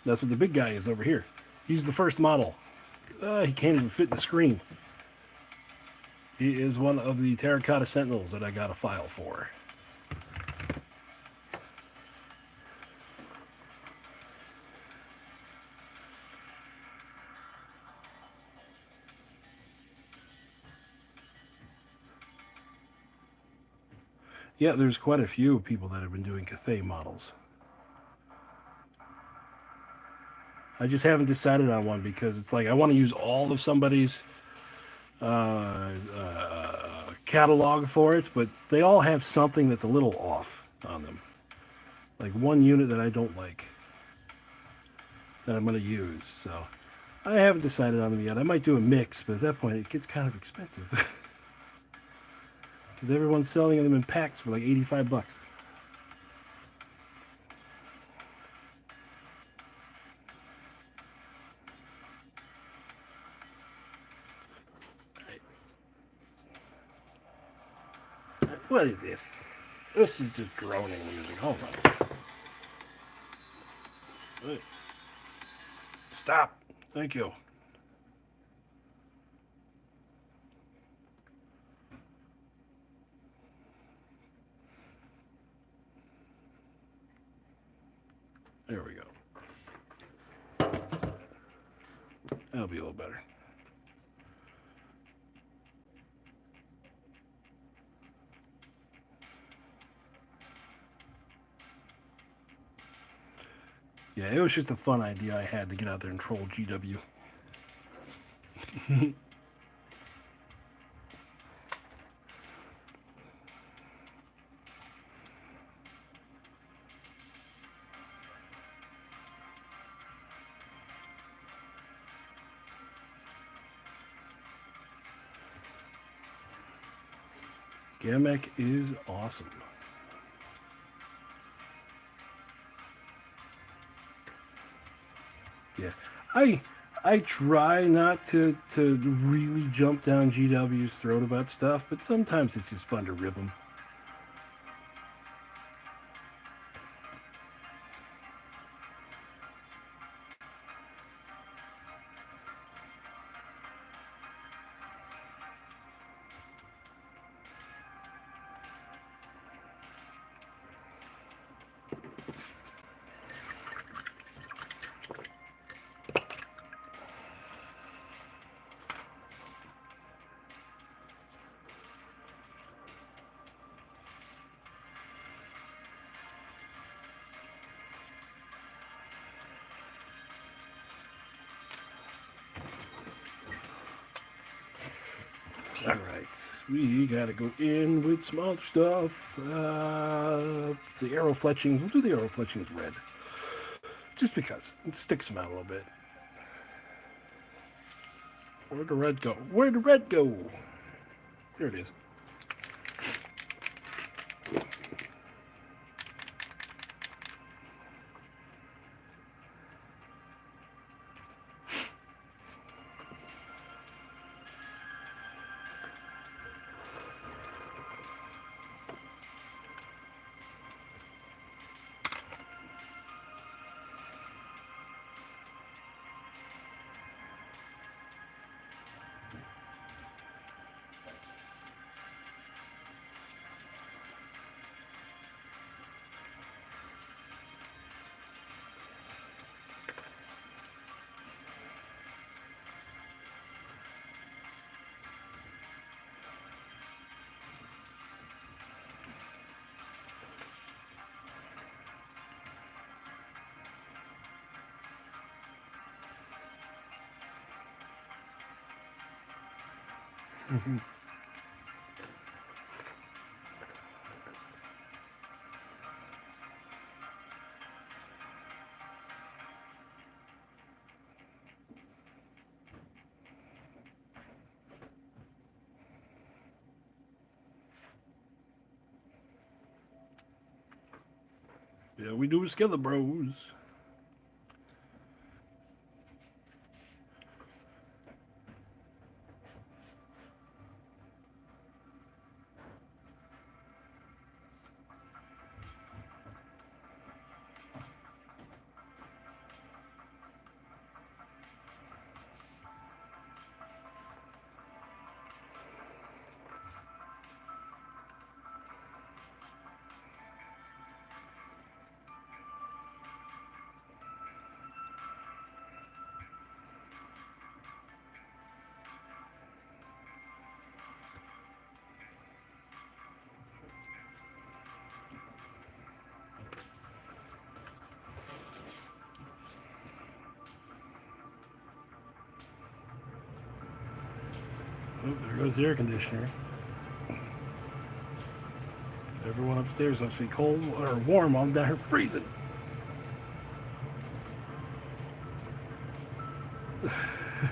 Speaker 1: That's what the big guy is over here. He's the first model. He can't even fit in the screen. He is one of the terracotta sentinels that I got a file for. Yeah, there's quite a few people that have been doing Cathay models. I just haven't decided on one because it's like I want to use all of somebody's catalog for it, but they all have something that's a little off on them. Like one unit that I don't like that I'm going to use. So I haven't decided on them yet. I might do a mix, but at that point it gets kind of expensive. Because everyone's selling them in packs for like $85. What is this? This is just droning music. Hold on. Stop. Thank you. There we go. That'll be a little better. Yeah, it was just a fun idea I had to get out there and troll GW. Gamek is awesome. Yeah, I try not to really jump down GW's throat about stuff, but sometimes it's just fun to rib them. All right, we gotta go in with some other stuff. The arrow fletchings. We'll do the arrow fletchings red, just because it sticks them out a little bit. Where'd the red go? Where'd the red go? There it is. Yeah, we do it together, bros. Oh, there goes the air conditioner. Everyone upstairs must be cold or warm. I'm down here freezing.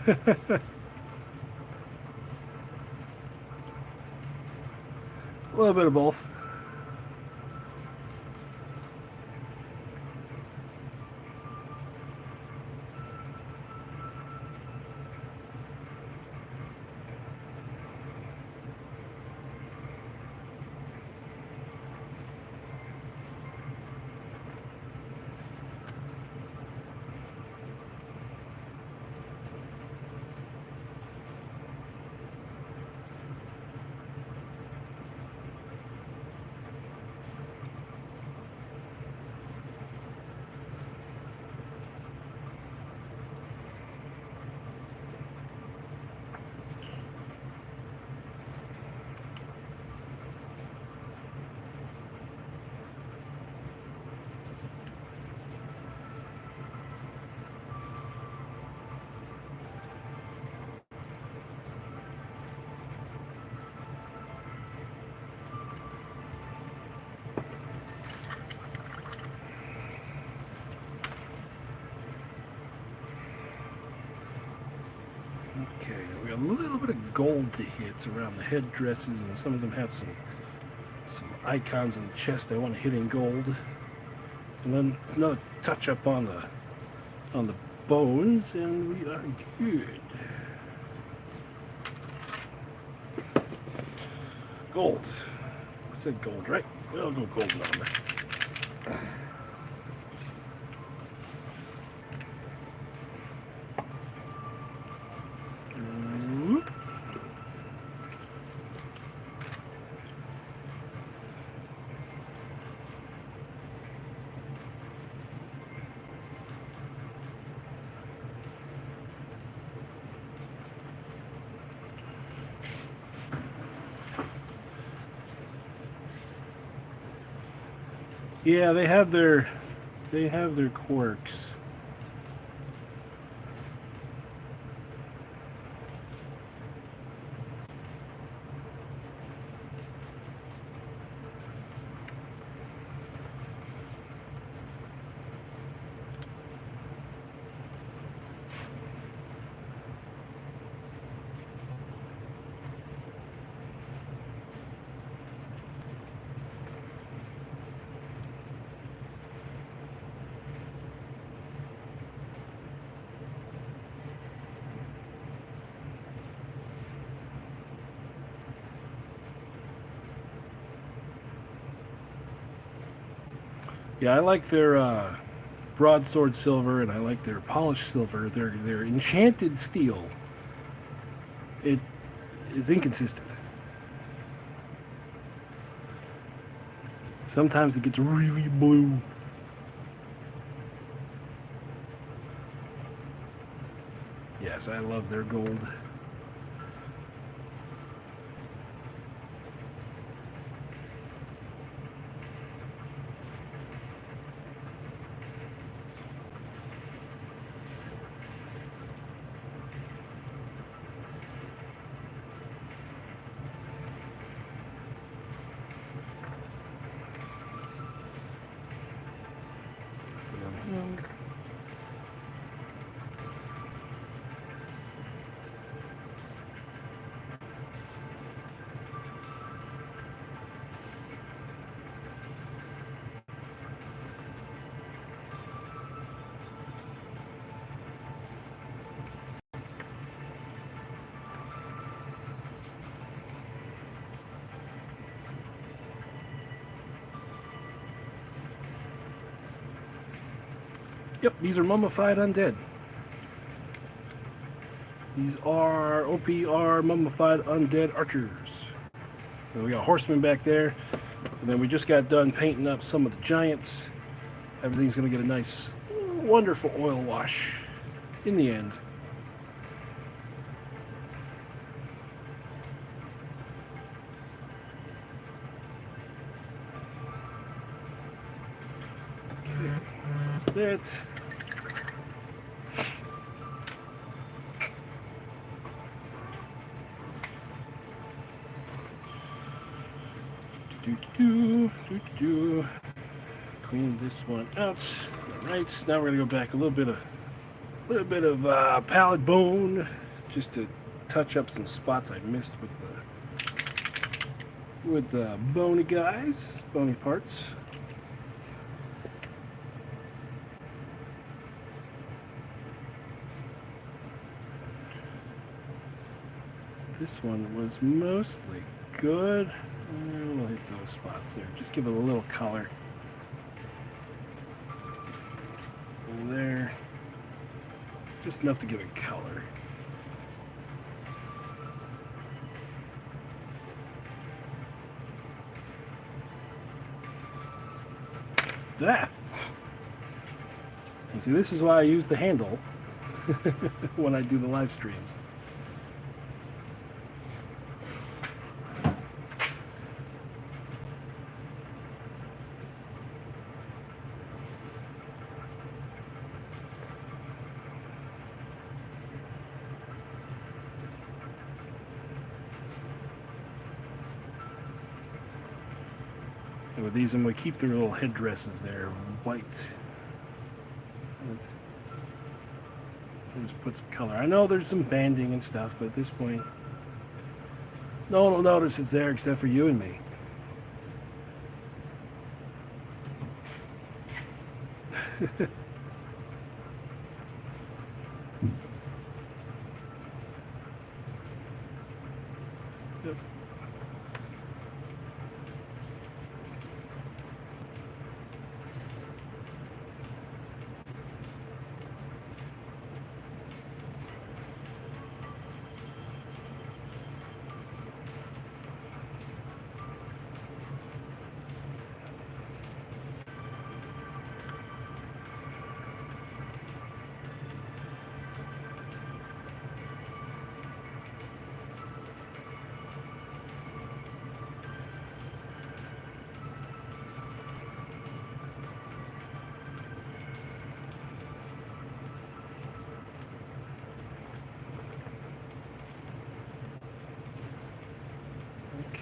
Speaker 1: A little bit of both. a little bit of gold to hit around the headdresses, and some of them have some icons on the chest I want to hit in gold. And then another touch up on the bones, and we are good. Gold. I said gold, right? I'll go gold number. Yeah, they have their quirks. Yeah, I like their broadsword silver, and I like their polished silver. Their enchanted steel. It is inconsistent. Sometimes it gets really blue. Yes, I love their gold. Yep, these are mummified undead. These are OPR mummified undead archers. And we got horsemen back there. And then we just got done painting up some of the giants. Everything's going to get a nice, wonderful oil wash in the end. Okay, that's that. Clean this one out. All right, now we're gonna go back a little bit of pallet bone, just to touch up some spots I missed with the bony guys, bony parts. This one was mostly good. We'll hit those spots there. Just give it a little color. And there. Just enough to give it color. That. And see, this is why I use the handle when I do the live streams. And with these, I'm going to keep their little headdresses there white. Just put some color. I know there's some banding and stuff, but at this point, no one will notice it's there except for you and me. Yep.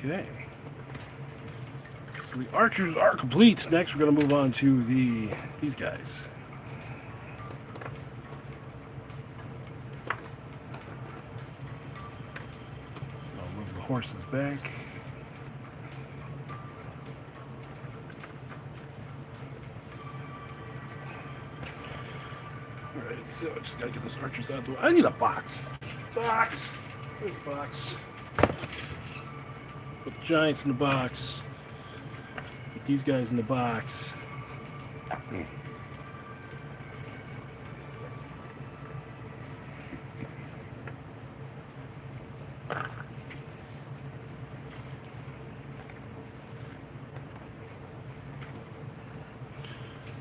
Speaker 1: Okay. So the archers are complete. Next, we're going to move on to these guys. I'll move the horses back. Alright, so I just got to get those archers out of the way. I need a box. Box! Where's the box? Put the giants in the box. Put these guys in the box.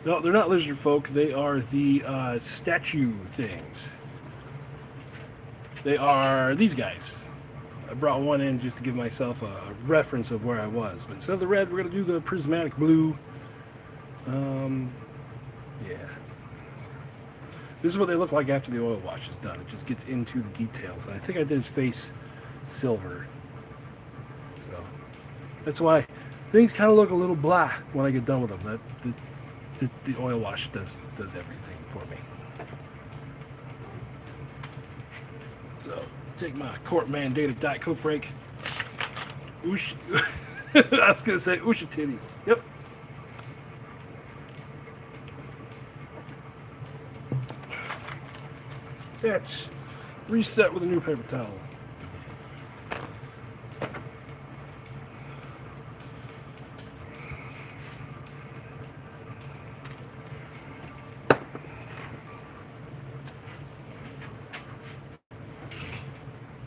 Speaker 1: No, they're not lizard folk. They are the statue things. They are these guys. I brought one in just to give myself a reference of where I was. But instead of the red, we're going to do the prismatic blue. Yeah. This is what they look like after the oil wash is done. It just gets into the details. And I think I did his face silver. So that's why things kind of look a little blah when I get done with them. The oil wash does everything for me. So, take my court-mandated Diet Coke break. Oosh. I was going to say, oosha titties. Yep. That's reset with a new paper towel.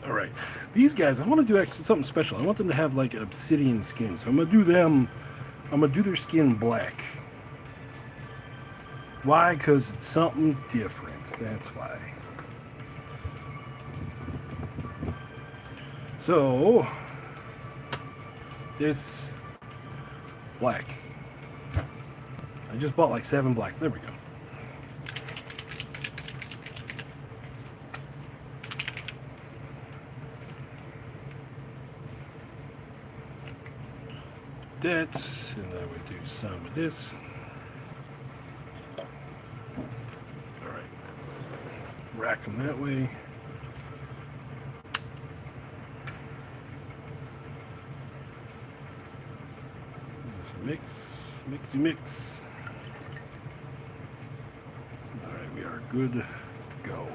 Speaker 1: Alright, these guys, I want to do actually something special. I want them to have like an obsidian skin. So I'm going to do them, I'm going to do their skin black. Why? Because it's something different. That's why. So, this black. I just bought like 7 blacks. There we go. That, and then we do some of this. Alright. Rack them that way. Just a mixy mix. Alright, we are good to go.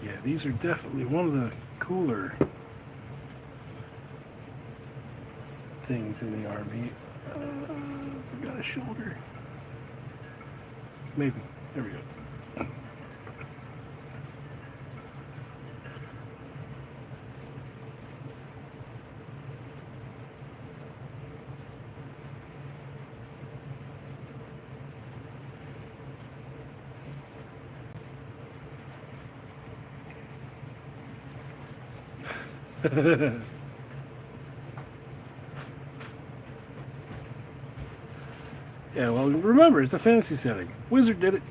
Speaker 1: Yeah, these are definitely one of the cooler things in the army. Forgot a shoulder. Maybe. There we go. Yeah, well, remember, it's a fantasy setting. Wizard did it.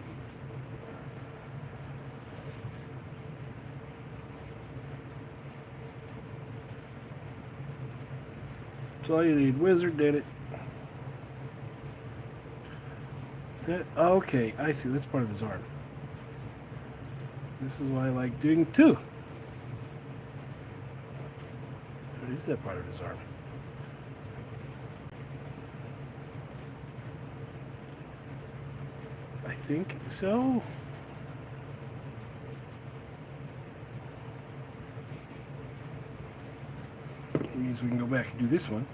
Speaker 1: That's all you need. Wizard did it. Is that... Okay, I see. That's part of his arm. This is why I like doing two. What is that part of his arm? I think so. That means we can go back and do this one.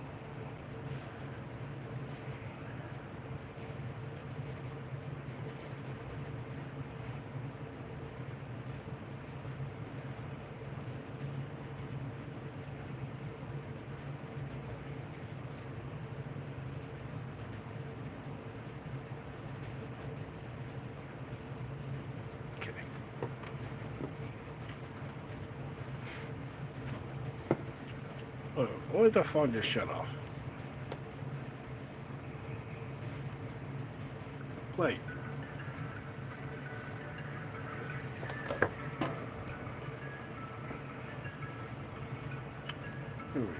Speaker 1: What the phone just shut off? Play. Here we go.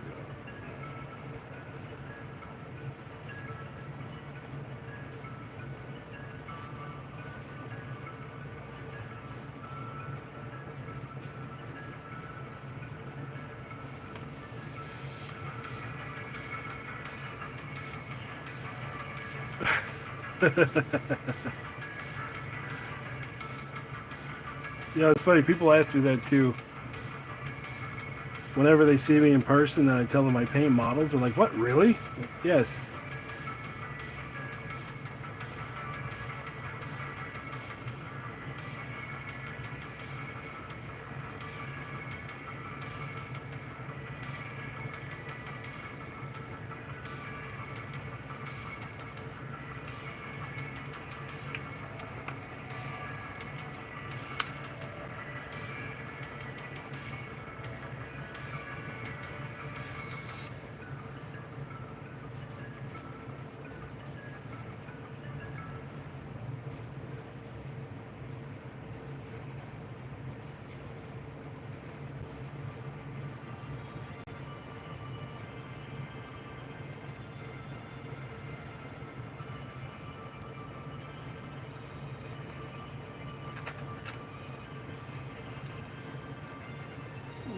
Speaker 1: Yeah, it's funny. People ask me that too. Whenever they see me in person and I tell them I paint models, they're like, "What, really?" Yes.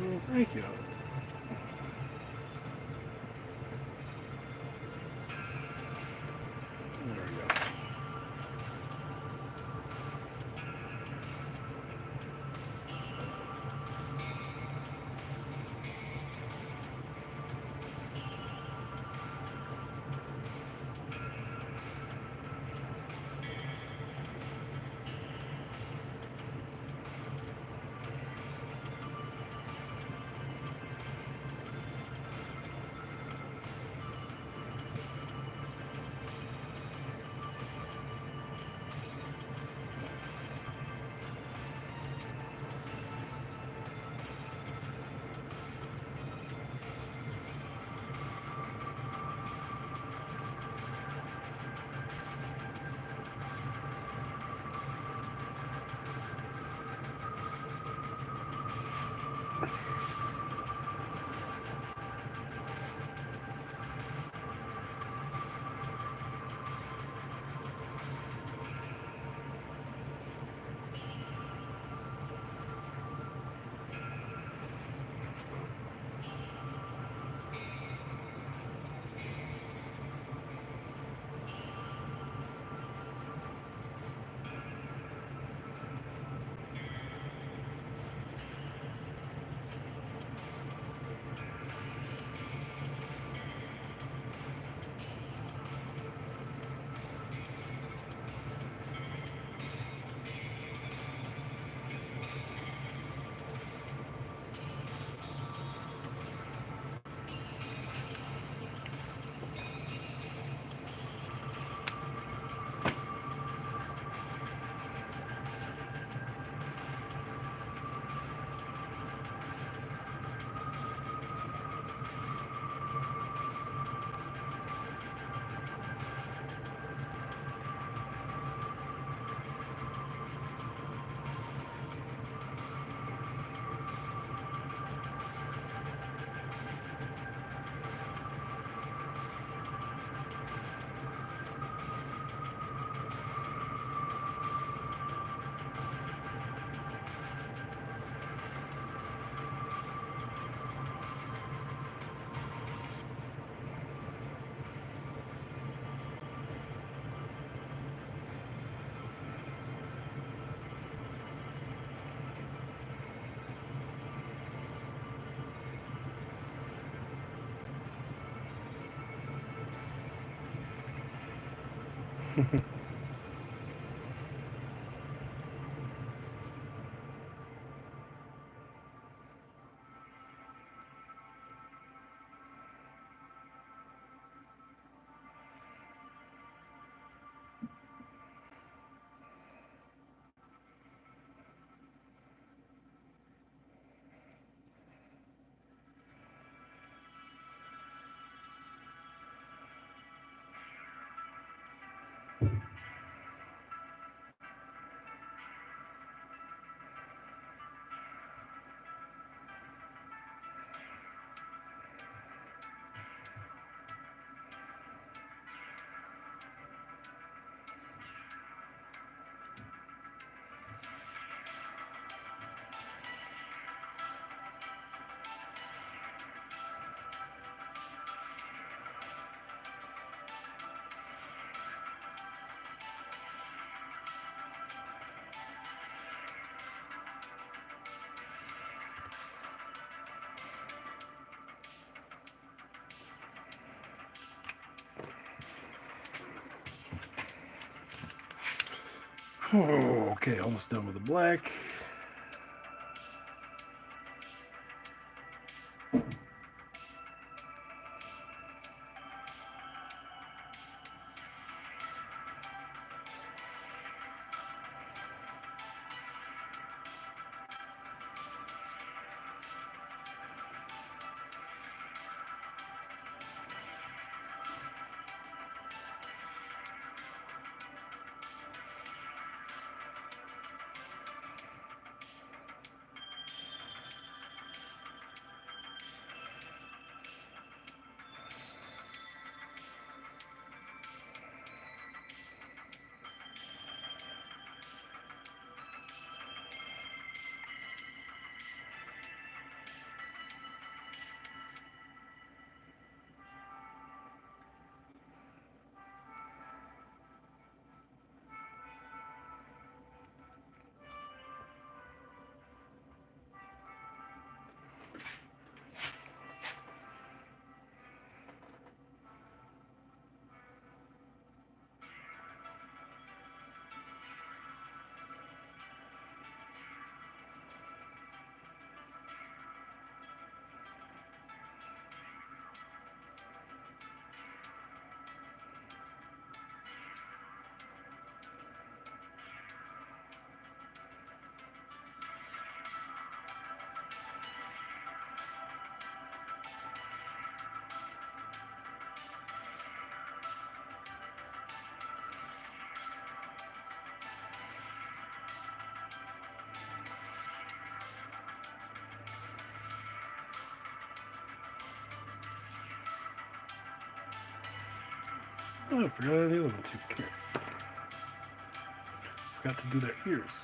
Speaker 1: Well, thank you. There we go. Oh, okay, almost done with the black. Oh, I forgot the other one too. Come here. Forgot to do their ears.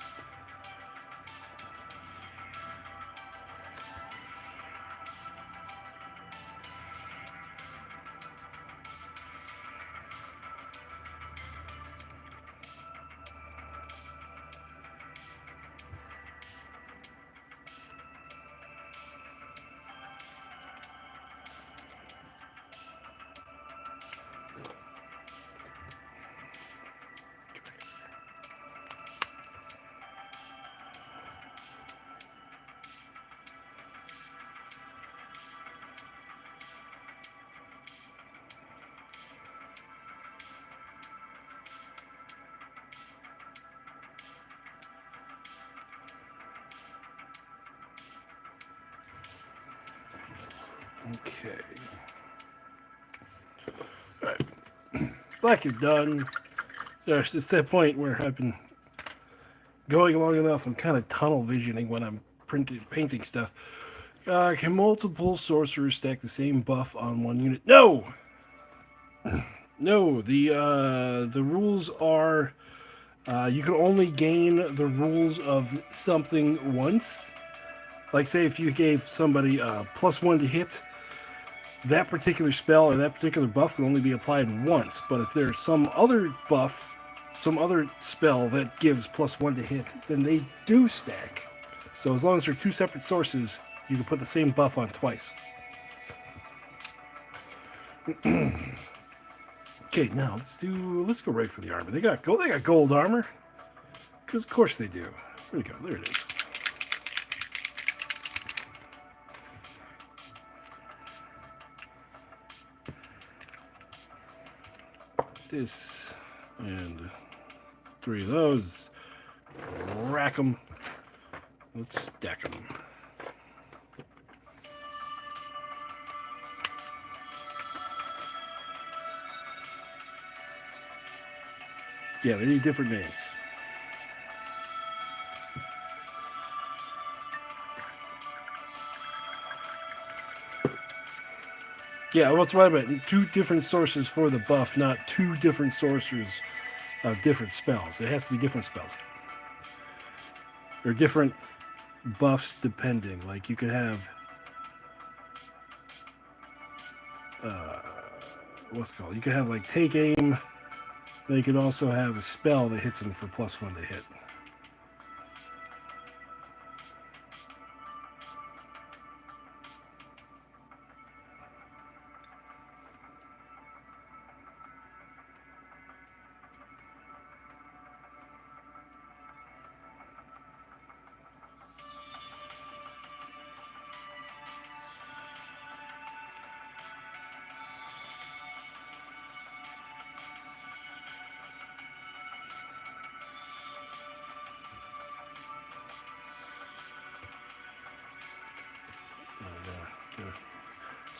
Speaker 1: Okay. All right. Black is done. There's it's that point where I've been going long enough. I'm kind of tunnel visioning when I'm painting stuff. Can multiple sorcerers stack the same buff on one unit? No. No. The rules are you can only gain the rules of something once. Like say if you gave somebody +1 to hit, that particular spell or that particular buff can only be applied once. But if there's some other buff, some other spell that gives +1 to hit, then they do stack. So as long as they're two separate sources, you can put the same buff on twice. Okay, now let's go right for the armor. They got gold armor. Because of course they do. Where'd it go? There it is. This and 3 of those. Rack them. Let's stack them. Yeah, they need different names. Yeah, what's right about it? 2 different sources for the buff, not 2 different sources of different spells. It has to be different spells. Or different buffs depending. Like you could have what's it called? You could have like take aim, but you could also have a spell that hits them for +1 to hit.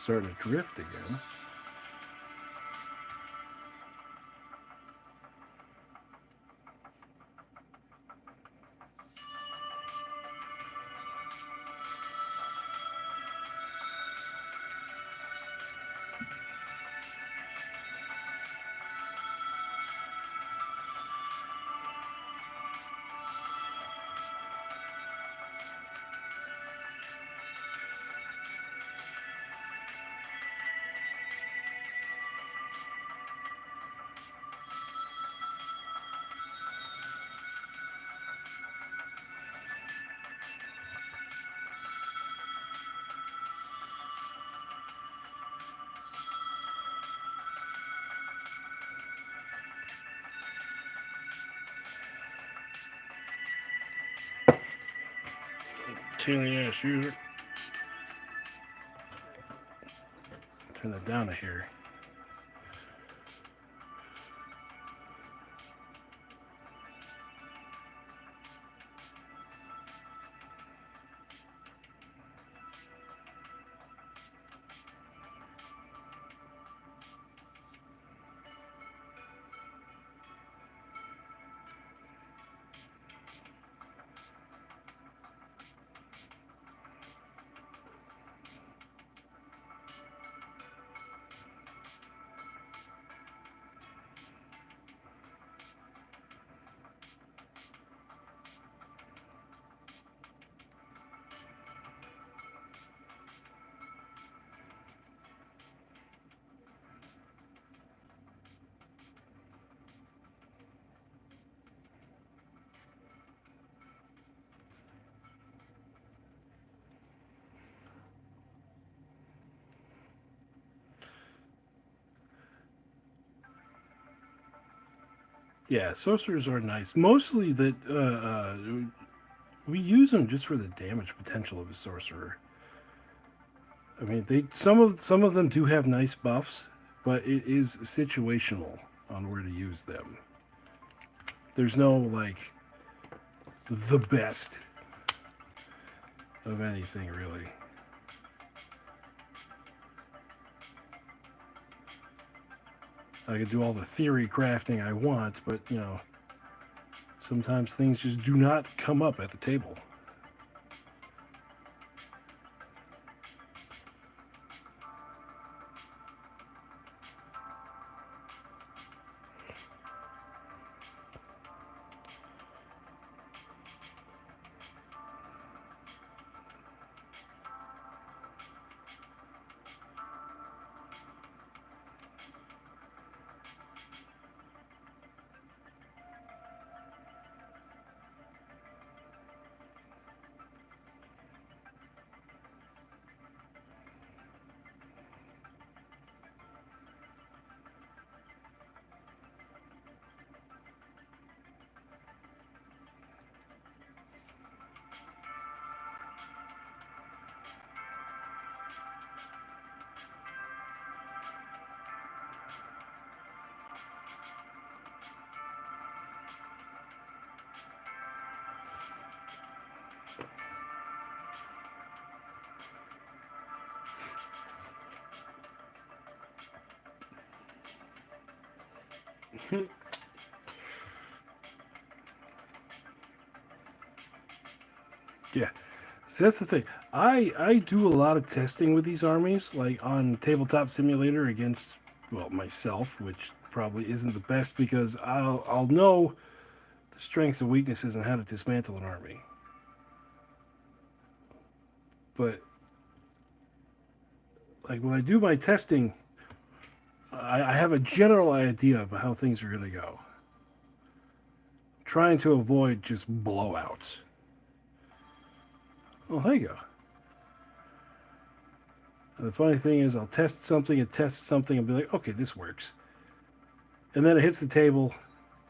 Speaker 1: starting to drift again. Teeny ass user. Turn that down to here. Yeah, sorcerers are nice. Mostly that we use them just for the damage potential of a sorcerer. I mean, they some of them do have nice buffs, but it is situational on where to use them. There's no like the best of anything really. I could do all the theory crafting I want, but you know, sometimes things just do not come up at the table. Yeah. So that's the thing. I do a lot of testing with these armies, like on Tabletop Simulator against well myself, which probably isn't the best because I'll know the strengths and weaknesses and how to dismantle an army. But like when I do my testing, I have a general idea of how things are going to go. Trying to avoid just blowouts. Well, there you go. And the funny thing is, I'll test something and be like, okay, this works. And then it hits the table,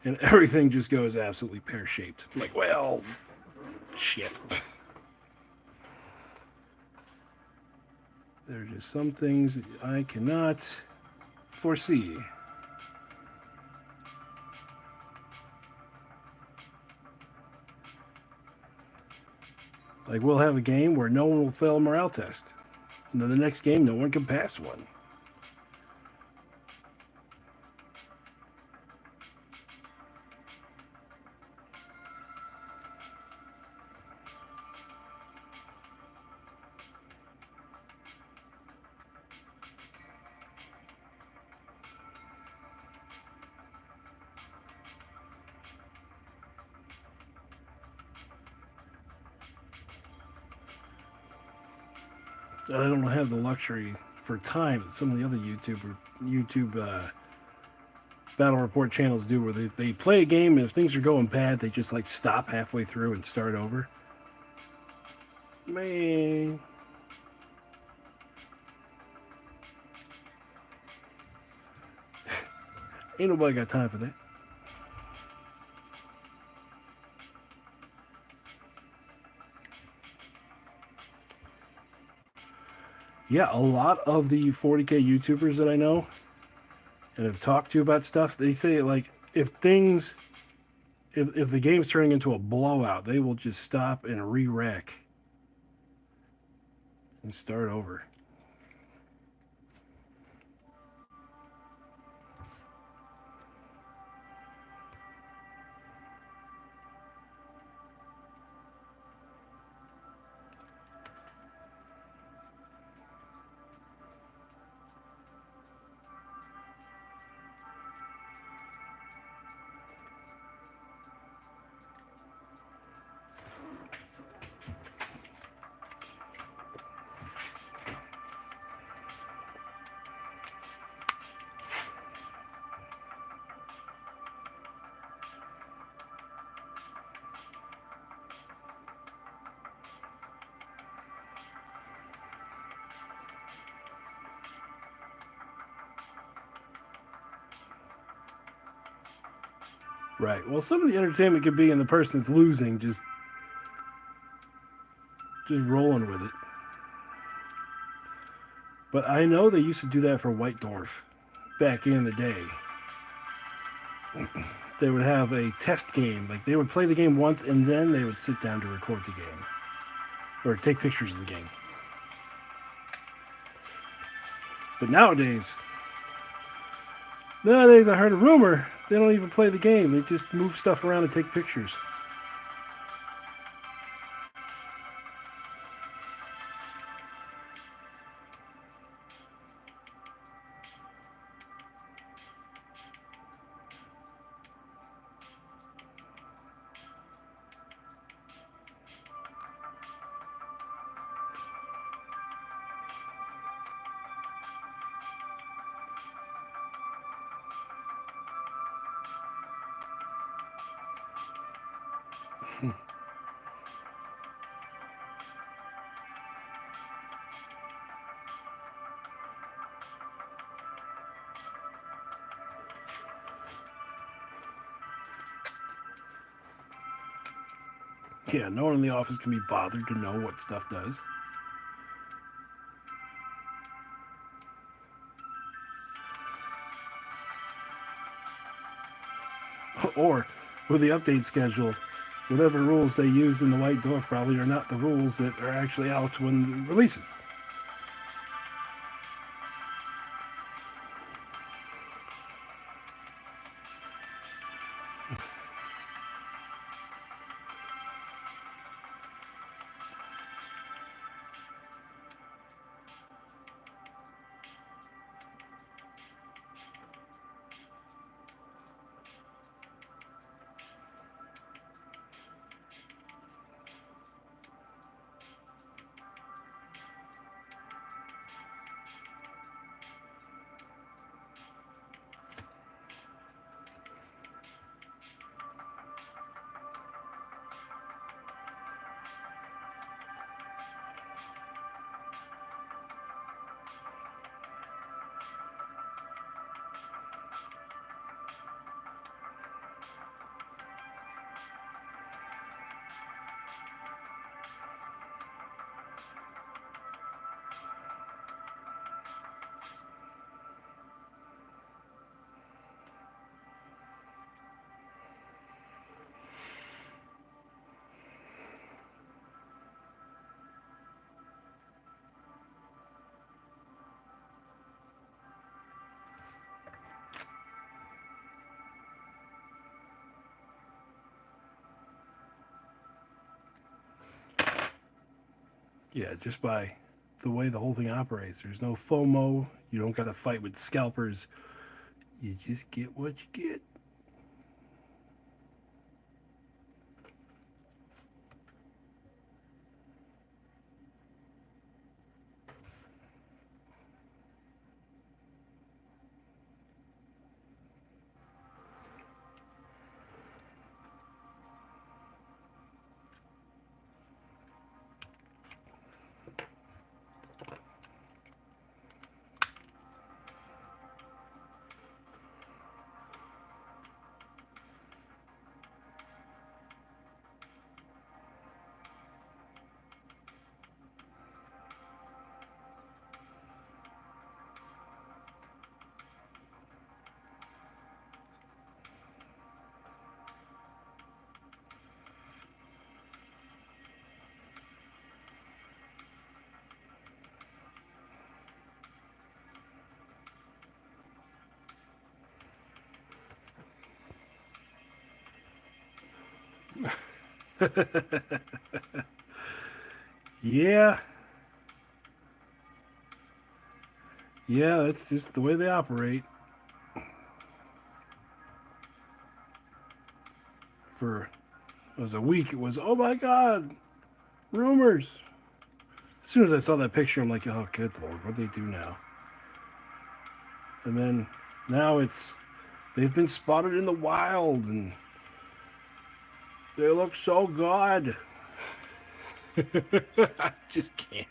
Speaker 1: and everything just goes absolutely pear-shaped. I'm like, well, shit. There are just some things that I cannot foresee. Like, we'll have a game where no one will fail a morale test. And then the next game, no one can pass one. And I don't have the luxury for time that some of the other YouTube battle report channels do, where they play a game and if things are going bad, they just like stop halfway through and start over. Man, ain't nobody got time for that. Yeah, a lot of the 40K YouTubers that I know and have talked to about stuff, they say like if the game's turning into a blowout, they will just stop and re-rack and start over. Right. Well, some of the entertainment could be in the person that's losing just rolling with it. But I know they used to do that for White Dwarf back in the day. They would have a test game. Like they would play the game once and then they would sit down to record the game or take pictures of the game. But nowadays I heard a rumor they don't even play the game. They just move stuff around and take pictures. Yeah, no one in the office can be bothered to know what stuff does. Or with the update schedule, whatever rules they used in the White Dwarf probably are not the rules that are actually out when it releases. Yeah, just by the way the whole thing operates. There's no FOMO. You don't got to fight with scalpers. You just get what you get. Yeah, yeah, that's just the way they operate. For it was a week, it was, oh my god, rumors. As soon as I saw that picture, I'm like, oh, good lord, what do they do now? And then now it's, they've been spotted in the wild, and they look so good. I just can't.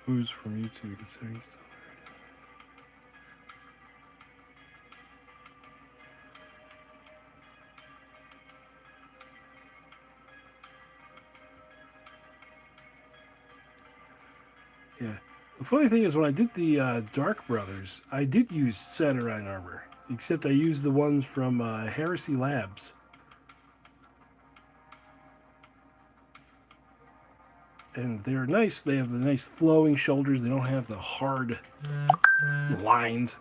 Speaker 1: Who's from YouTube considering stuff? Yeah. The funny thing is, when I did the Dark Brothers, I did use Saturine armor, except I used the ones from Heresy Labs. And they're nice. They have the nice flowing shoulders. They don't have the hard lines.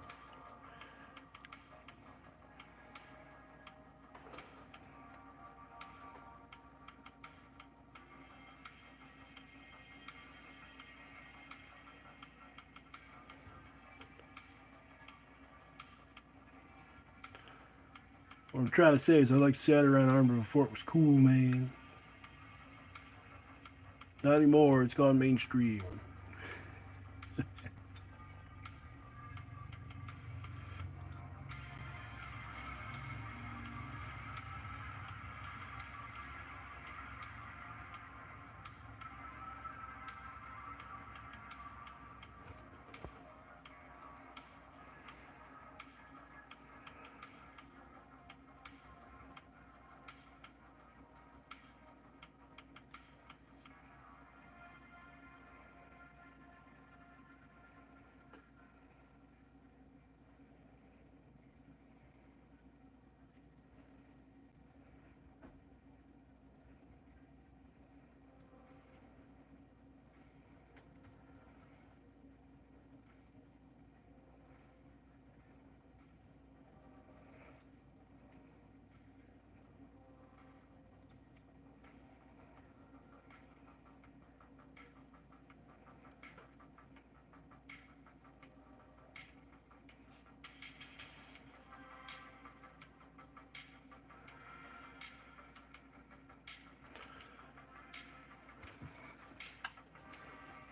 Speaker 1: What I'm trying to say is I liked Saturine armor before it was cool, man. Not anymore. It's gone mainstream.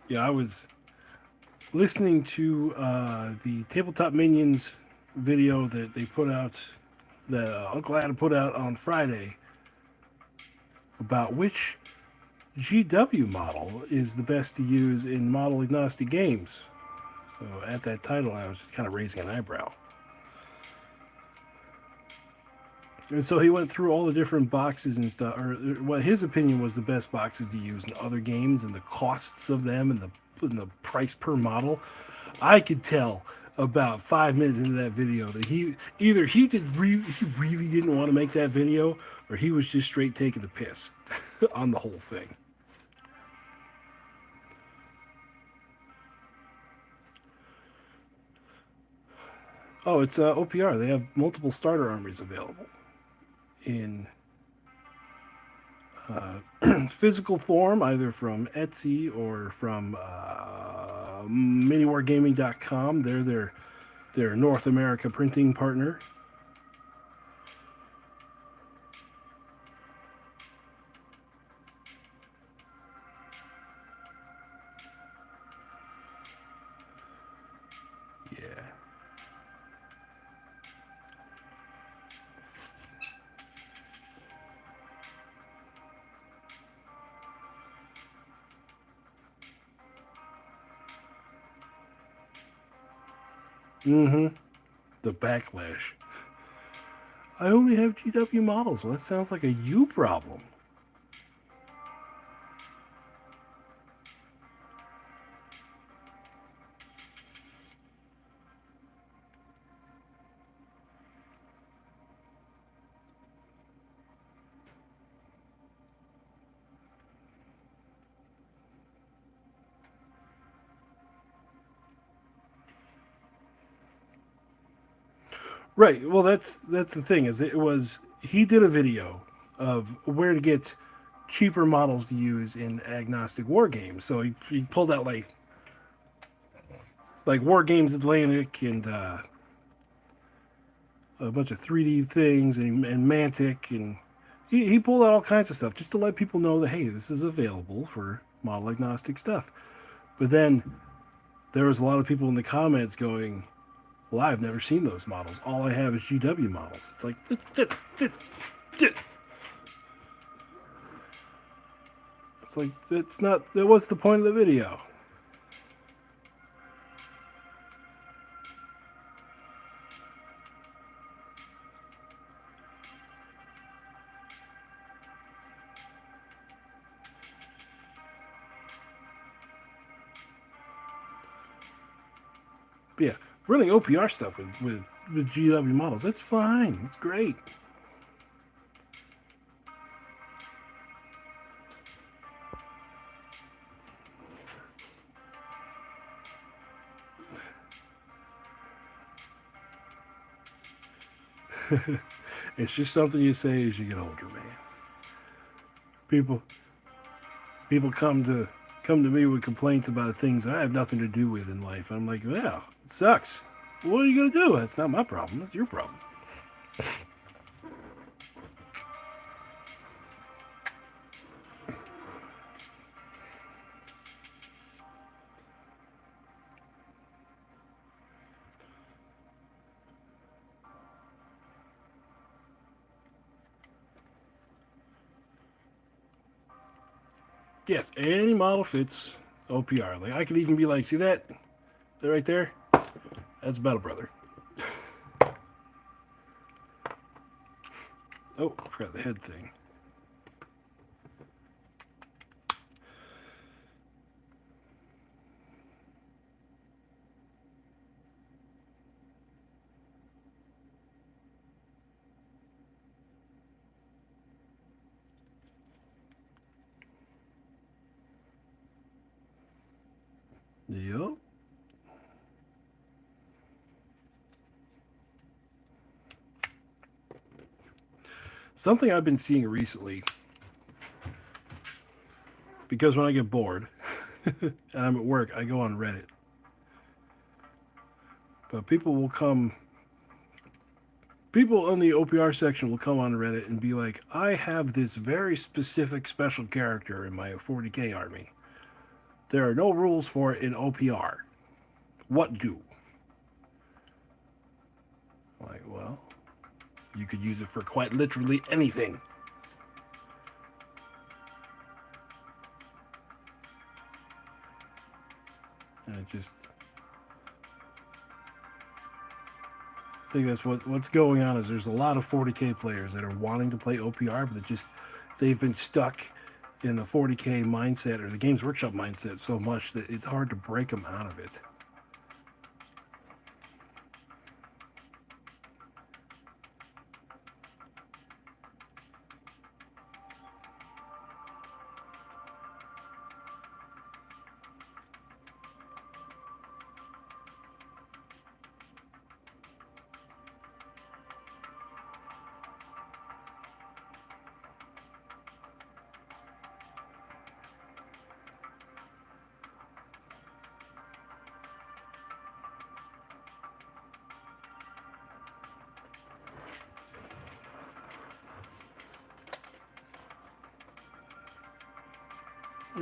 Speaker 1: Yeah, I was listening to the Tabletop Minions video that they put out, that Uncle Adam put out on Friday, about which GW model is the best to use in model agnostic games. So at that title, I was just kind of raising an eyebrow. And so he went through all the different boxes and stuff, or what his opinion was the best boxes to use in other games, and the costs of them, and the price per model. I could tell about 5 minutes into that video that he either he really didn't want to make that video, or he was just straight taking the piss on the whole thing. Oh, it's OPR. They have multiple starter armies available in physical form, either from Etsy or from miniwargaming.com. They're their North America printing partner. Yeah. Mm-hmm. The backlash. I only have GW models. Well, that sounds like a you problem. Right. Well, that's the thing is it was he did a video of where to get cheaper models to use in agnostic war games. So he pulled out like War Games Atlantic and a bunch of 3D things and Mantic, and he pulled out all kinds of stuff just to let people know that hey, this is available for model agnostic stuff. But then there was a lot of people in the comments going, well, I've never seen those models. All I have is GW models. It's like, it's like, that's not, that was the point of the video. But yeah, running OPR stuff with GW models, it's fine. It's great. It's just something you say as you get older, man. People people come to me with complaints about things I have nothing to do with in life. I'm like, well, it sucks. What are you gonna do? That's not my problem. That's your problem. Yes, any model fits OPR. Like I could even be like, see that? That right there? That's Battle Brother. Oh, I forgot the head thing. Yep. Something I've been seeing recently, because when I get bored and I'm at work, I go on Reddit. But people in the OPR section will come on Reddit and be like, I have this very specific special character in my 40k army. There are no rules for it in OPR. What do? I'm like, well, you could use it for quite literally anything. And it just, I think that's what's going on is there's a lot of 40k players that are wanting to play OPR, but they've been stuck in the 40k mindset or the Games Workshop mindset so much that it's hard to break them out of it.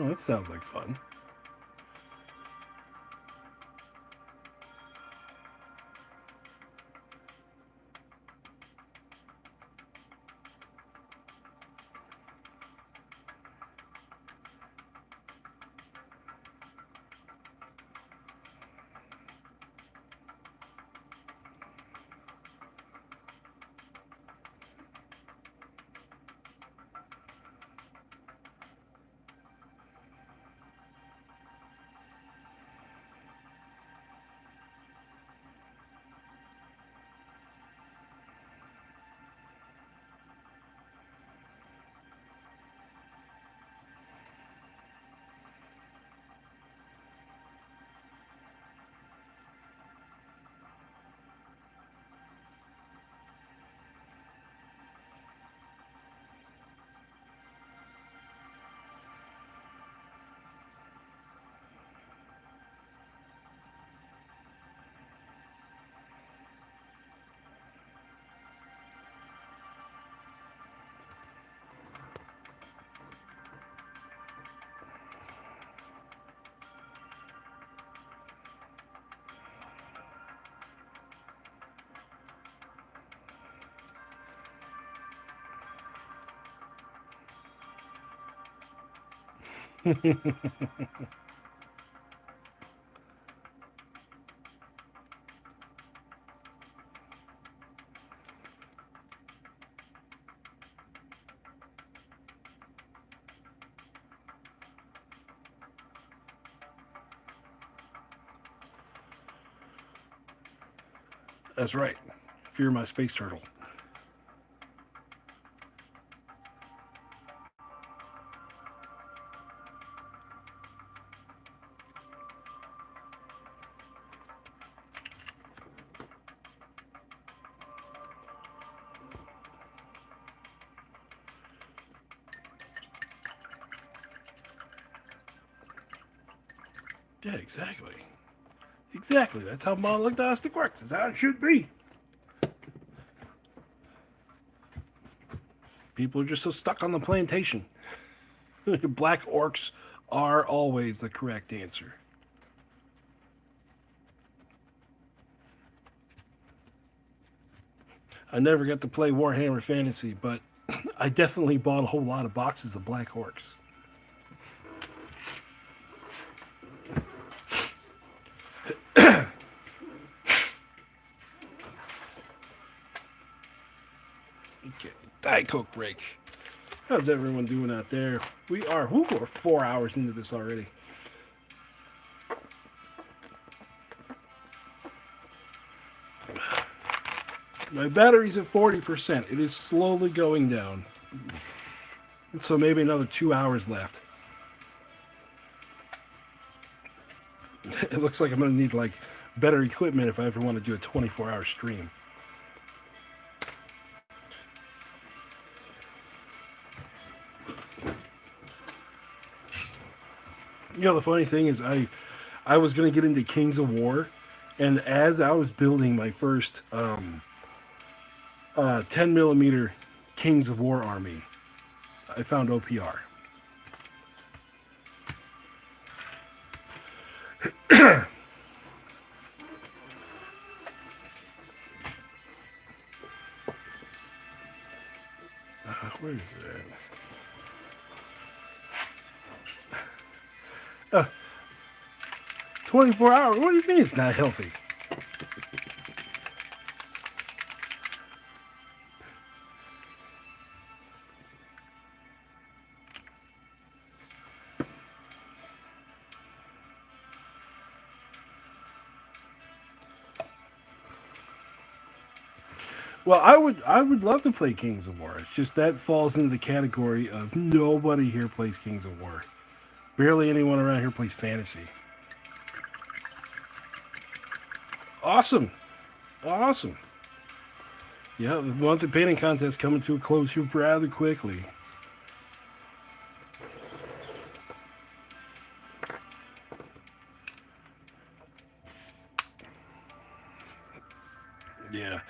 Speaker 1: Oh, that sounds like fun. That's right. Fear my space turtle. Yeah, exactly. Exactly. That's how monolithic diagnostic works. That's how it should be. People are just so stuck on the plantation. Black orcs are always the correct answer. I never got to play Warhammer Fantasy, but I definitely bought a whole lot of boxes of Black Orcs. Okay, Diet Coke break. How's everyone doing out there? We're 4 hours into this already. My battery's at 40%. It is slowly going down. So maybe another 2 hours left. It looks like I'm going to need like better equipment if I ever want to do a 24-hour stream. You know, the funny thing is I was going to get into Kings of War, and as I was building my first 10 millimeter Kings of War army, I found OPR. Where is that? 24 hours? What do you mean it's not healthy? Well, I would love to play Kings of War. It's just that falls into the category of nobody here plays Kings of War. Barely anyone around here plays fantasy. Awesome. Awesome. Yeah, the monthly painting contest coming to a close here rather quickly. Yeah.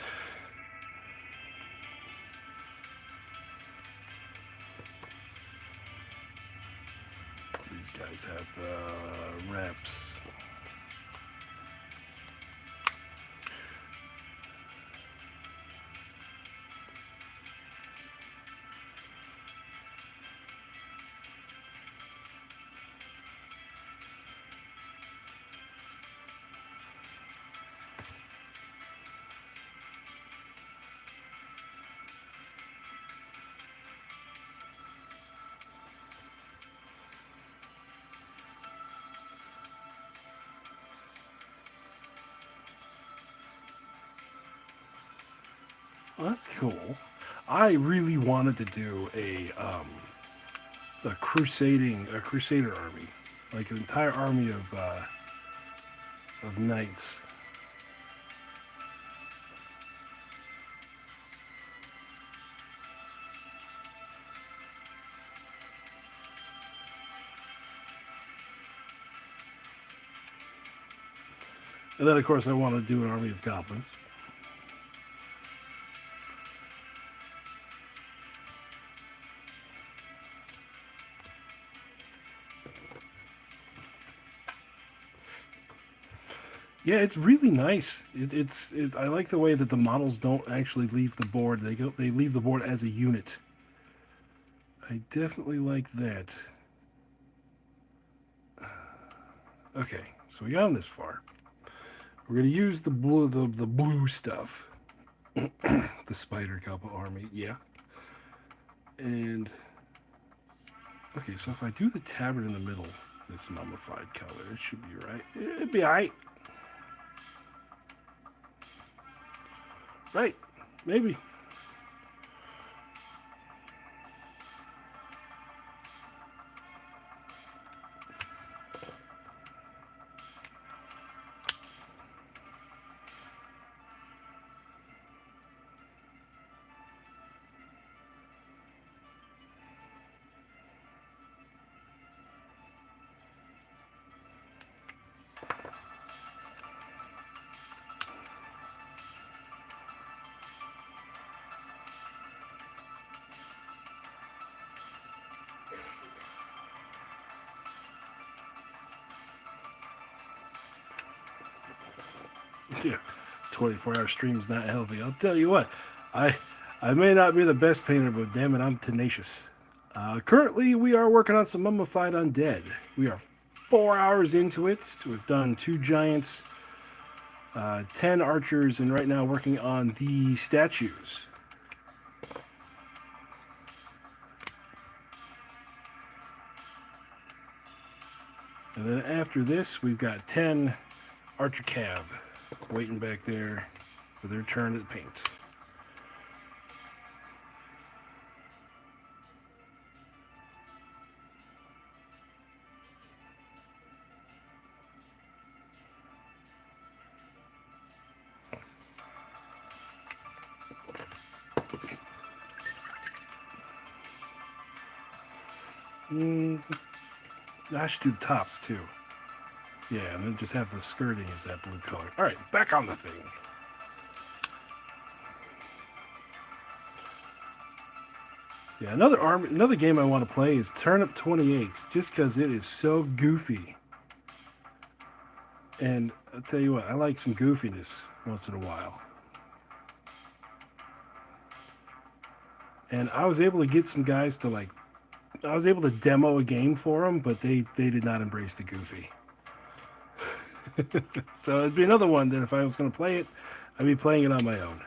Speaker 1: these guys have the reps. Well, that's cool. I really wanted to do a crusader army, like an entire army of knights. And then, of course, I want to do an army of goblins. Yeah, it's really nice. I like the way that the models don't actually leave the board. They leave the board as a unit. I definitely like that. Okay, so we got them this far. We're gonna use the blue stuff. The spider couple army, yeah. And okay, so if I do the tabard in the middle, this mummified color, it should be right. It'd be alright. Right, maybe. Yeah, 24-hour stream's not healthy. I'll tell you what, I may not be the best painter, but damn it, I'm tenacious. Currently, we are working on some mummified undead. We are 4 hours into it. We've done 2 giants, 10 archers, and right now working on the statues. And then after this, we've got 10 archer cav waiting back there for their turn to paint. I should do the tops too. Yeah, and then just have the skirting as that blue color. All right, back on the thing. So yeah, another game I want to play is Turnip 28, just because it is so goofy. And I'll tell you what, I like some goofiness once in a while. And I was able to get some guys to I was able to demo a game for them, but they did not embrace the goofy. So it'd be another one that if I was going to play it, I'd be playing it on my own.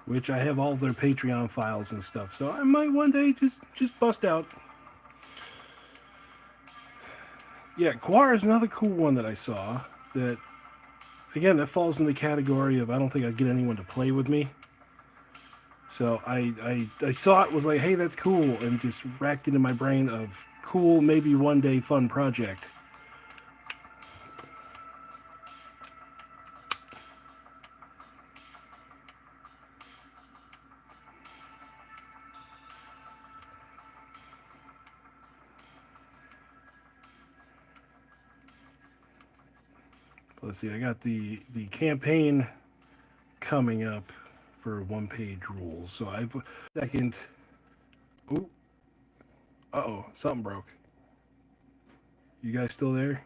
Speaker 1: Which I have all their Patreon files and stuff, so I might one day just bust out. Yeah, Quar is another cool one that I saw that, again, that falls in the category of I don't think I'd get anyone to play with me. So I saw it, was like, hey, that's cool, and just racked it in my brain of cool, maybe one day fun project. Let's see. I got the campaign coming up for one-page rules. So I've second. Ooh. Uh-oh. Something broke. You guys still there?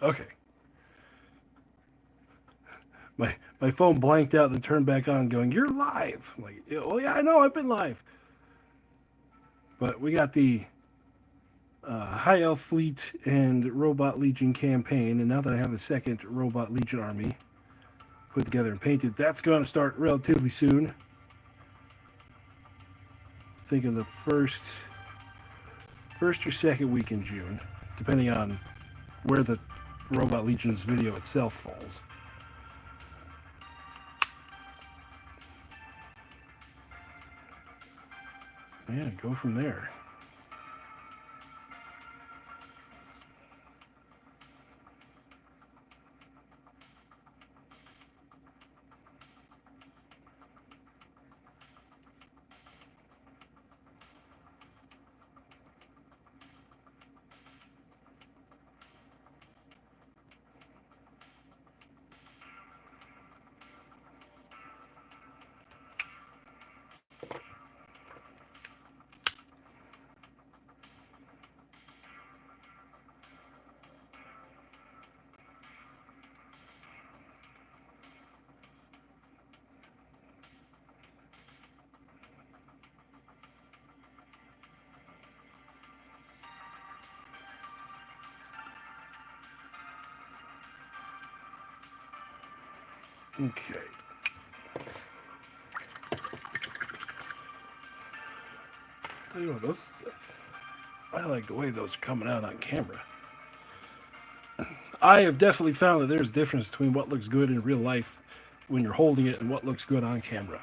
Speaker 1: Okay. My phone blanked out and turned back on, going, "You're live." I'm like, "Oh yeah, I know, I've been live." But we got the High Elf Fleet and Robot Legion campaign, and now that I have the second Robot Legion army put together and painted, that's going to start relatively soon. Thinking the first or second week in June, depending on where the Robot Legion's video itself falls. Yeah, go from there. Okay. Tell you what, those, I like the way those are coming out on camera. I have definitely found that there's a difference between what looks good in real life when you're holding it and what looks good on camera.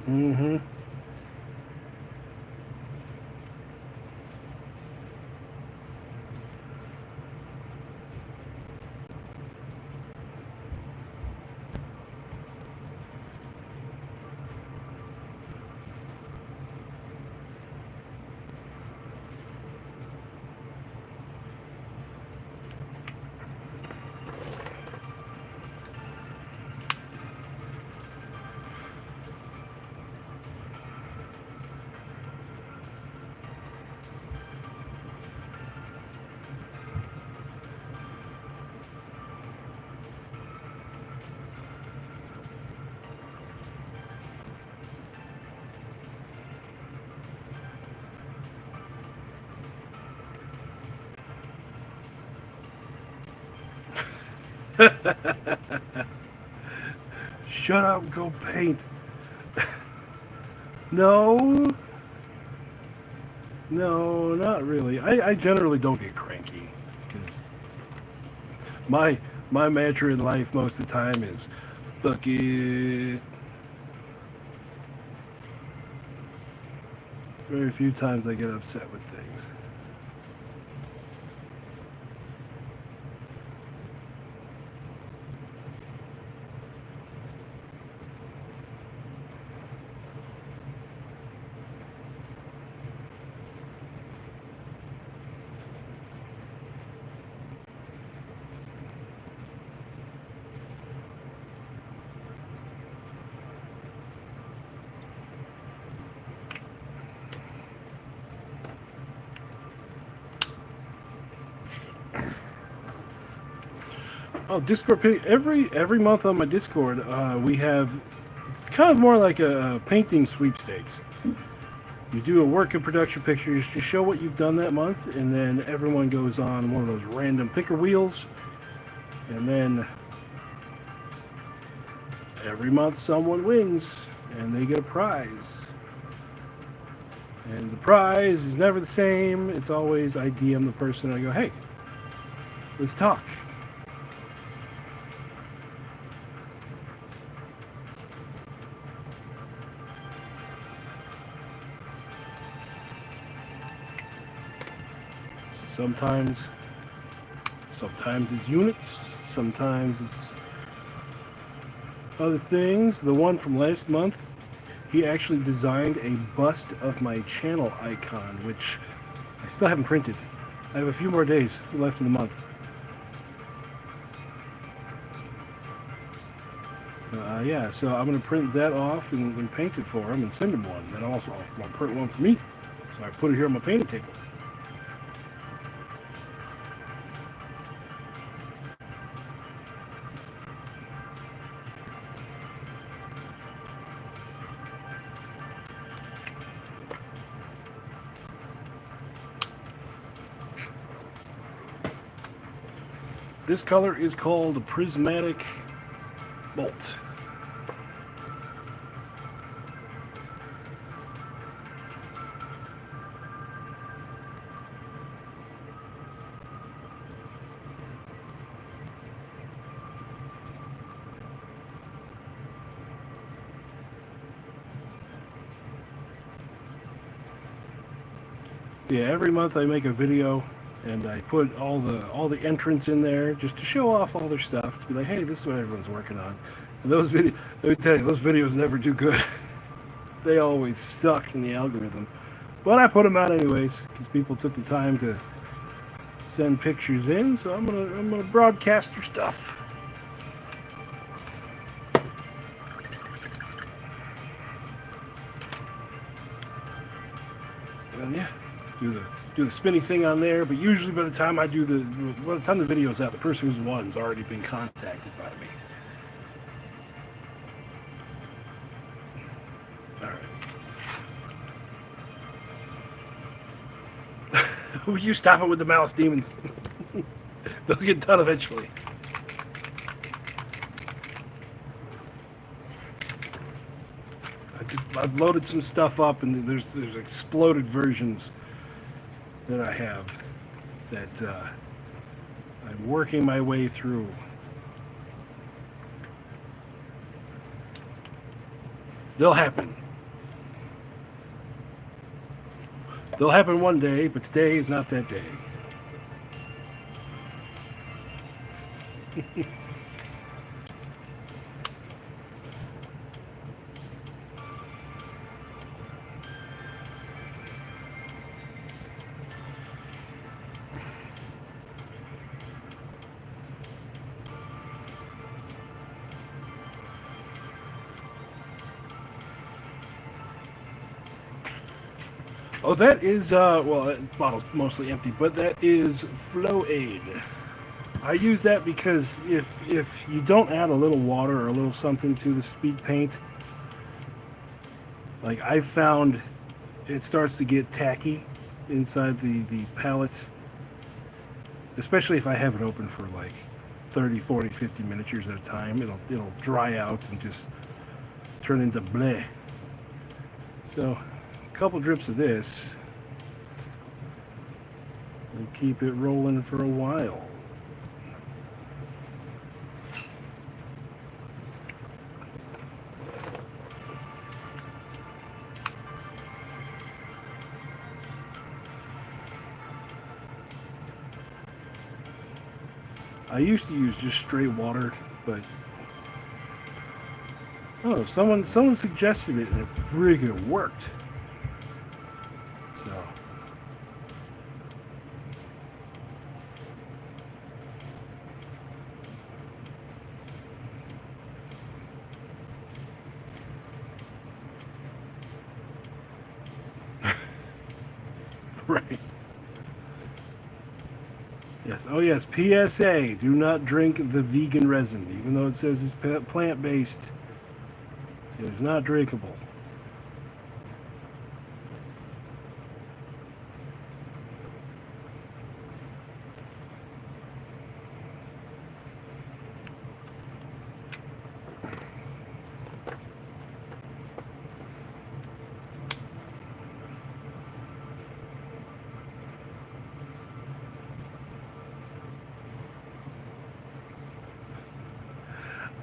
Speaker 1: Mm-hmm. Shut up and go paint. No. No, not really. I generally don't get cranky because my my mantra in life most of the time is fuck it. Very few times I get upset with things. Oh, Discord every month on my Discord, we have it's kind of more like a painting sweepstakes. You do a work in production pictures, you show what you've done that month, and then everyone goes on one of those random picker wheels, and then every month someone wins, and they get a prize. And the prize is never the same. It's always I DM the person and I go, hey, let's talk. So sometimes it's units, sometimes it's other things. The one from last month, he actually designed a bust of my channel icon, which I still haven't printed. I have a few more days left in the month. Yeah, so I'm going to print that off and paint it for him and send him one. Then also I'll print one for me. So I put it here on my painting table. This color is called Prismatic Bolt. Yeah, every month I make a video and I put all the entrants in there just to show off all their stuff, to be like, hey, this is what everyone's working on. And those videos, let me tell you, those videos never do good. They always suck in the algorithm. But I put them out anyways because people took the time to send pictures in, so I'm gonna broadcast their stuff. And yeah, do the spinny thing on there, but usually by the time the video's out, the person who's won's already been contacted by me. All right. You stop it with the mouse demons. They'll get done eventually. I've loaded some stuff up, and there's exploded versions that I have that I'm working my way through. They'll happen. They'll happen one day, but today is not that day. Oh, that is, well, that bottle's mostly empty, but that is Flow Aid. I use that because if you don't add a little water or a little something to the speed paint, like I found it starts to get tacky inside the palette, especially if I have it open for like 30, 40, 50 miniatures at a time. It'll dry out and just turn into bleh. So couple drips of this and keep it rolling for a while. I used to use just straight water, but oh, someone suggested it and it friggin' worked. So right. Yes. Oh, yes. PSA: do not drink the vegan resin, even though it says it's plant-based. It is not drinkable.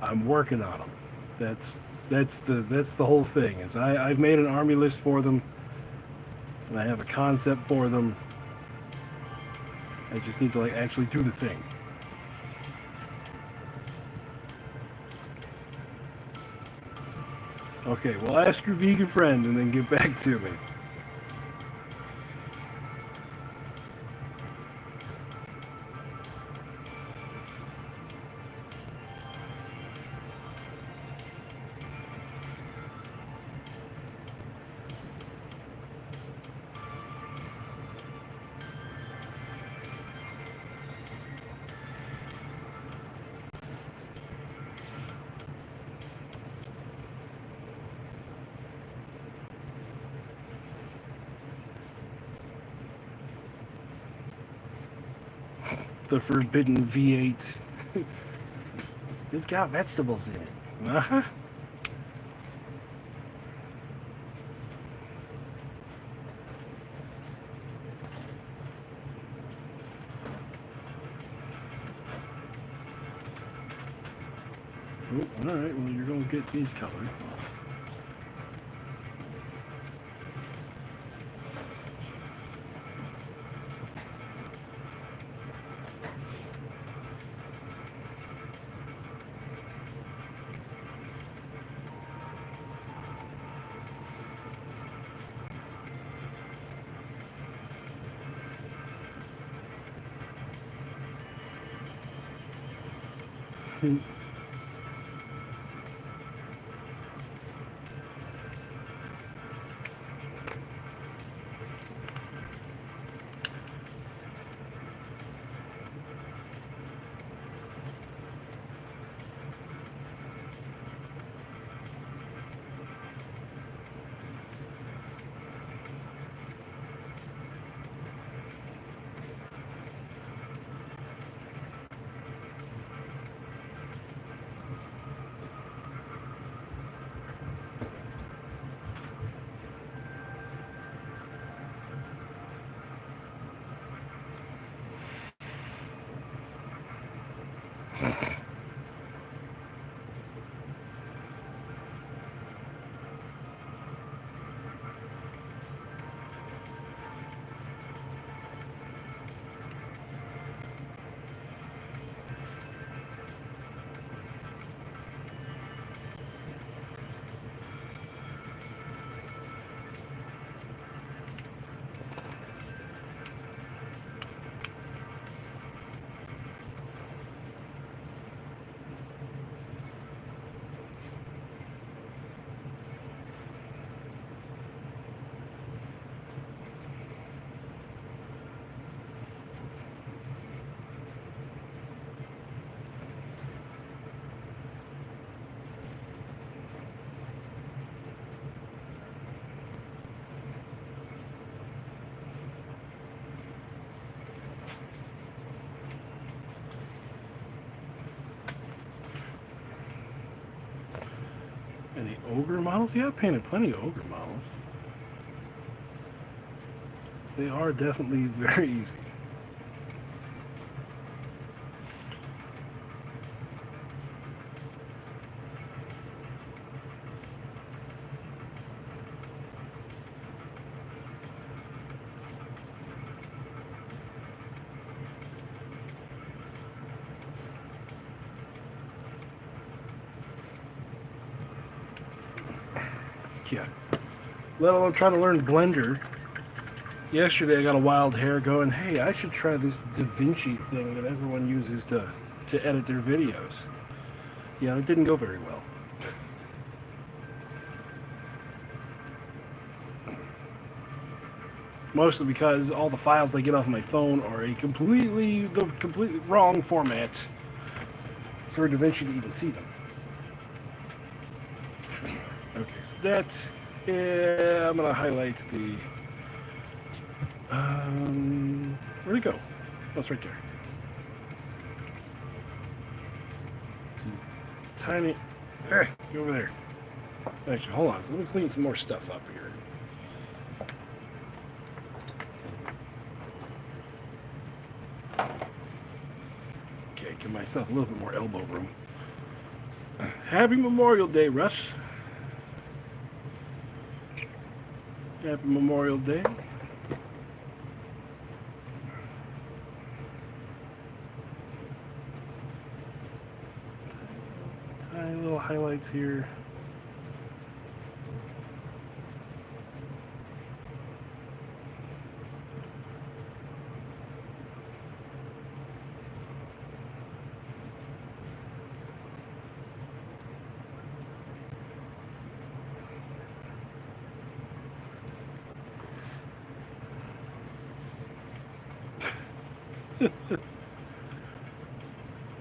Speaker 1: I'm working on them. That's the whole thing. Is I've made an army list for them, and I have a concept for them. I just need to like actually do the thing. Okay, well, ask your vegan friend and then get back to me. The forbidden V8. It's got vegetables in it. Uh-huh. Oh, all right, well, you're going to get these colored. Any ogre models? Yeah, I've painted plenty of ogre models. They are definitely very easy. Yeah. Let alone trying to learn Blender. Yesterday I got a wild hair going, hey, I should try this DaVinci thing that everyone uses to edit their videos. Yeah, it didn't go very well. Mostly because all the files I get off my phone are the completely wrong format for DaVinci to even see them. Okay, so that's, yeah, I'm gonna highlight the, where'd it go? Oh, it's right there. Tiny, go over there. Actually, hold on, let me clean some more stuff up here. Okay, give myself a little bit more elbow room. Happy Memorial Day, Russ. Happy Memorial Day. Tiny little highlights here.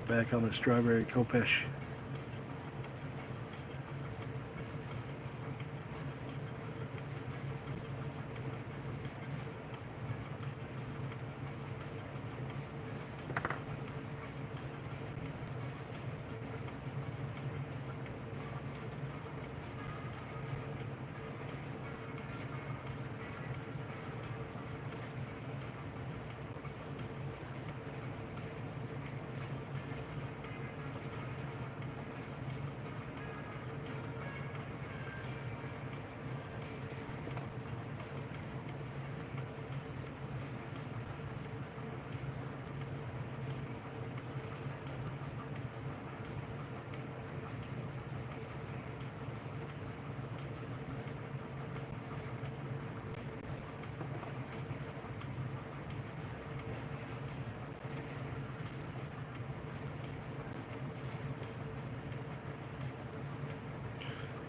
Speaker 1: Back on the strawberry Kopesh.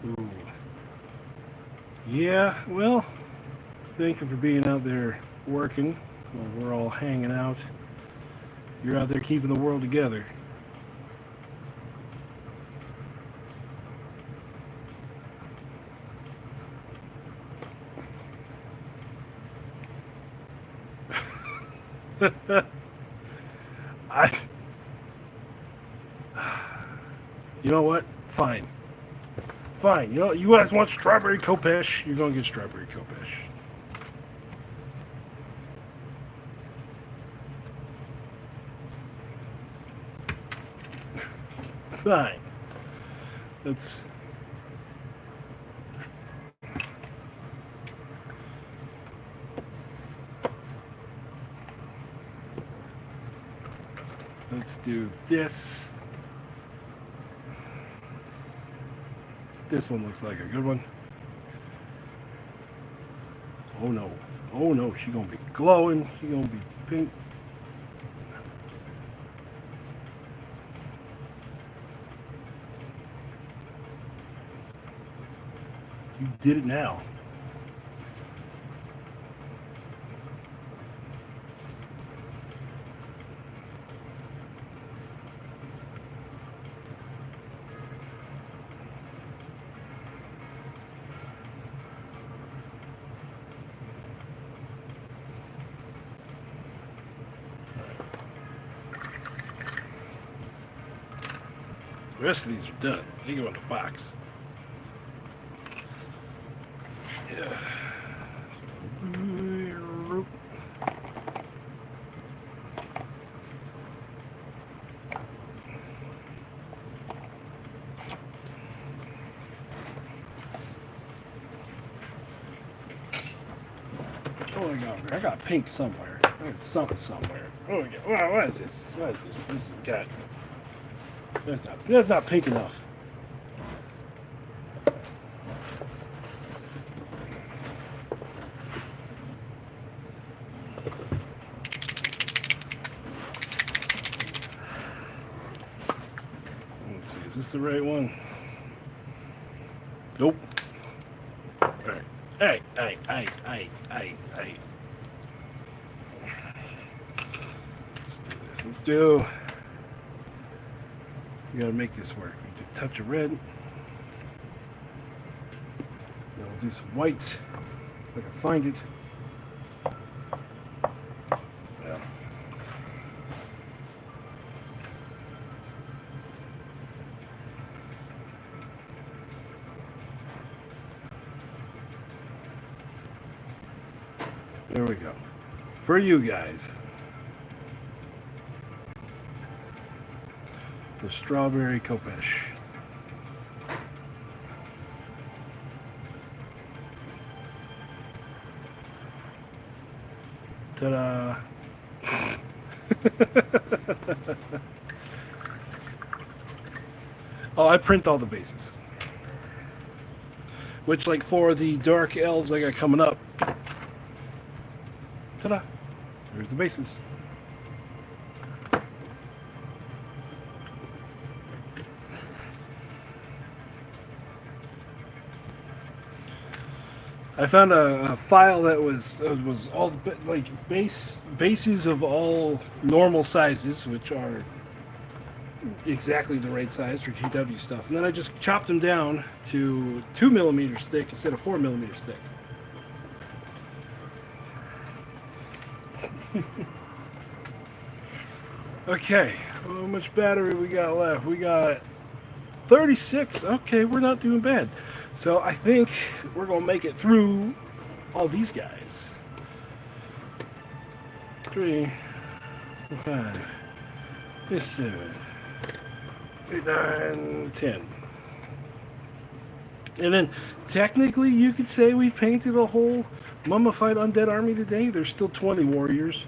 Speaker 1: Ooh. Yeah, well, thank you for being out there working while we're all hanging out. You're out there keeping the world together. You know what? Fine. Fine. You know, you guys want strawberry Kopesh? You're gonna get strawberry Kopesh. Fine. Let's do this. This one looks like a good one. Oh no. Oh no, she's gonna be glowing. She's gonna be pink. You did it now. The rest of these are done. They go in the box. Yeah. Oh, I got pink somewhere. I got something somewhere. Oh, what is this? What is this? This is got. That's not pink enough. Let's see, is this the right one? Nope. All right. Hey. Let's do. We gotta make this work. We do a touch of red. Then we'll do some whites. If I can find it. Yeah. There we go. For you guys. The strawberry Kopesh. Ta-da! Oh, I print all the bases. Which, like, for the dark elves I got coming up. Ta-da! There's the bases. I found a file that was all the like bases of all normal sizes, which are exactly the right size for GW stuff, and then I just chopped them down to 2 millimeters thick instead of 4 millimeters thick. Okay, how much battery we got left? We got 36. Okay, we're not doing bad. So I think we're going to make it through all these guys. 3, 5, 6, 7, 8, 9, 10. And then technically you could say we've painted a whole mummified undead army today. There's still 20 warriors.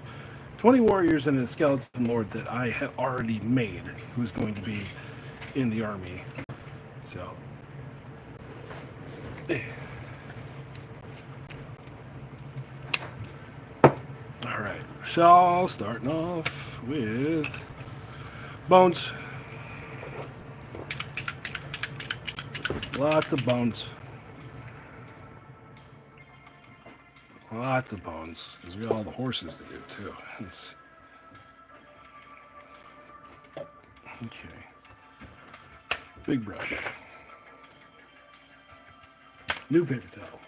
Speaker 1: 20 warriors and a skeleton lord that I have already made who's going to be in the army. So alright, so starting off with bones. Lots of bones. Lots of bones, because we got all the horses to do too. Okay. Big brush. New paper towel.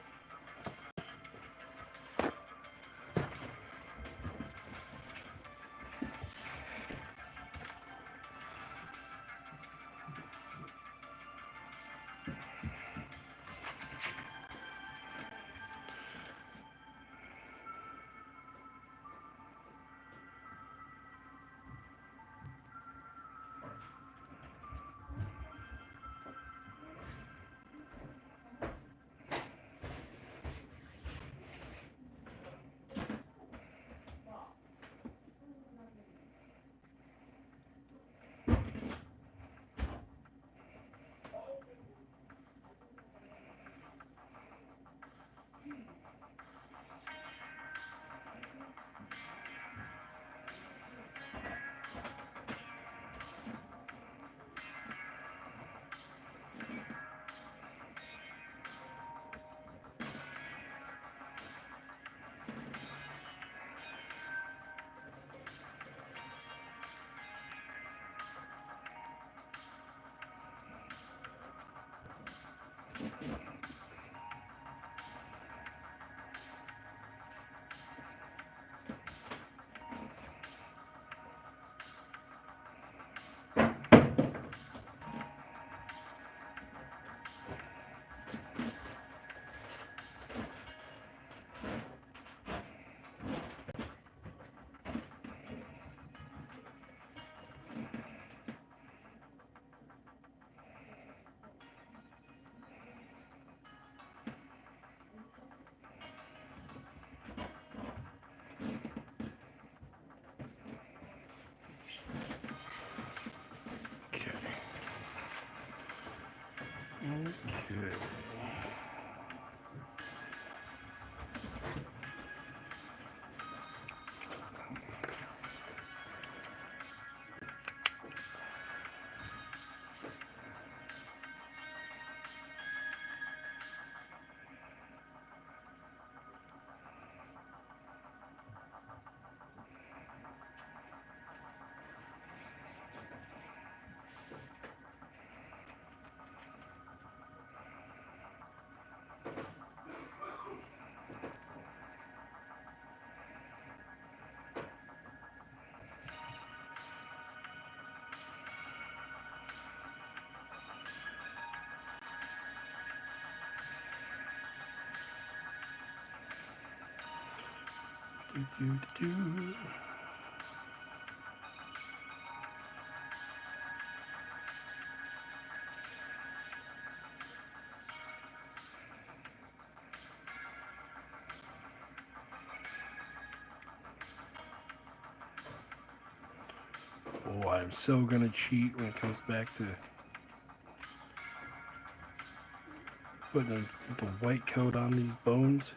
Speaker 1: Oh, I'm so gonna cheat when it comes back to putting the white coat on these bones.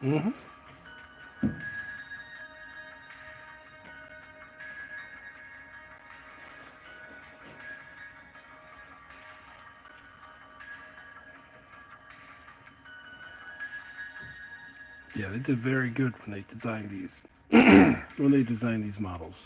Speaker 1: Mm-hmm. Yeah, they did very good when they designed these. When they designed these models.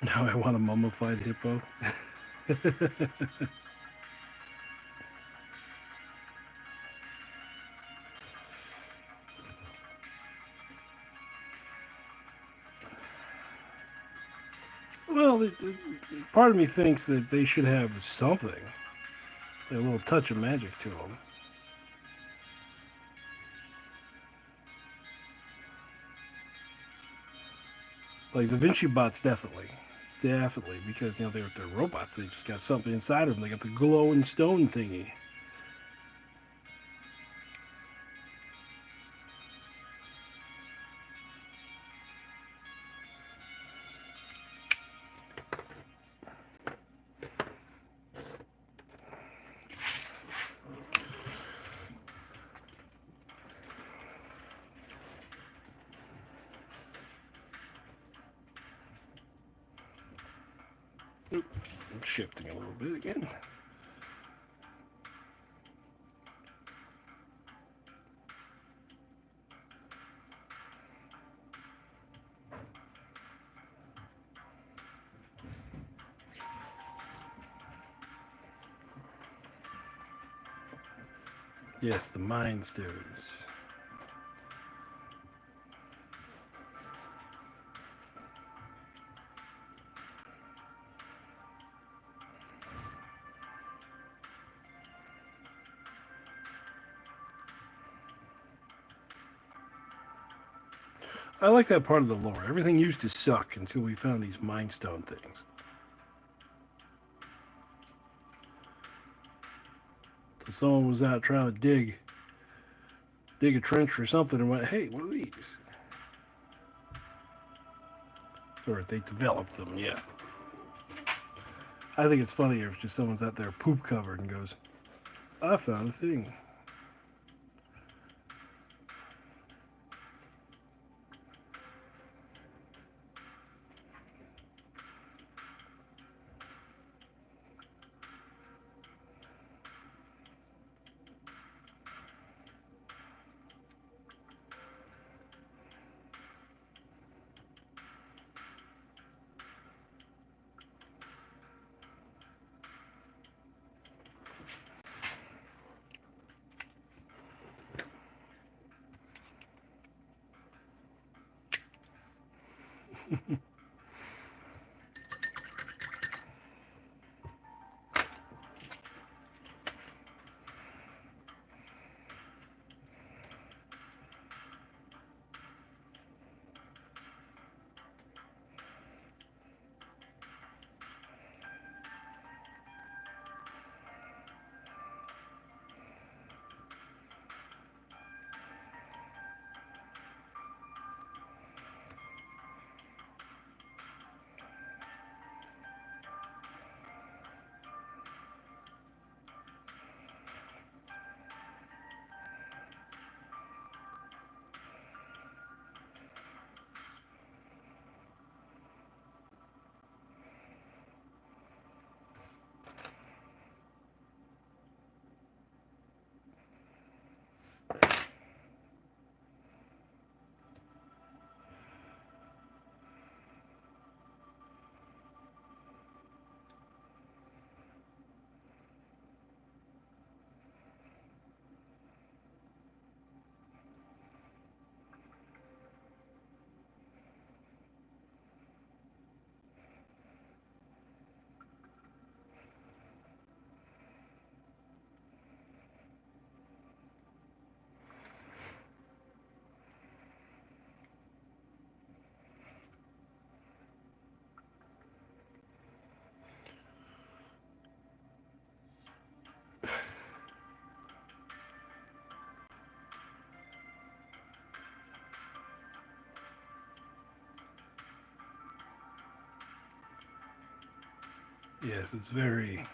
Speaker 1: Now I want a mummified hippo. Well, part of me thinks that they should have something, a little touch of magic to them. Like the Vinci bots, definitely, because they're robots. They just got something inside of them. They got the glowing stone thingy. Oop, I'm shifting a little bit again. Yes, the Mind Stones. I like that part of the lore. Everything used to suck until we found these Mind Stone things. So someone was out trying to dig a trench or something and went, hey, what are these? Or they developed them, yeah. I think it's funnier if just someone's out there poop covered and goes, I found a thing. Yes, it's very...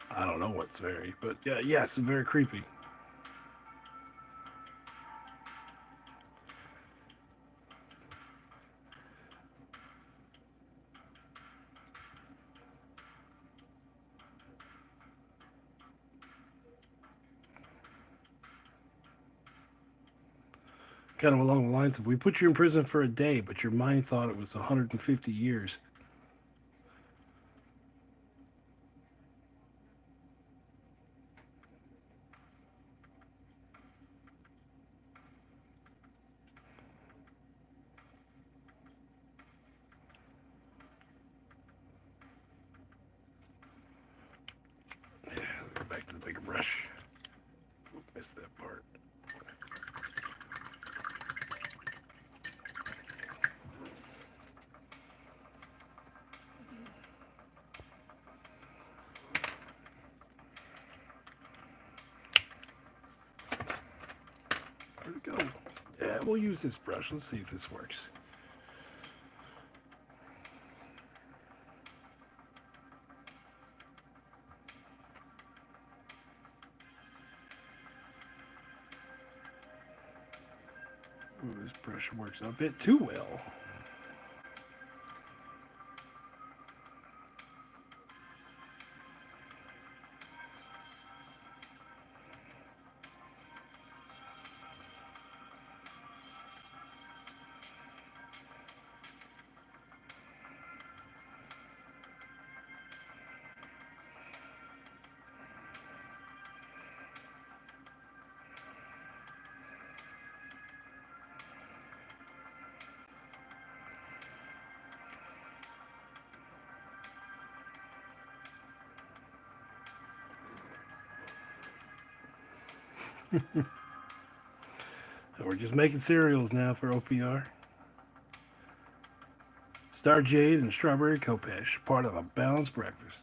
Speaker 1: I don't know what's very, but yeah, yes, very creepy. Kind of along the lines of, we put you in prison for a day, but your mind thought it was 150 years. Yeah, go back to the big brush. Missed that part. Where'd it go? Yeah, we'll use this brush. Let's see if this works. Ooh, this brush works a bit too well. So we're just making cereals now for OPR. Star Jade and Strawberry Kopesh, part of a balanced breakfast.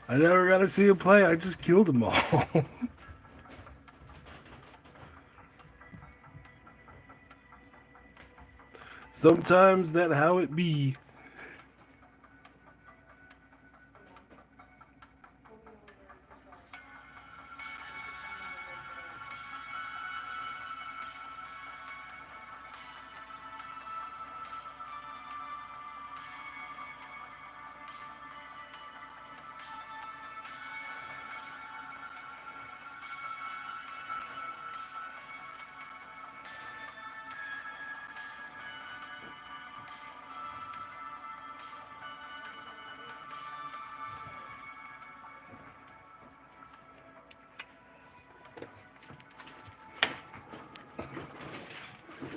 Speaker 1: I never got to see him play. I just killed them all. Sometimes that how it be.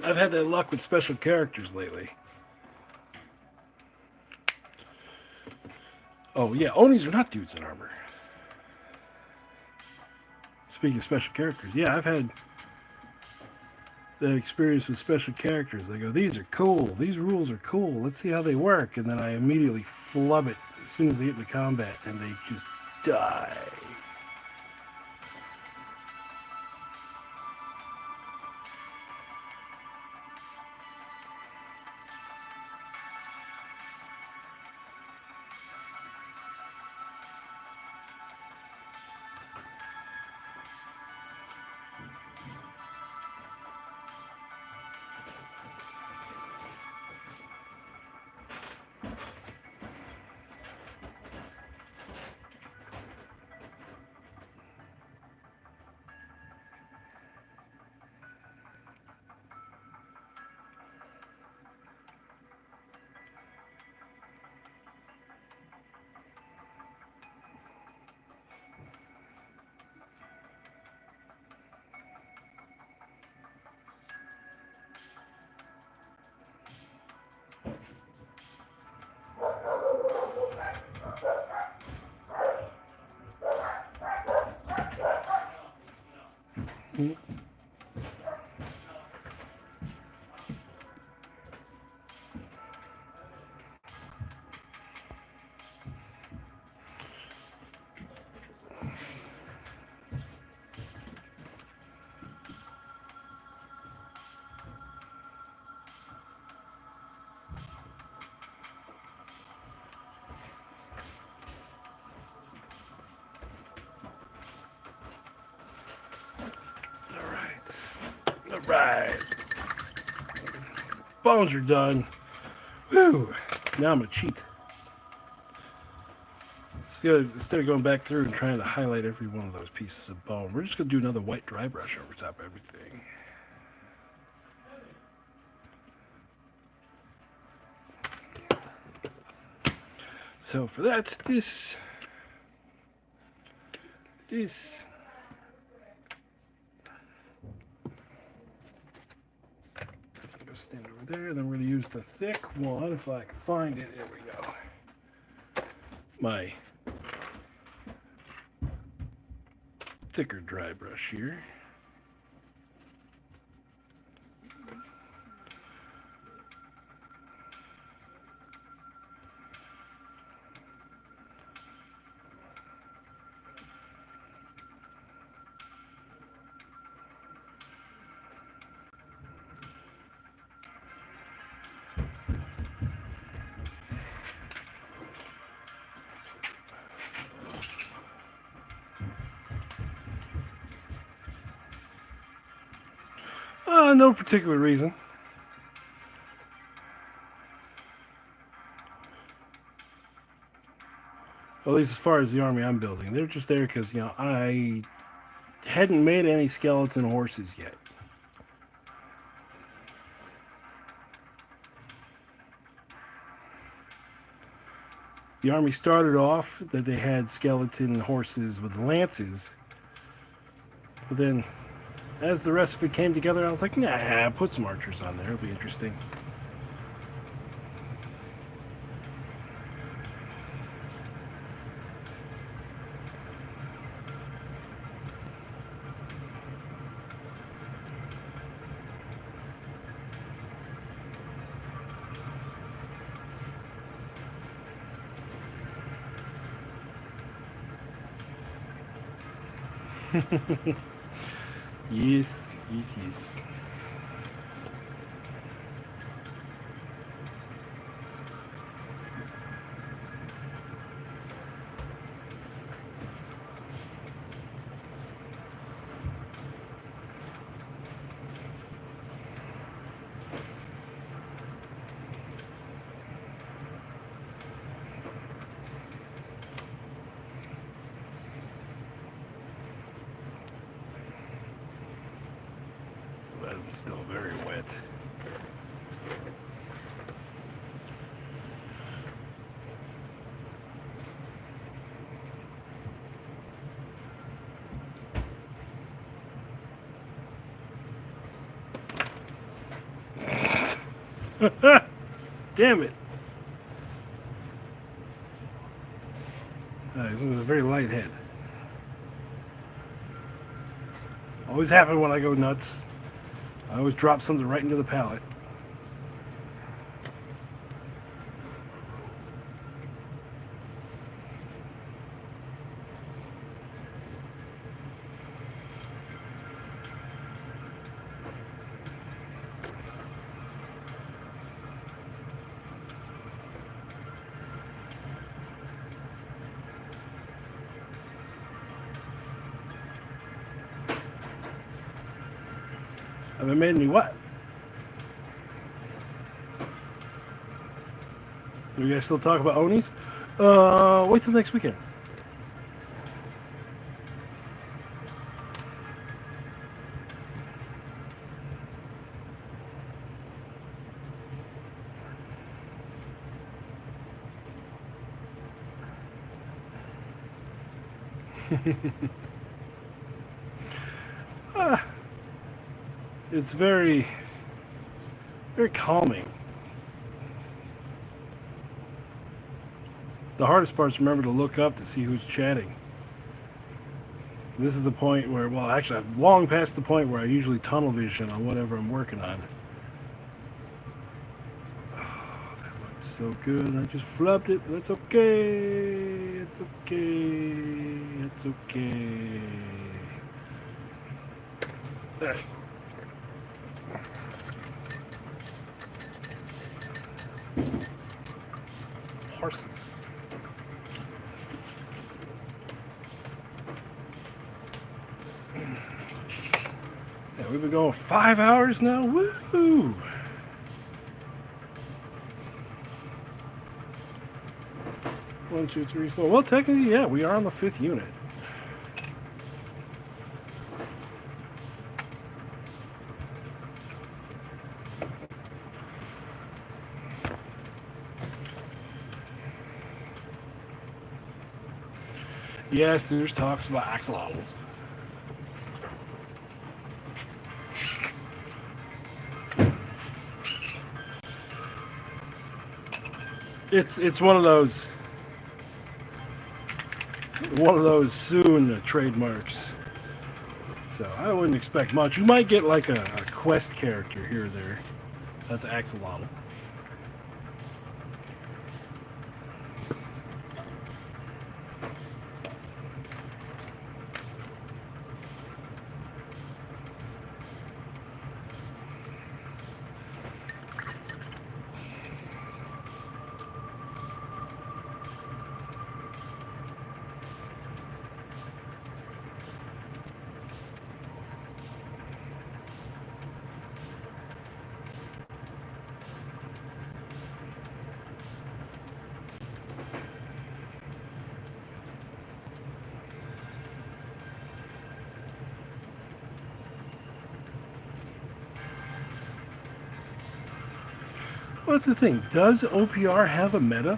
Speaker 1: I've had that luck with special characters lately. Oh, yeah, Onis are not dudes in armor. Speaking of special characters, yeah, I've had that experience with special characters. I go, these are cool. These rules are cool. Let's see how they work. And then I immediately flub it as soon as they get into combat, and they just die. Right. Bones are done. Woo! Now I'm going to cheat. Instead of going back through and trying to highlight every one of those pieces of bone, we're just going to do another white dry brush over top of everything. So for that, this. Stand over there, and then we're going to use the thick one if I can find it. There we go. My thicker dry brush here. No particular reason. At least as far as the army I'm building. They're just there because, I hadn't made any skeleton horses yet. The army started off that they had skeleton horses with lances. But then, as the rest of it came together, I was like, nah, put some archers on there. It'll be interesting. Yes. It's still very wet. Damn it. He's with a very light head. Always happen when I go nuts. I always drop something right into the pallet. Haven't made any what? You guys still talk about Onis? Wait till next weekend. It's very, very calming. The hardest part is remember to look up to see who's chatting. This is the point where, well, actually, I've long passed the point where I usually tunnel vision on whatever I'm working on. Oh, that looked so good. I just flubbed it. That's okay. It's okay. It's okay. There. Horses. Yeah, we've been going 5 hours now. Woo! One, two, three, four. Well, technically, yeah, we are on the 5th unit. Yes, there's talks about axolotls. It's one of those soon trademarks. So I wouldn't expect much. You might get like a quest character here or there. That's axolotl. What's the thing? Does OPR have a meta?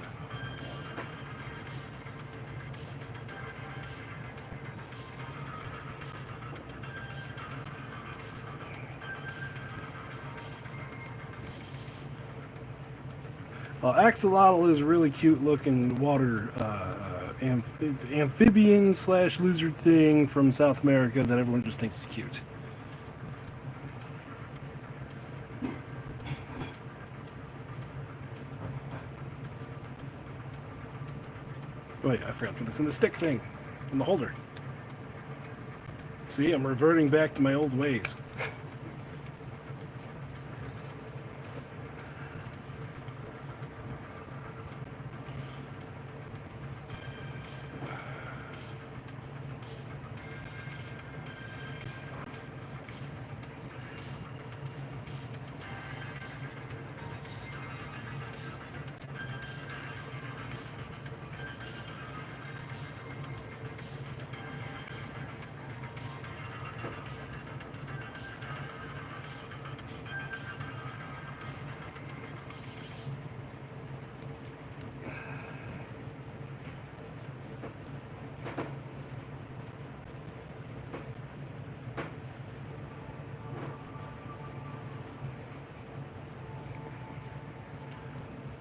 Speaker 1: Axolotl is a really cute looking water amphibian / lizard thing from South America that everyone just thinks is cute. Wait, I forgot to put this in the stick thing, in the holder. See, I'm reverting back to my old ways.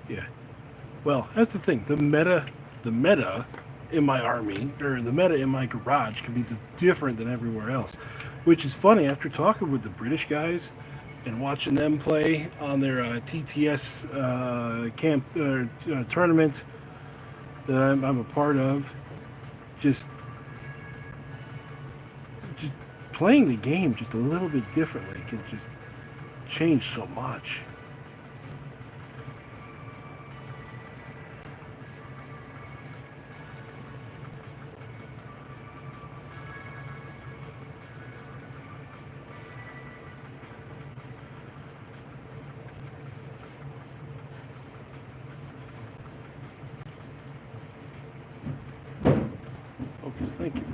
Speaker 1: Yeah. Well, that's the thing. The meta in my army, or the meta in my garage, can be different than everywhere else. Which is funny, after talking with the British guys, and watching them play on their TTS camp tournament that I'm a part of, just just playing the game just a little bit differently can just change so much. Focus, thank you.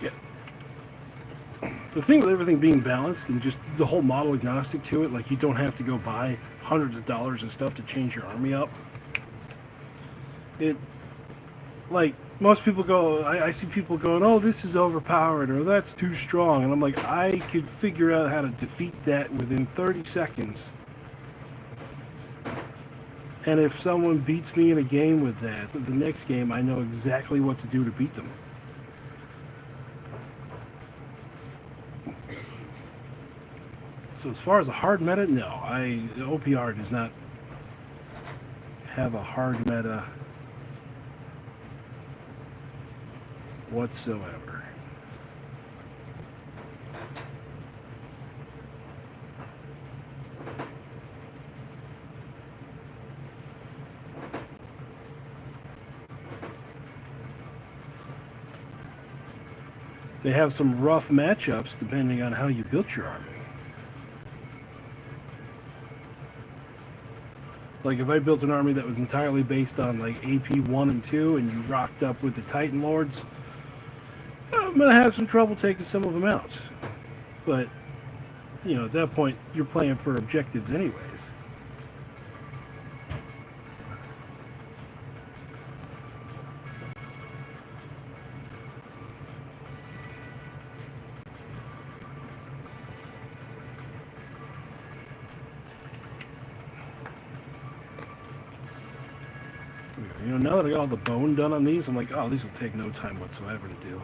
Speaker 1: Yeah. The thing with everything being balanced and just the whole model agnostic to it, like you don't have to go buy hundreds of dollars of stuff to change your army up. It, like, most people go, I see people going, oh, this is overpowered or that's too strong. And I'm like, I could figure out how to defeat that within 30 seconds. And if someone beats me in a game with that, the next game I know exactly what to do to beat them. So as far as a hard meta, no. OPR does not have a hard meta whatsoever. They have some rough matchups depending on how you built your army. Like if I built an army that was entirely based on like AP 1 and 2 and you rocked up with the Titan Lords, I'm going to have some trouble taking some of them out. But, you know, at that point, you're playing for objectives anyways. You know, now that I got all the bone done on these, I'm like, oh, these will take no time whatsoever to do.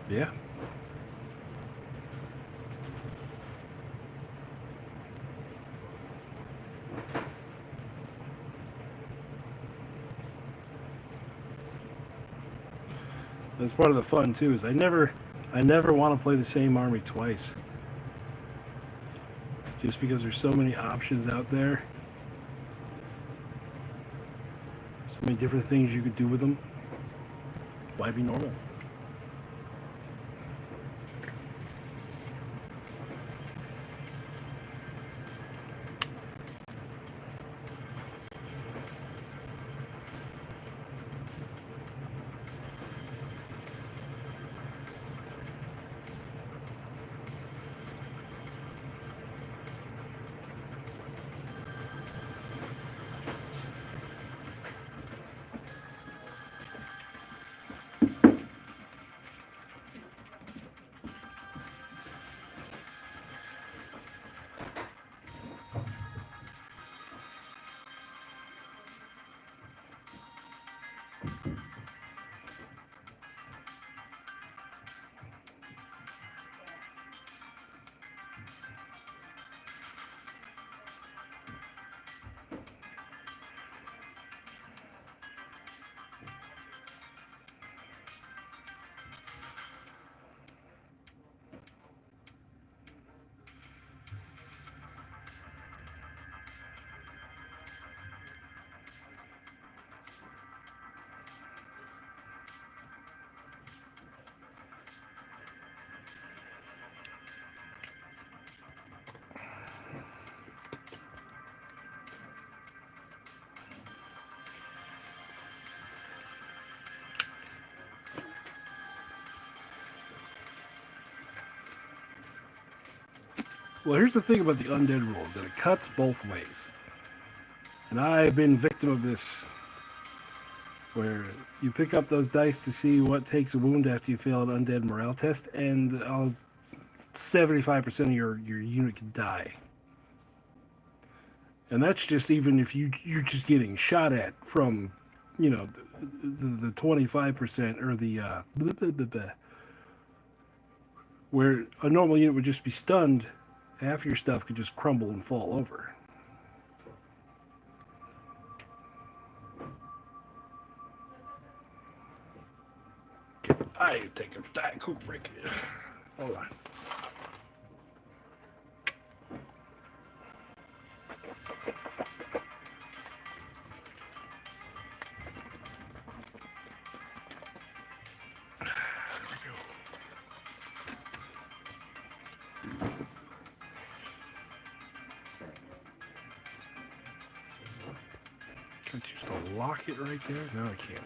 Speaker 1: Yeah. That's part of the fun too, is I never want to play the same army twice. Just because there's so many options out there. So many different things you could do with them. Why be normal? Well, here's the thing about the undead rules, that it cuts both ways. And I've been victim of this, where you pick up those dice to see what takes a wound after you fail an undead morale test, and 75% of your unit can die. And that's just even if you're just getting shot at from, the 25% or the blah, blah, blah, blah, where a normal unit would just be stunned, half your stuff could just crumble and fall over. I take a Diet Coke break. Hold on. Can't you just lock it right there? No, I can't.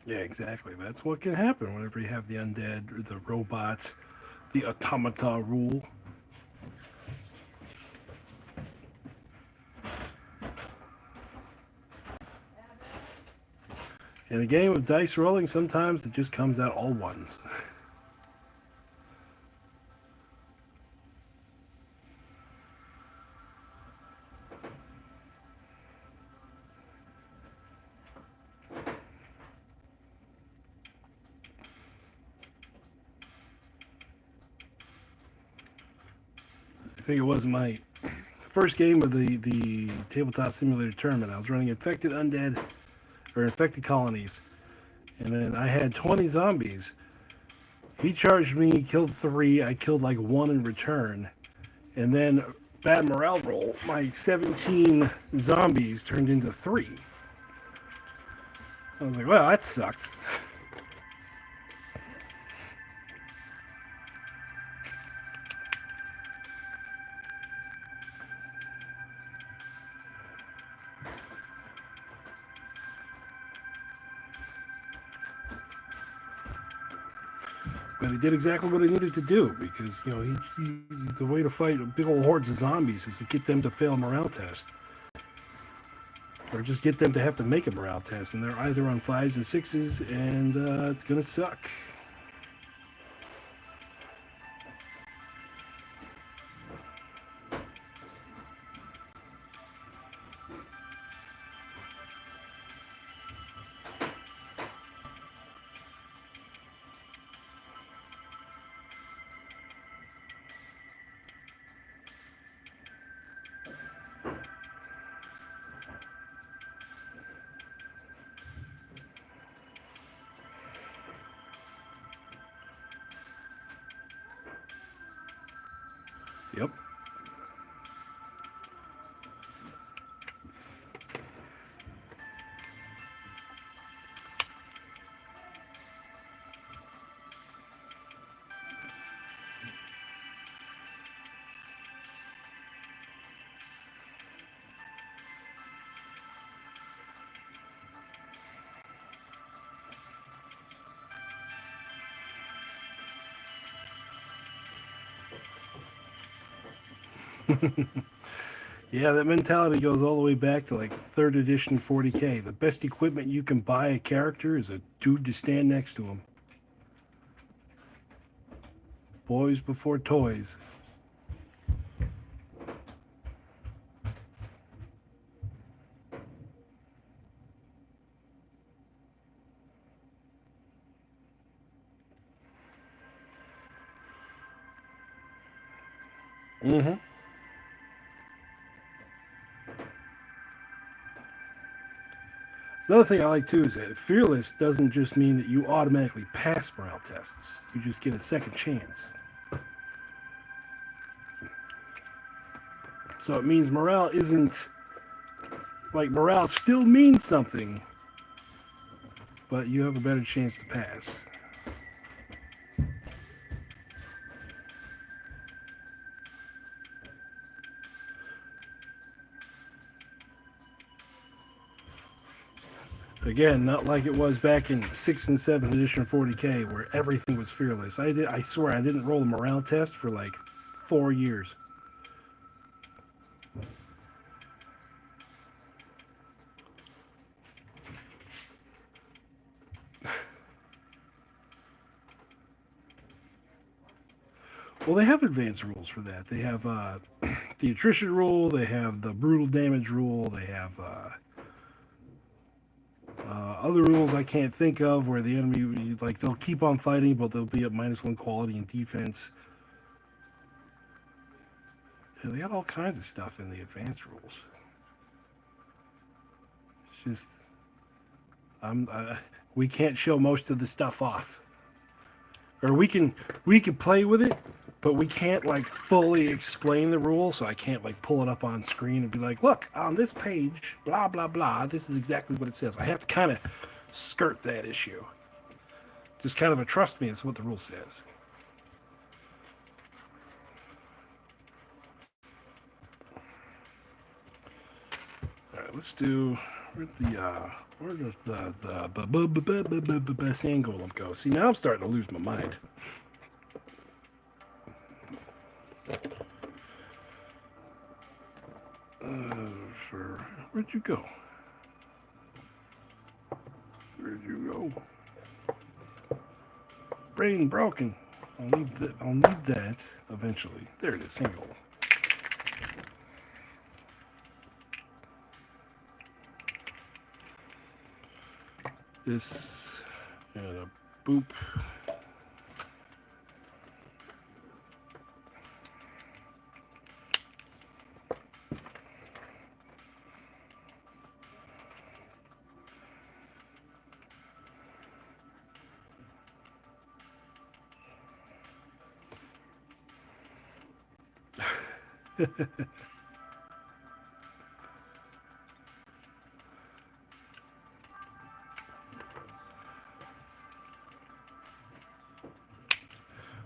Speaker 1: Yeah, exactly. That's what can happen whenever you have the undead or the robots, the automata rule. In a game of dice rolling, sometimes it just comes out all ones. I think it was my first game of the tabletop simulator tournament. I was running infected undead or infected colonies, and then I had 20 zombies. He charged me, killed 3. I killed like 1 in return, and then bad morale roll. My 17 zombies turned into 3. I was like, well, that sucks. But he did exactly what he needed to do, because the way to fight big old hordes of zombies is to get them to fail a morale test, or just get them to have to make a morale test, and they're either on 5s and 6s, and it's gonna suck. Yep. Yeah, that mentality goes all the way back to like 3rd edition 40k. The best equipment you can buy a character is a dude to stand next to him. Boys before toys. Mm-hmm. The other thing I like too is that fearless doesn't just mean that you automatically pass morale tests. You just get a second chance. So it means morale isn't like morale still means something, but you have a better chance to pass. Again, not like it was back in 6th and 7th edition 40k where everything was fearless. I swear I didn't roll a morale test for like 4 years. Well, they have advanced rules for that. They have the attrition rule, they have the brutal damage rule, they have other rules I can't think of where the enemy, like, they'll keep on fighting, but they'll be at -1 quality in defense. Yeah, they got all kinds of stuff in the advanced rules. It's just, we can't show most of the stuff off, or we can play with it, but we can't like fully explain the rules. So I can't like pull it up on screen and be like, look on this page, blah blah blah. This is exactly what it says. I have to kind of skirt that issue. Just kind of a trust me. It's what the rule says. All right, let's do. Where does the sand golem go? See, now I'm starting to lose my mind. Where'd you go? Where'd you go? Brain broken. I'll need that eventually. There it is, sand golem. This and a boop.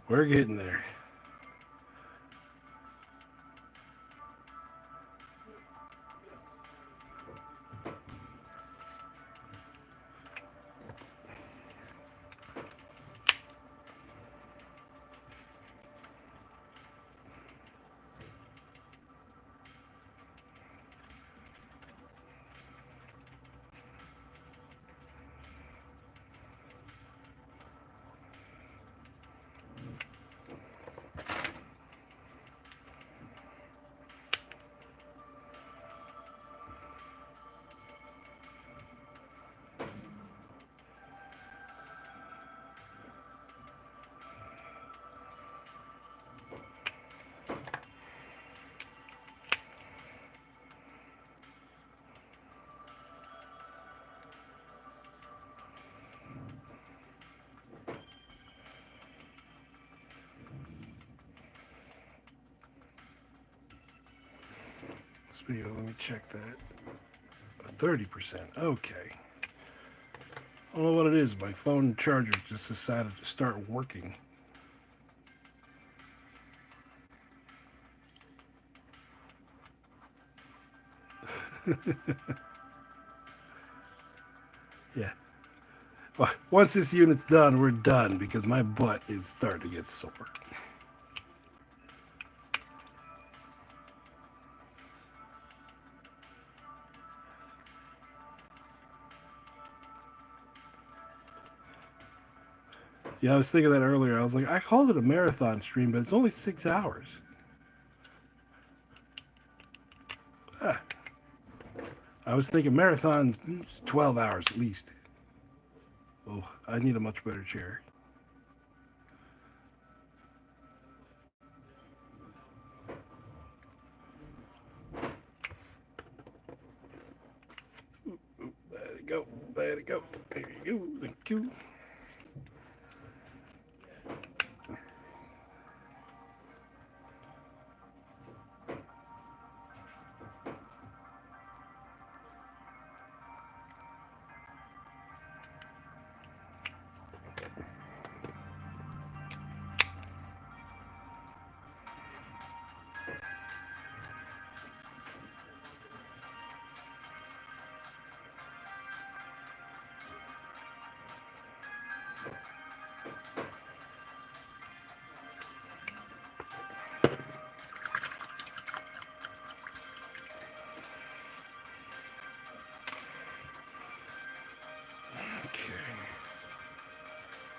Speaker 1: We're getting there. Speaking of, let me check that. 30%. Okay. I don't know what it is. My phone charger just decided to start working. Yeah. Well, once this unit's done, we're done because my butt is starting to get sore. Yeah, I was thinking that earlier. I was like, I called it a marathon stream, but it's only 6 hours. Ah. I was thinking marathon 12 hours at least. Oh, I need a much better chair. it go. Let it go. There you go. Thank you.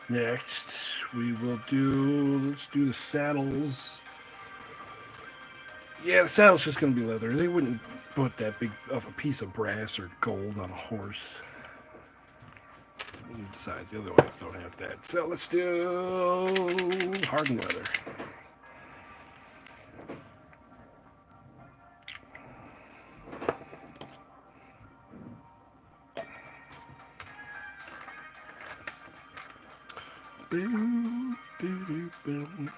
Speaker 1: Next, we will let's do the saddles. Yeah, the saddle's just going to be leather. They wouldn't put that big of a piece of brass or gold on a horse. Besides, the other ones don't have that. So let's do hardened leather. Boom, boom, boom.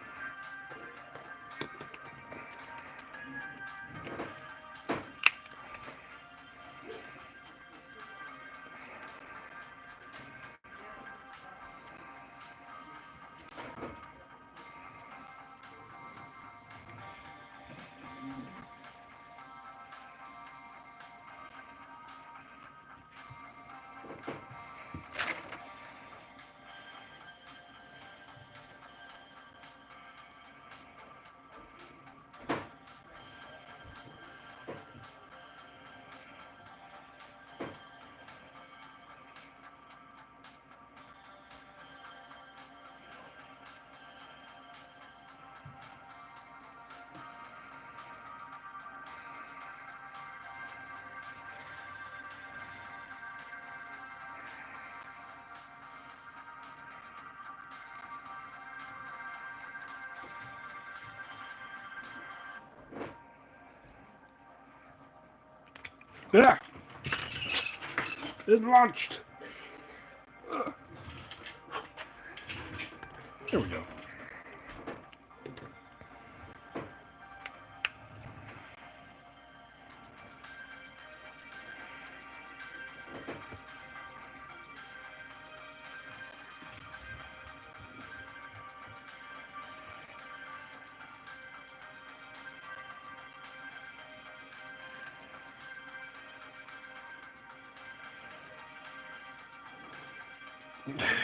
Speaker 1: Yeah, it launched. There we go.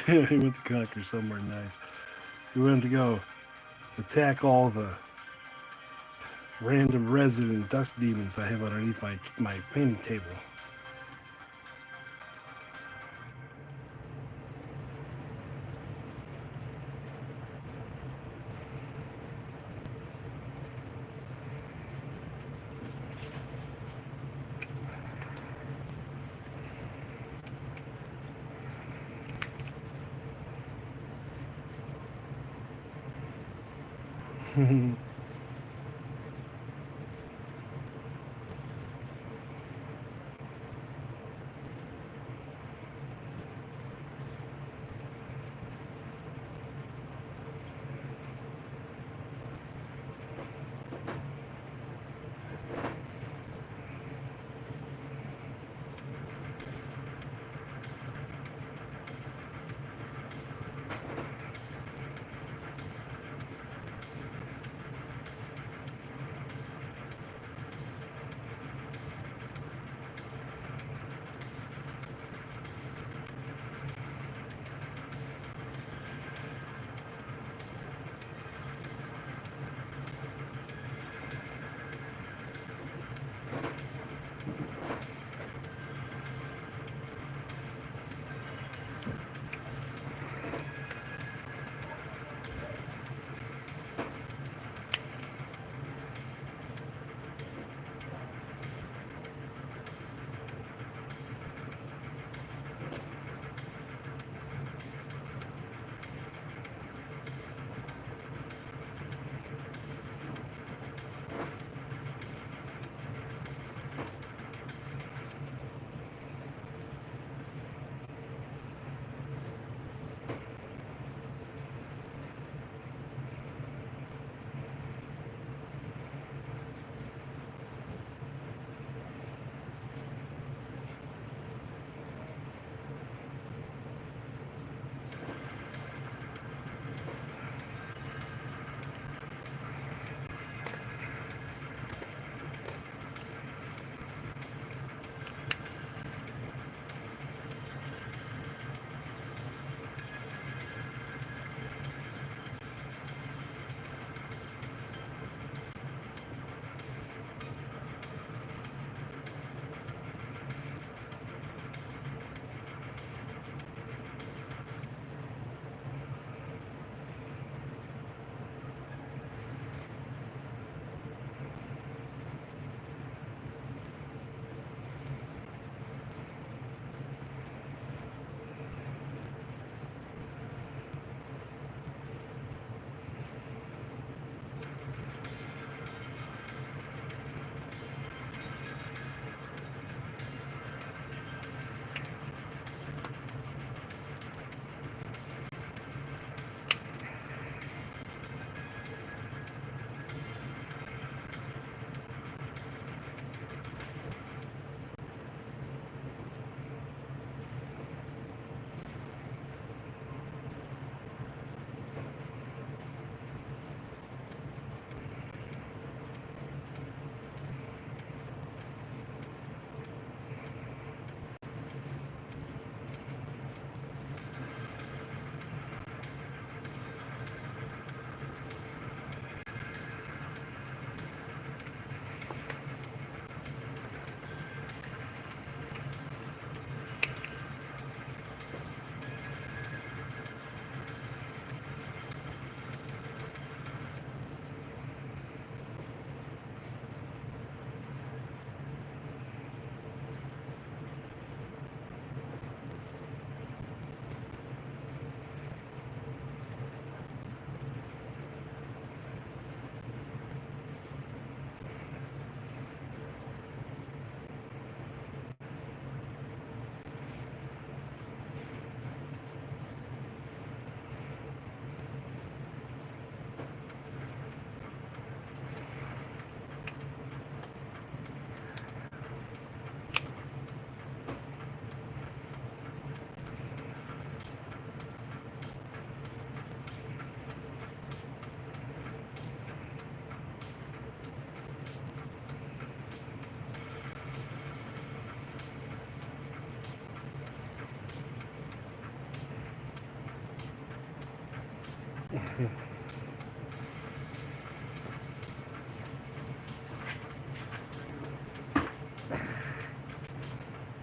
Speaker 1: He went to conquer somewhere nice. He went to go attack all the random resin and dust demons I have underneath my painting table.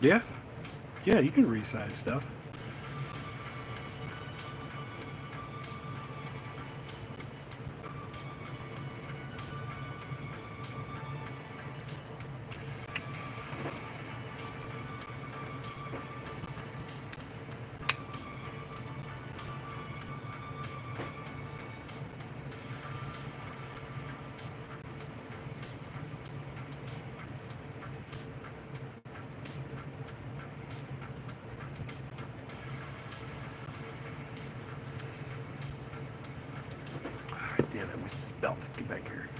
Speaker 2: Yeah. Yeah, you can resize stuff. Damn, I missed his belt. Get back here.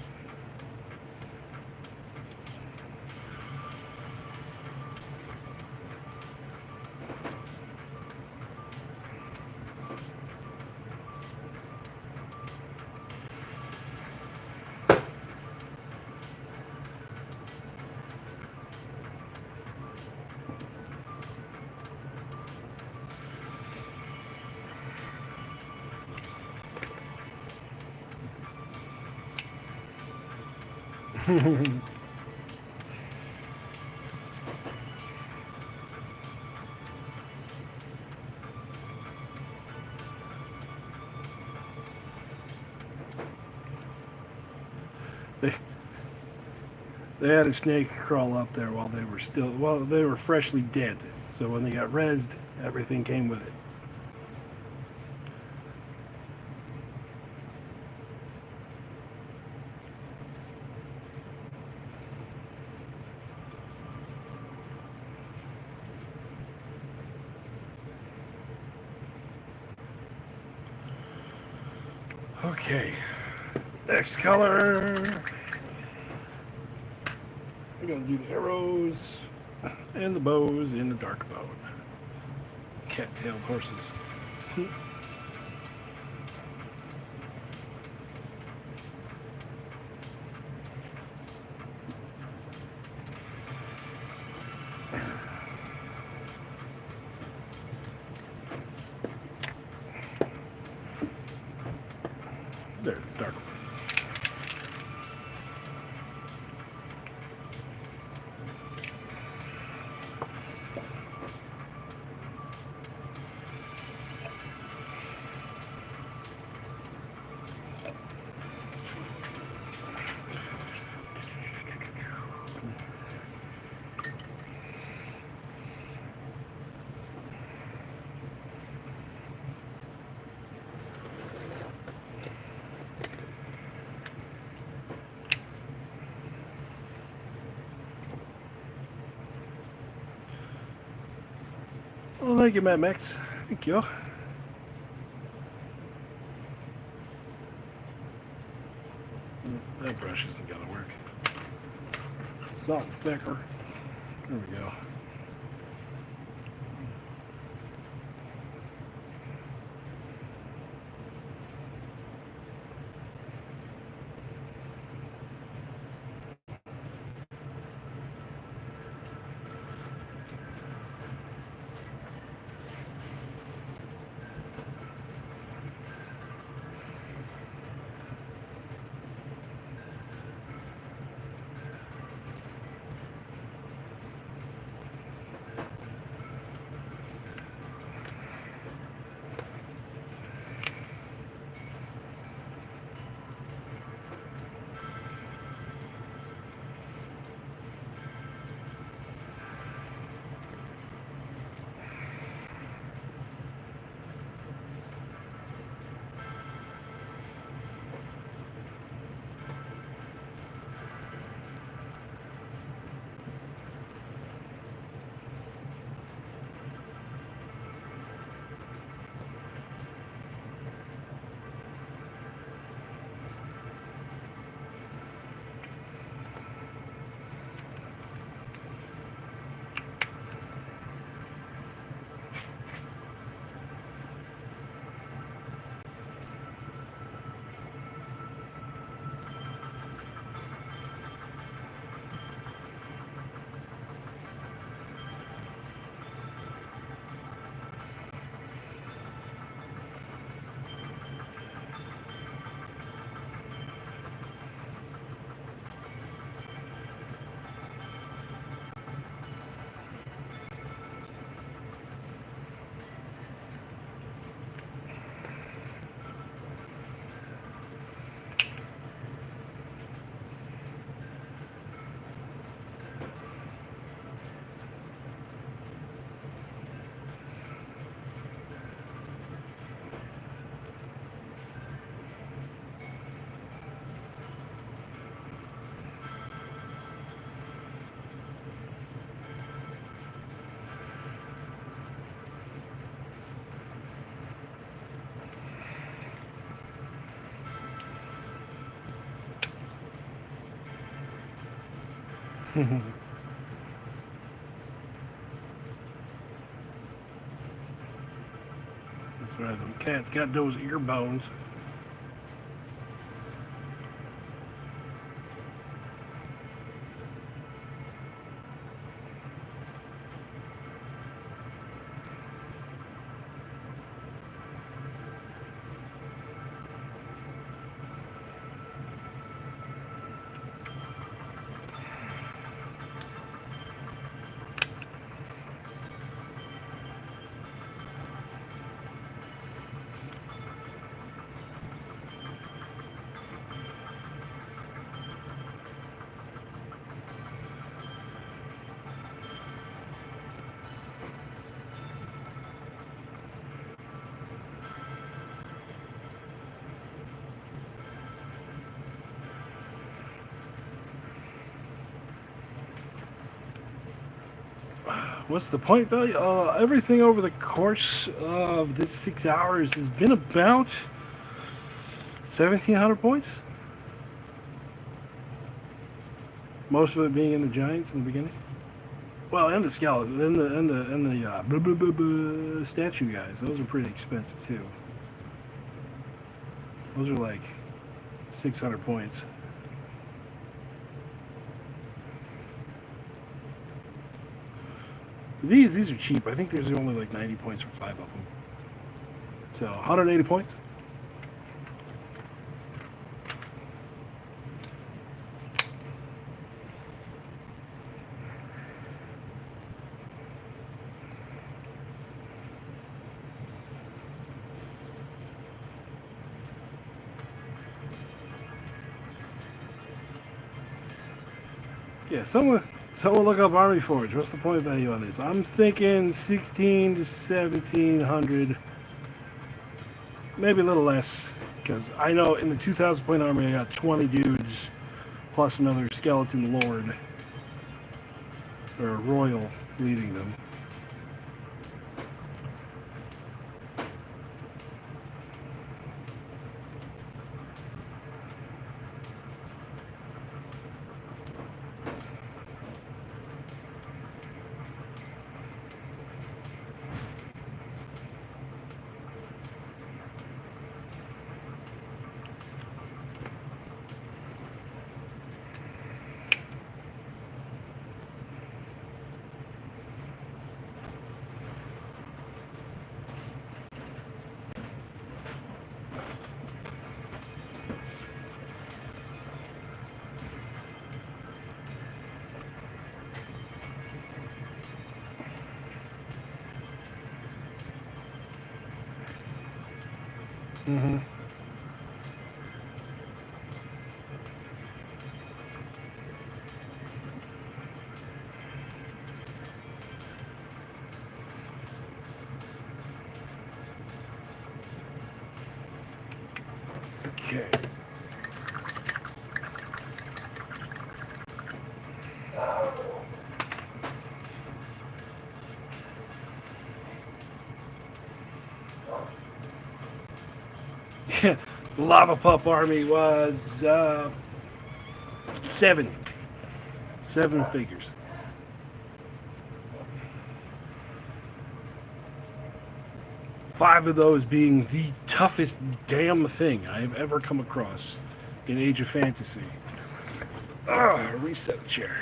Speaker 2: they they had a snake crawl up there while they were freshly dead. So when they got rezzed, everything came with it. Okay, next color. We're gonna do the arrows and the bows in the dark bow. Cat-tailed horses. There's the dark one. Well, thank you, Mad Max. Thank you. That brush isn't gonna work. Something thicker. There we go. That's right, them cats got those ear bones. What's the point value? Everything over the course of this 6 hours has been about 1,700 points. Most of it being in the giants in the beginning. Well, and the skeleton, and the statue guys. Those are pretty expensive too. Those are like 600 points. These are cheap. I think there's only like 90 points for 5 of them. So 180 points. Yeah, someone look up Army Forge. What's the point value on this? I'm thinking 16 to 1700, maybe a little less, because I know in the 2,000 point army I got 20 dudes plus another skeleton lord or royal leading them. Mm-hmm. Okay. Yeah, the lava pup army was 7 figures. Five of those being the toughest damn thing I have ever come across in Age of Fantasy. Reset the chair.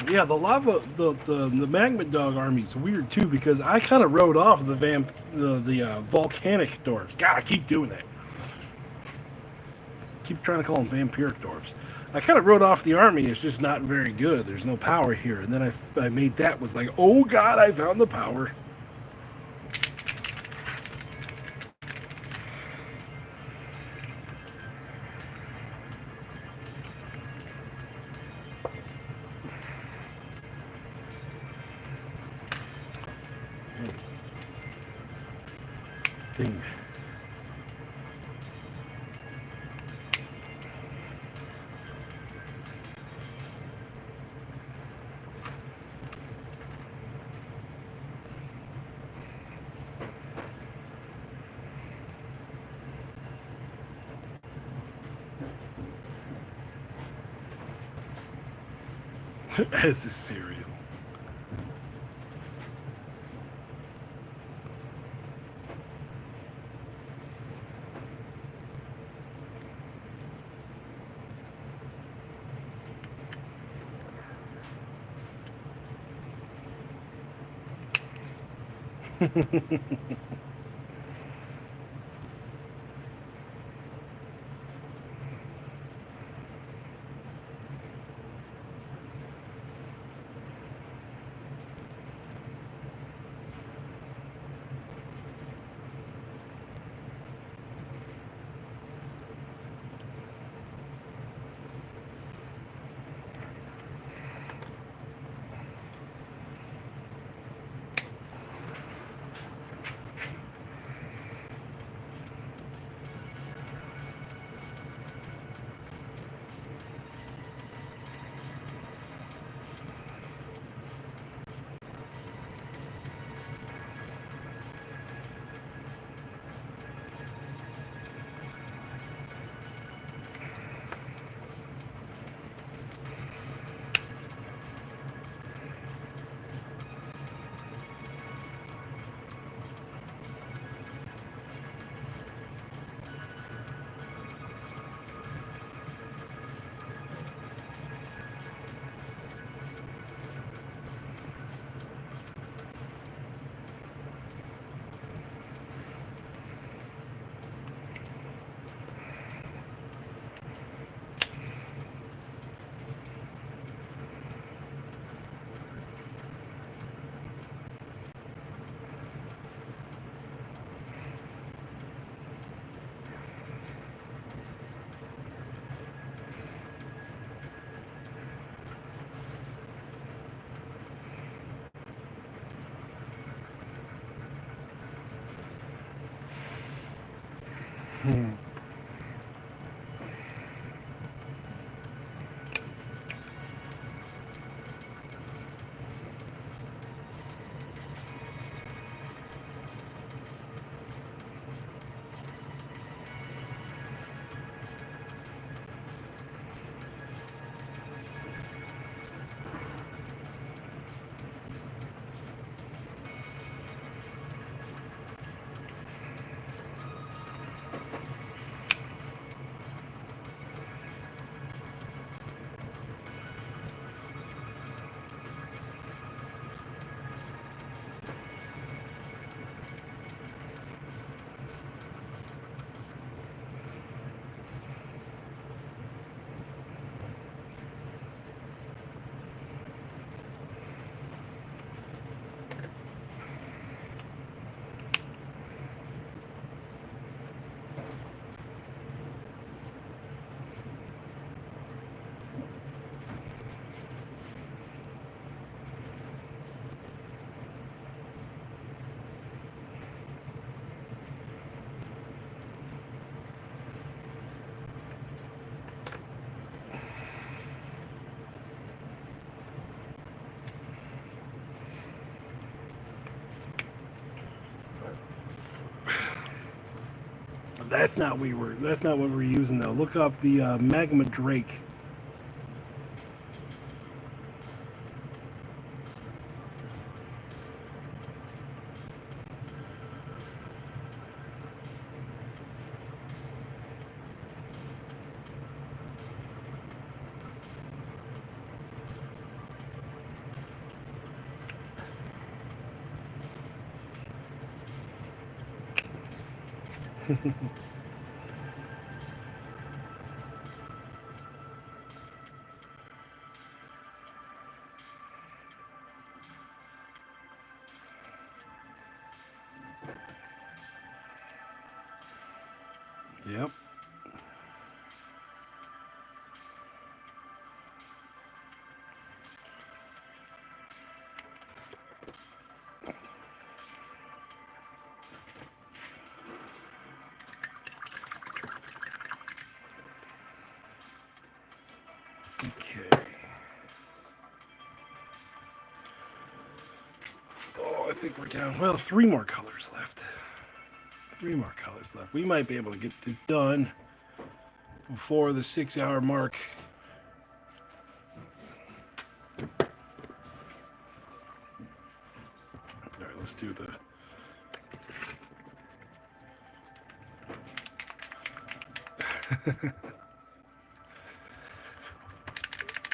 Speaker 2: Yeah, the lava, the magma dog army is weird too, because I kind of rode off the volcanic dwarves. God, I keep doing that. Keep trying to call them vampiric dwarves. I kind of wrote off the army. It's just not very good. There's no power here. And then I made that, was like, oh God, I found the power. Thing. as a cereal. That's not That's not what we're using though. Look up the magma drake. Yep. Okay. Oh, I think we're down. Well, 3 more colors left. 3 more colors left. We might be able to get this done before the 6-hour mark. Let's do the...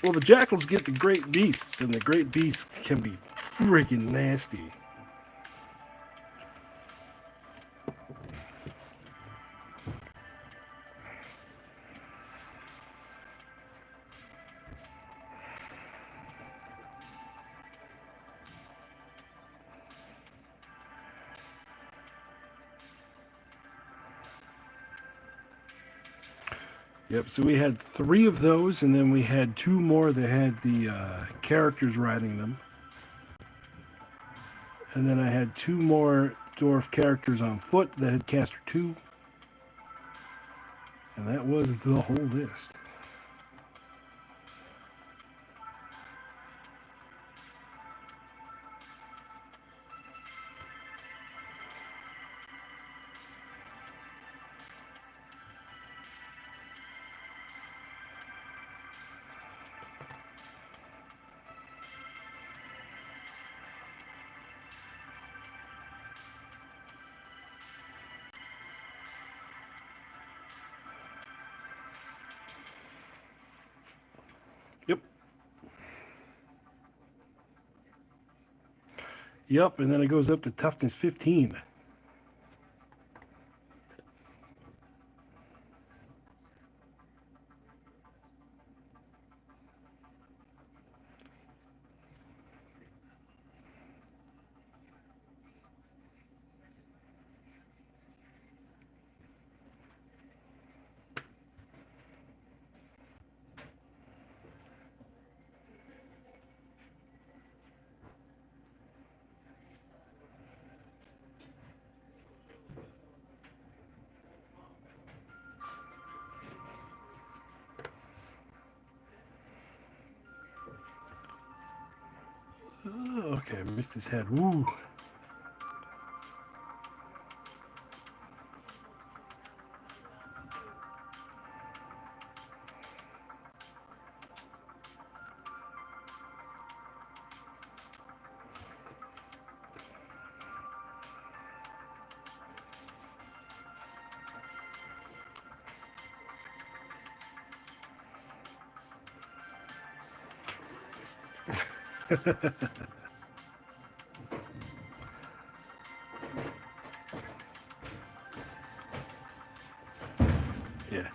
Speaker 2: Well, the jackals get the great beasts, and the great beasts can be freaking nasty. Yep, so we had 3 of those, and then we had 2 more that had the characters riding them. And then I had 2 more dwarf characters on foot that had caster 2. And that was the whole list. Yep. Yep, and then it goes up to toughness 15. Oh, okay, missed his head. Woo. Yeah.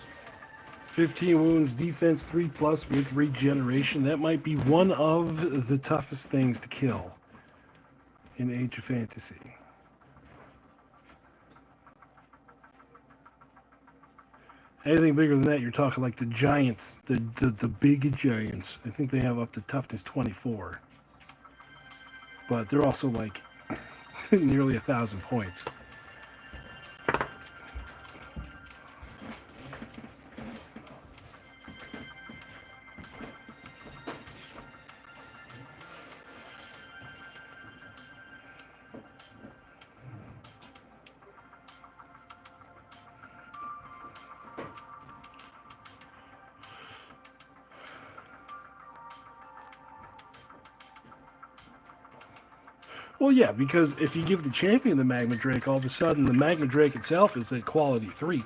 Speaker 2: 15 wounds, defense 3+ with regeneration. That might be one of the toughest things to kill in Age of Fantasy. Anything bigger than that, you're talking like the giants, the big giants. I think they have up to toughness 24. But they're also like nearly 1,000 points. Well, yeah, because if you give the champion the Magma Drake, all of a sudden the Magma Drake itself is at quality 3.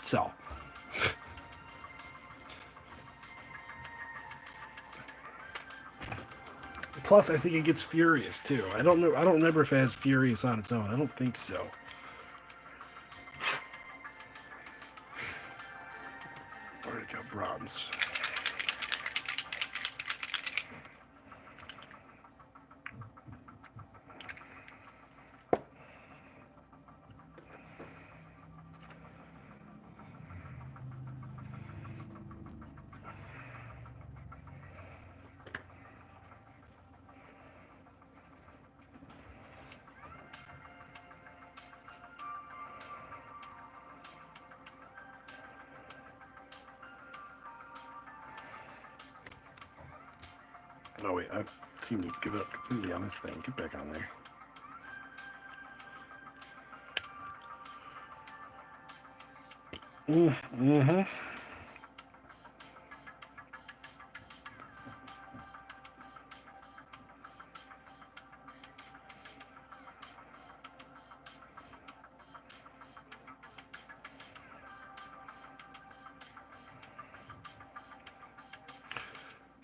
Speaker 2: So. Plus, I think it gets Furious, too. I don't know. I don't remember if it has Furious on its own. I don't think so. Already got bronze. Oh wait, I seem to give up completely on this thing. Get back on there. Mm-hmm.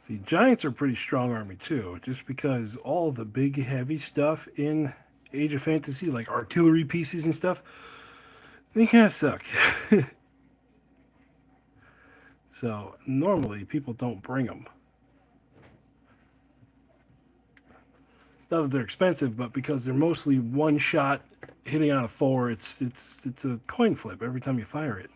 Speaker 2: See, giants are pretty strong army too, just because all the big heavy stuff in Age of Fantasy, like artillery pieces and stuff, they kind of suck. So normally people don't bring them. It's not that they're expensive, but because they're mostly one shot hitting on a 4, it's a coin flip every time you fire it.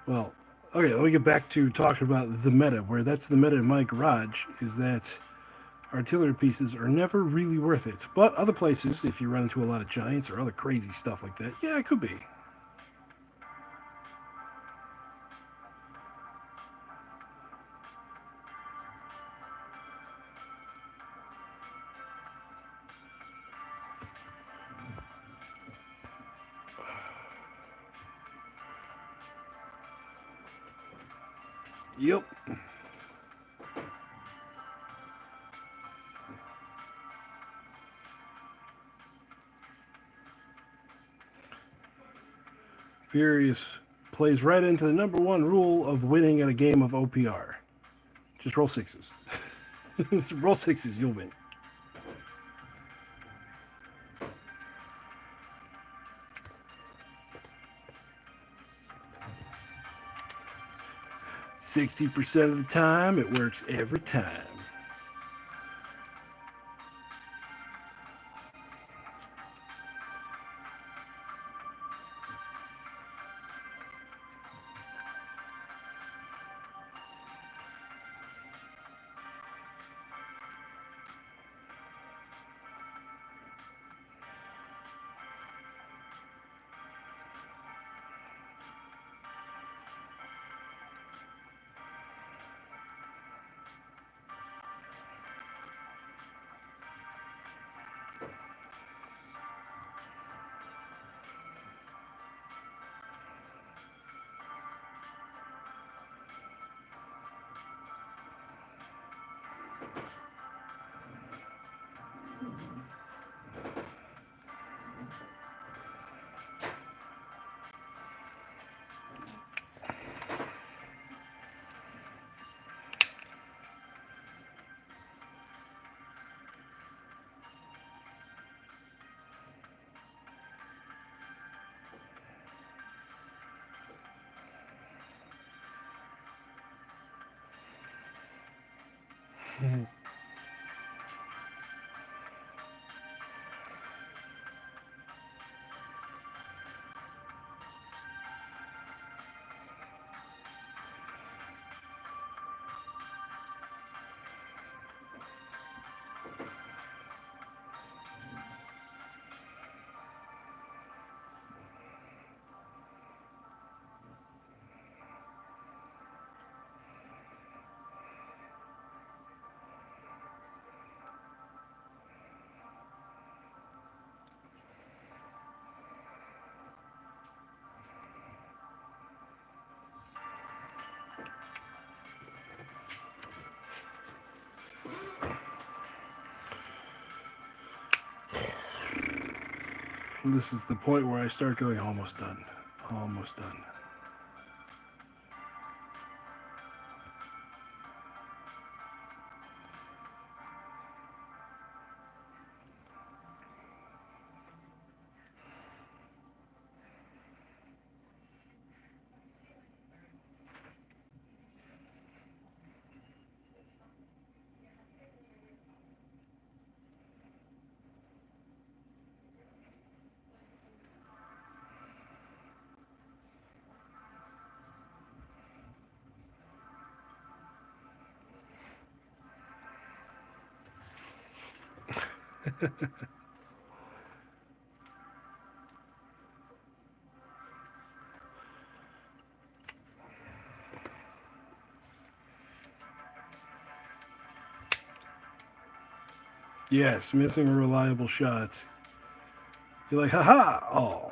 Speaker 2: Well, okay, let me get back to talking about the meta, where that's the meta in my garage, is that artillery pieces are never really worth it. But other places, if you run into a lot of giants or other crazy stuff like that, yeah, it could be. Yep. Furious plays right into the number one rule of winning at a game of OPR. Just roll 6s. Roll 6s, you'll win. %60 of the time, it works every time. This is the point where I start going, almost done. Almost done. Yes, missing a reliable shot. You're like, haha! Oh.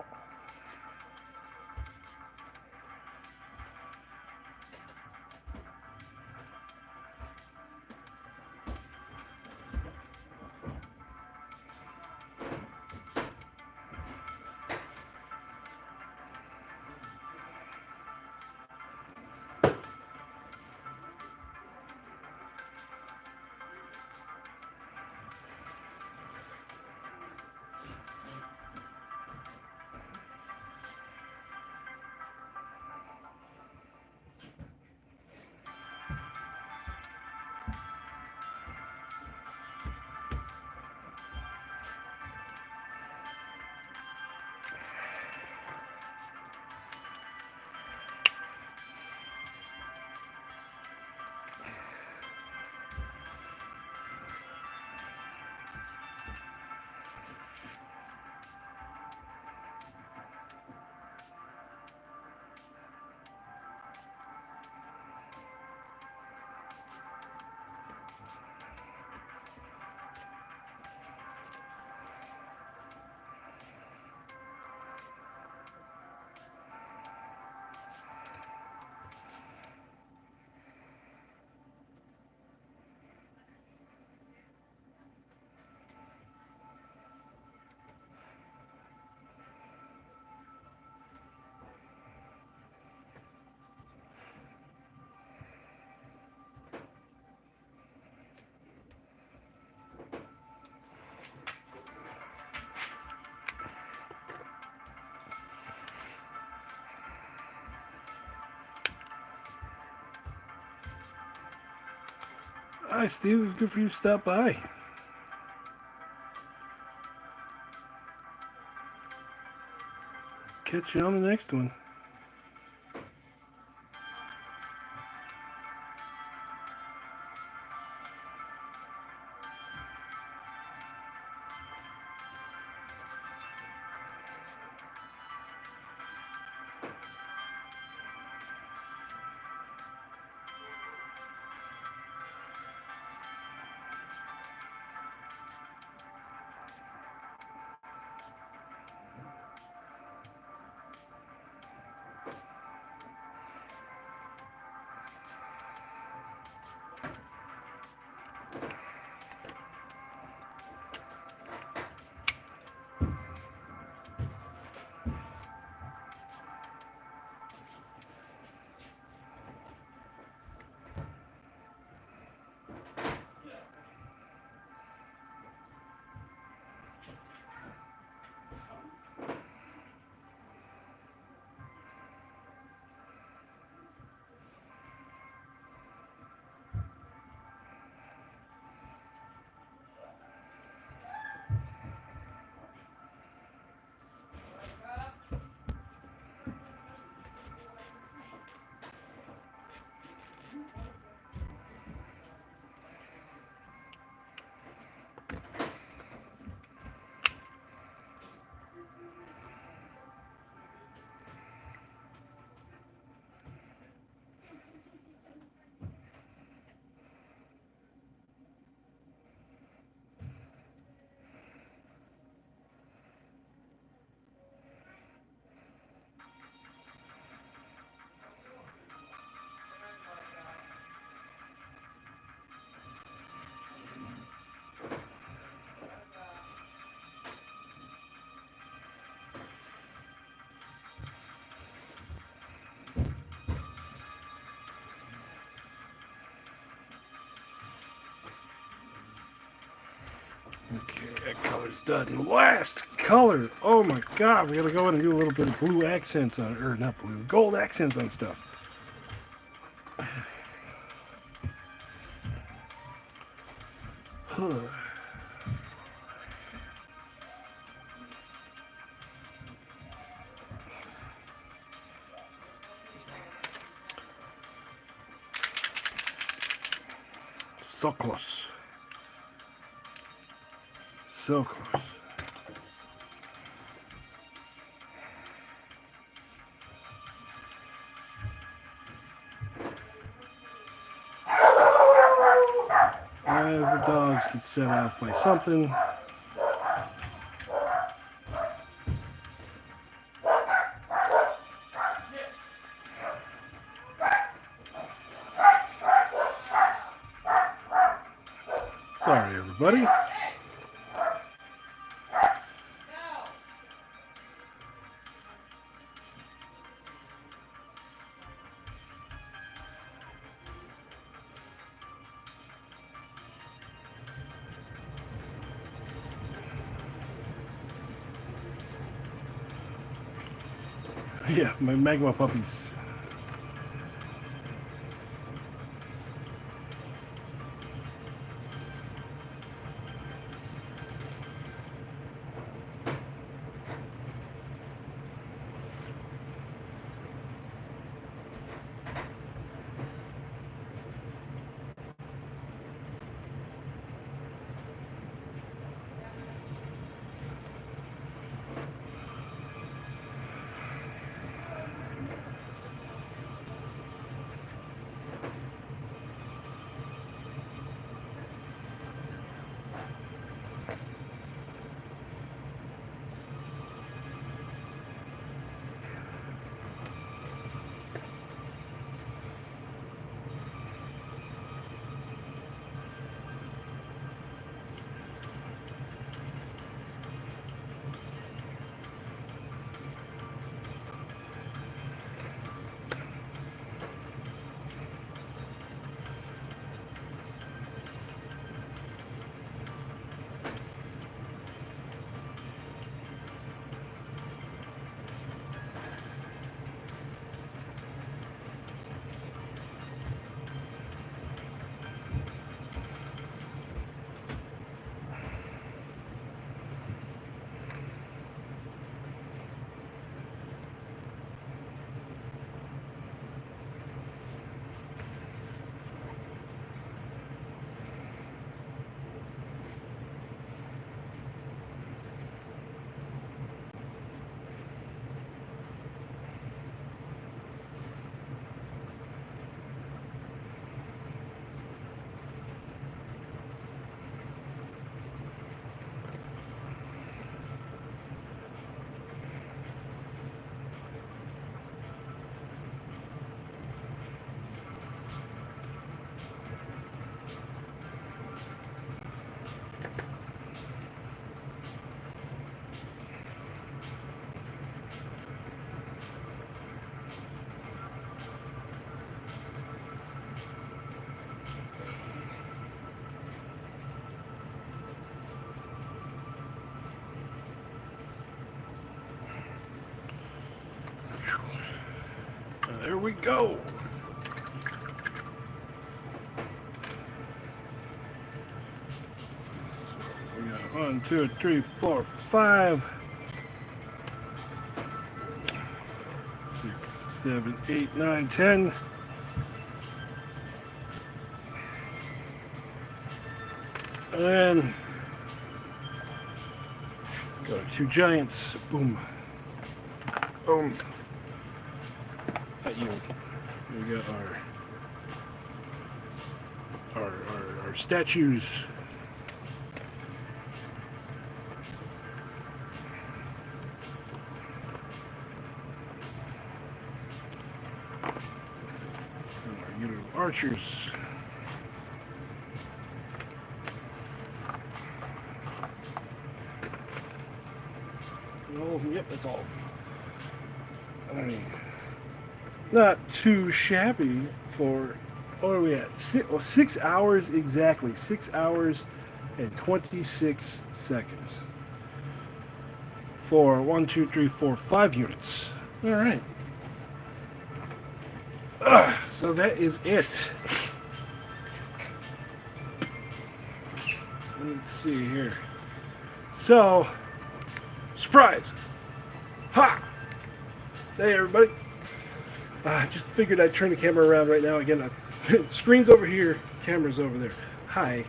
Speaker 2: Hi, Steve. It was good for you to stop by. Catch you on the next one. Okay, that color's done. Last color. Oh my god, we gotta go in and do a little bit of blue accents on, or not blue, gold accents on stuff. So close. So close. As the dogs get set off by something. Sorry, everybody. Yeah, my magma puppies.
Speaker 1: There we go. So we got 1, 2, 3, 4, 5, 6, 7, 8, 9, 10. And got our 2 giants. Boom. Boom. At you. We got our statues. And our little archers. Yep, that's all. I mean, not too shabby for, what are we at? 6 hours exactly. 6 hours and 26 seconds. For 1, 2, 3, 4, 5 units. All right. So that is it. Let's see here. So, surprise! Ha! Hey everybody. Just figured I'd turn the camera around right now. Again, screen's over here, camera's over there. Hi.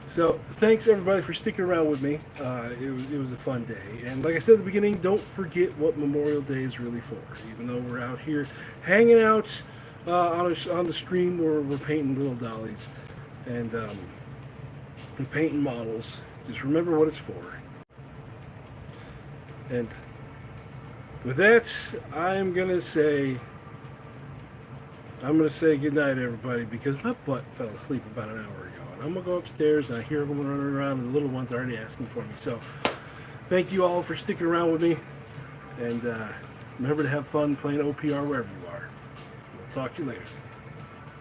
Speaker 1: So, thanks everybody for sticking around with me. It was a fun day. And like I said at the beginning, don't forget what Memorial Day is really for. Even though we're out here hanging out on the stream where we're painting little dollies and painting models, just remember what it's for. And with that, I'm gonna say good night, everybody, because my butt fell asleep about an hour ago, and I'm gonna go upstairs and I hear everyone running around, and the little ones are already asking for me. So, thank you all for sticking around with me, and remember to have fun playing OPR wherever you are. We'll talk to you later.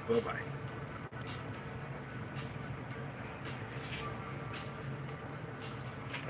Speaker 1: Bye bye.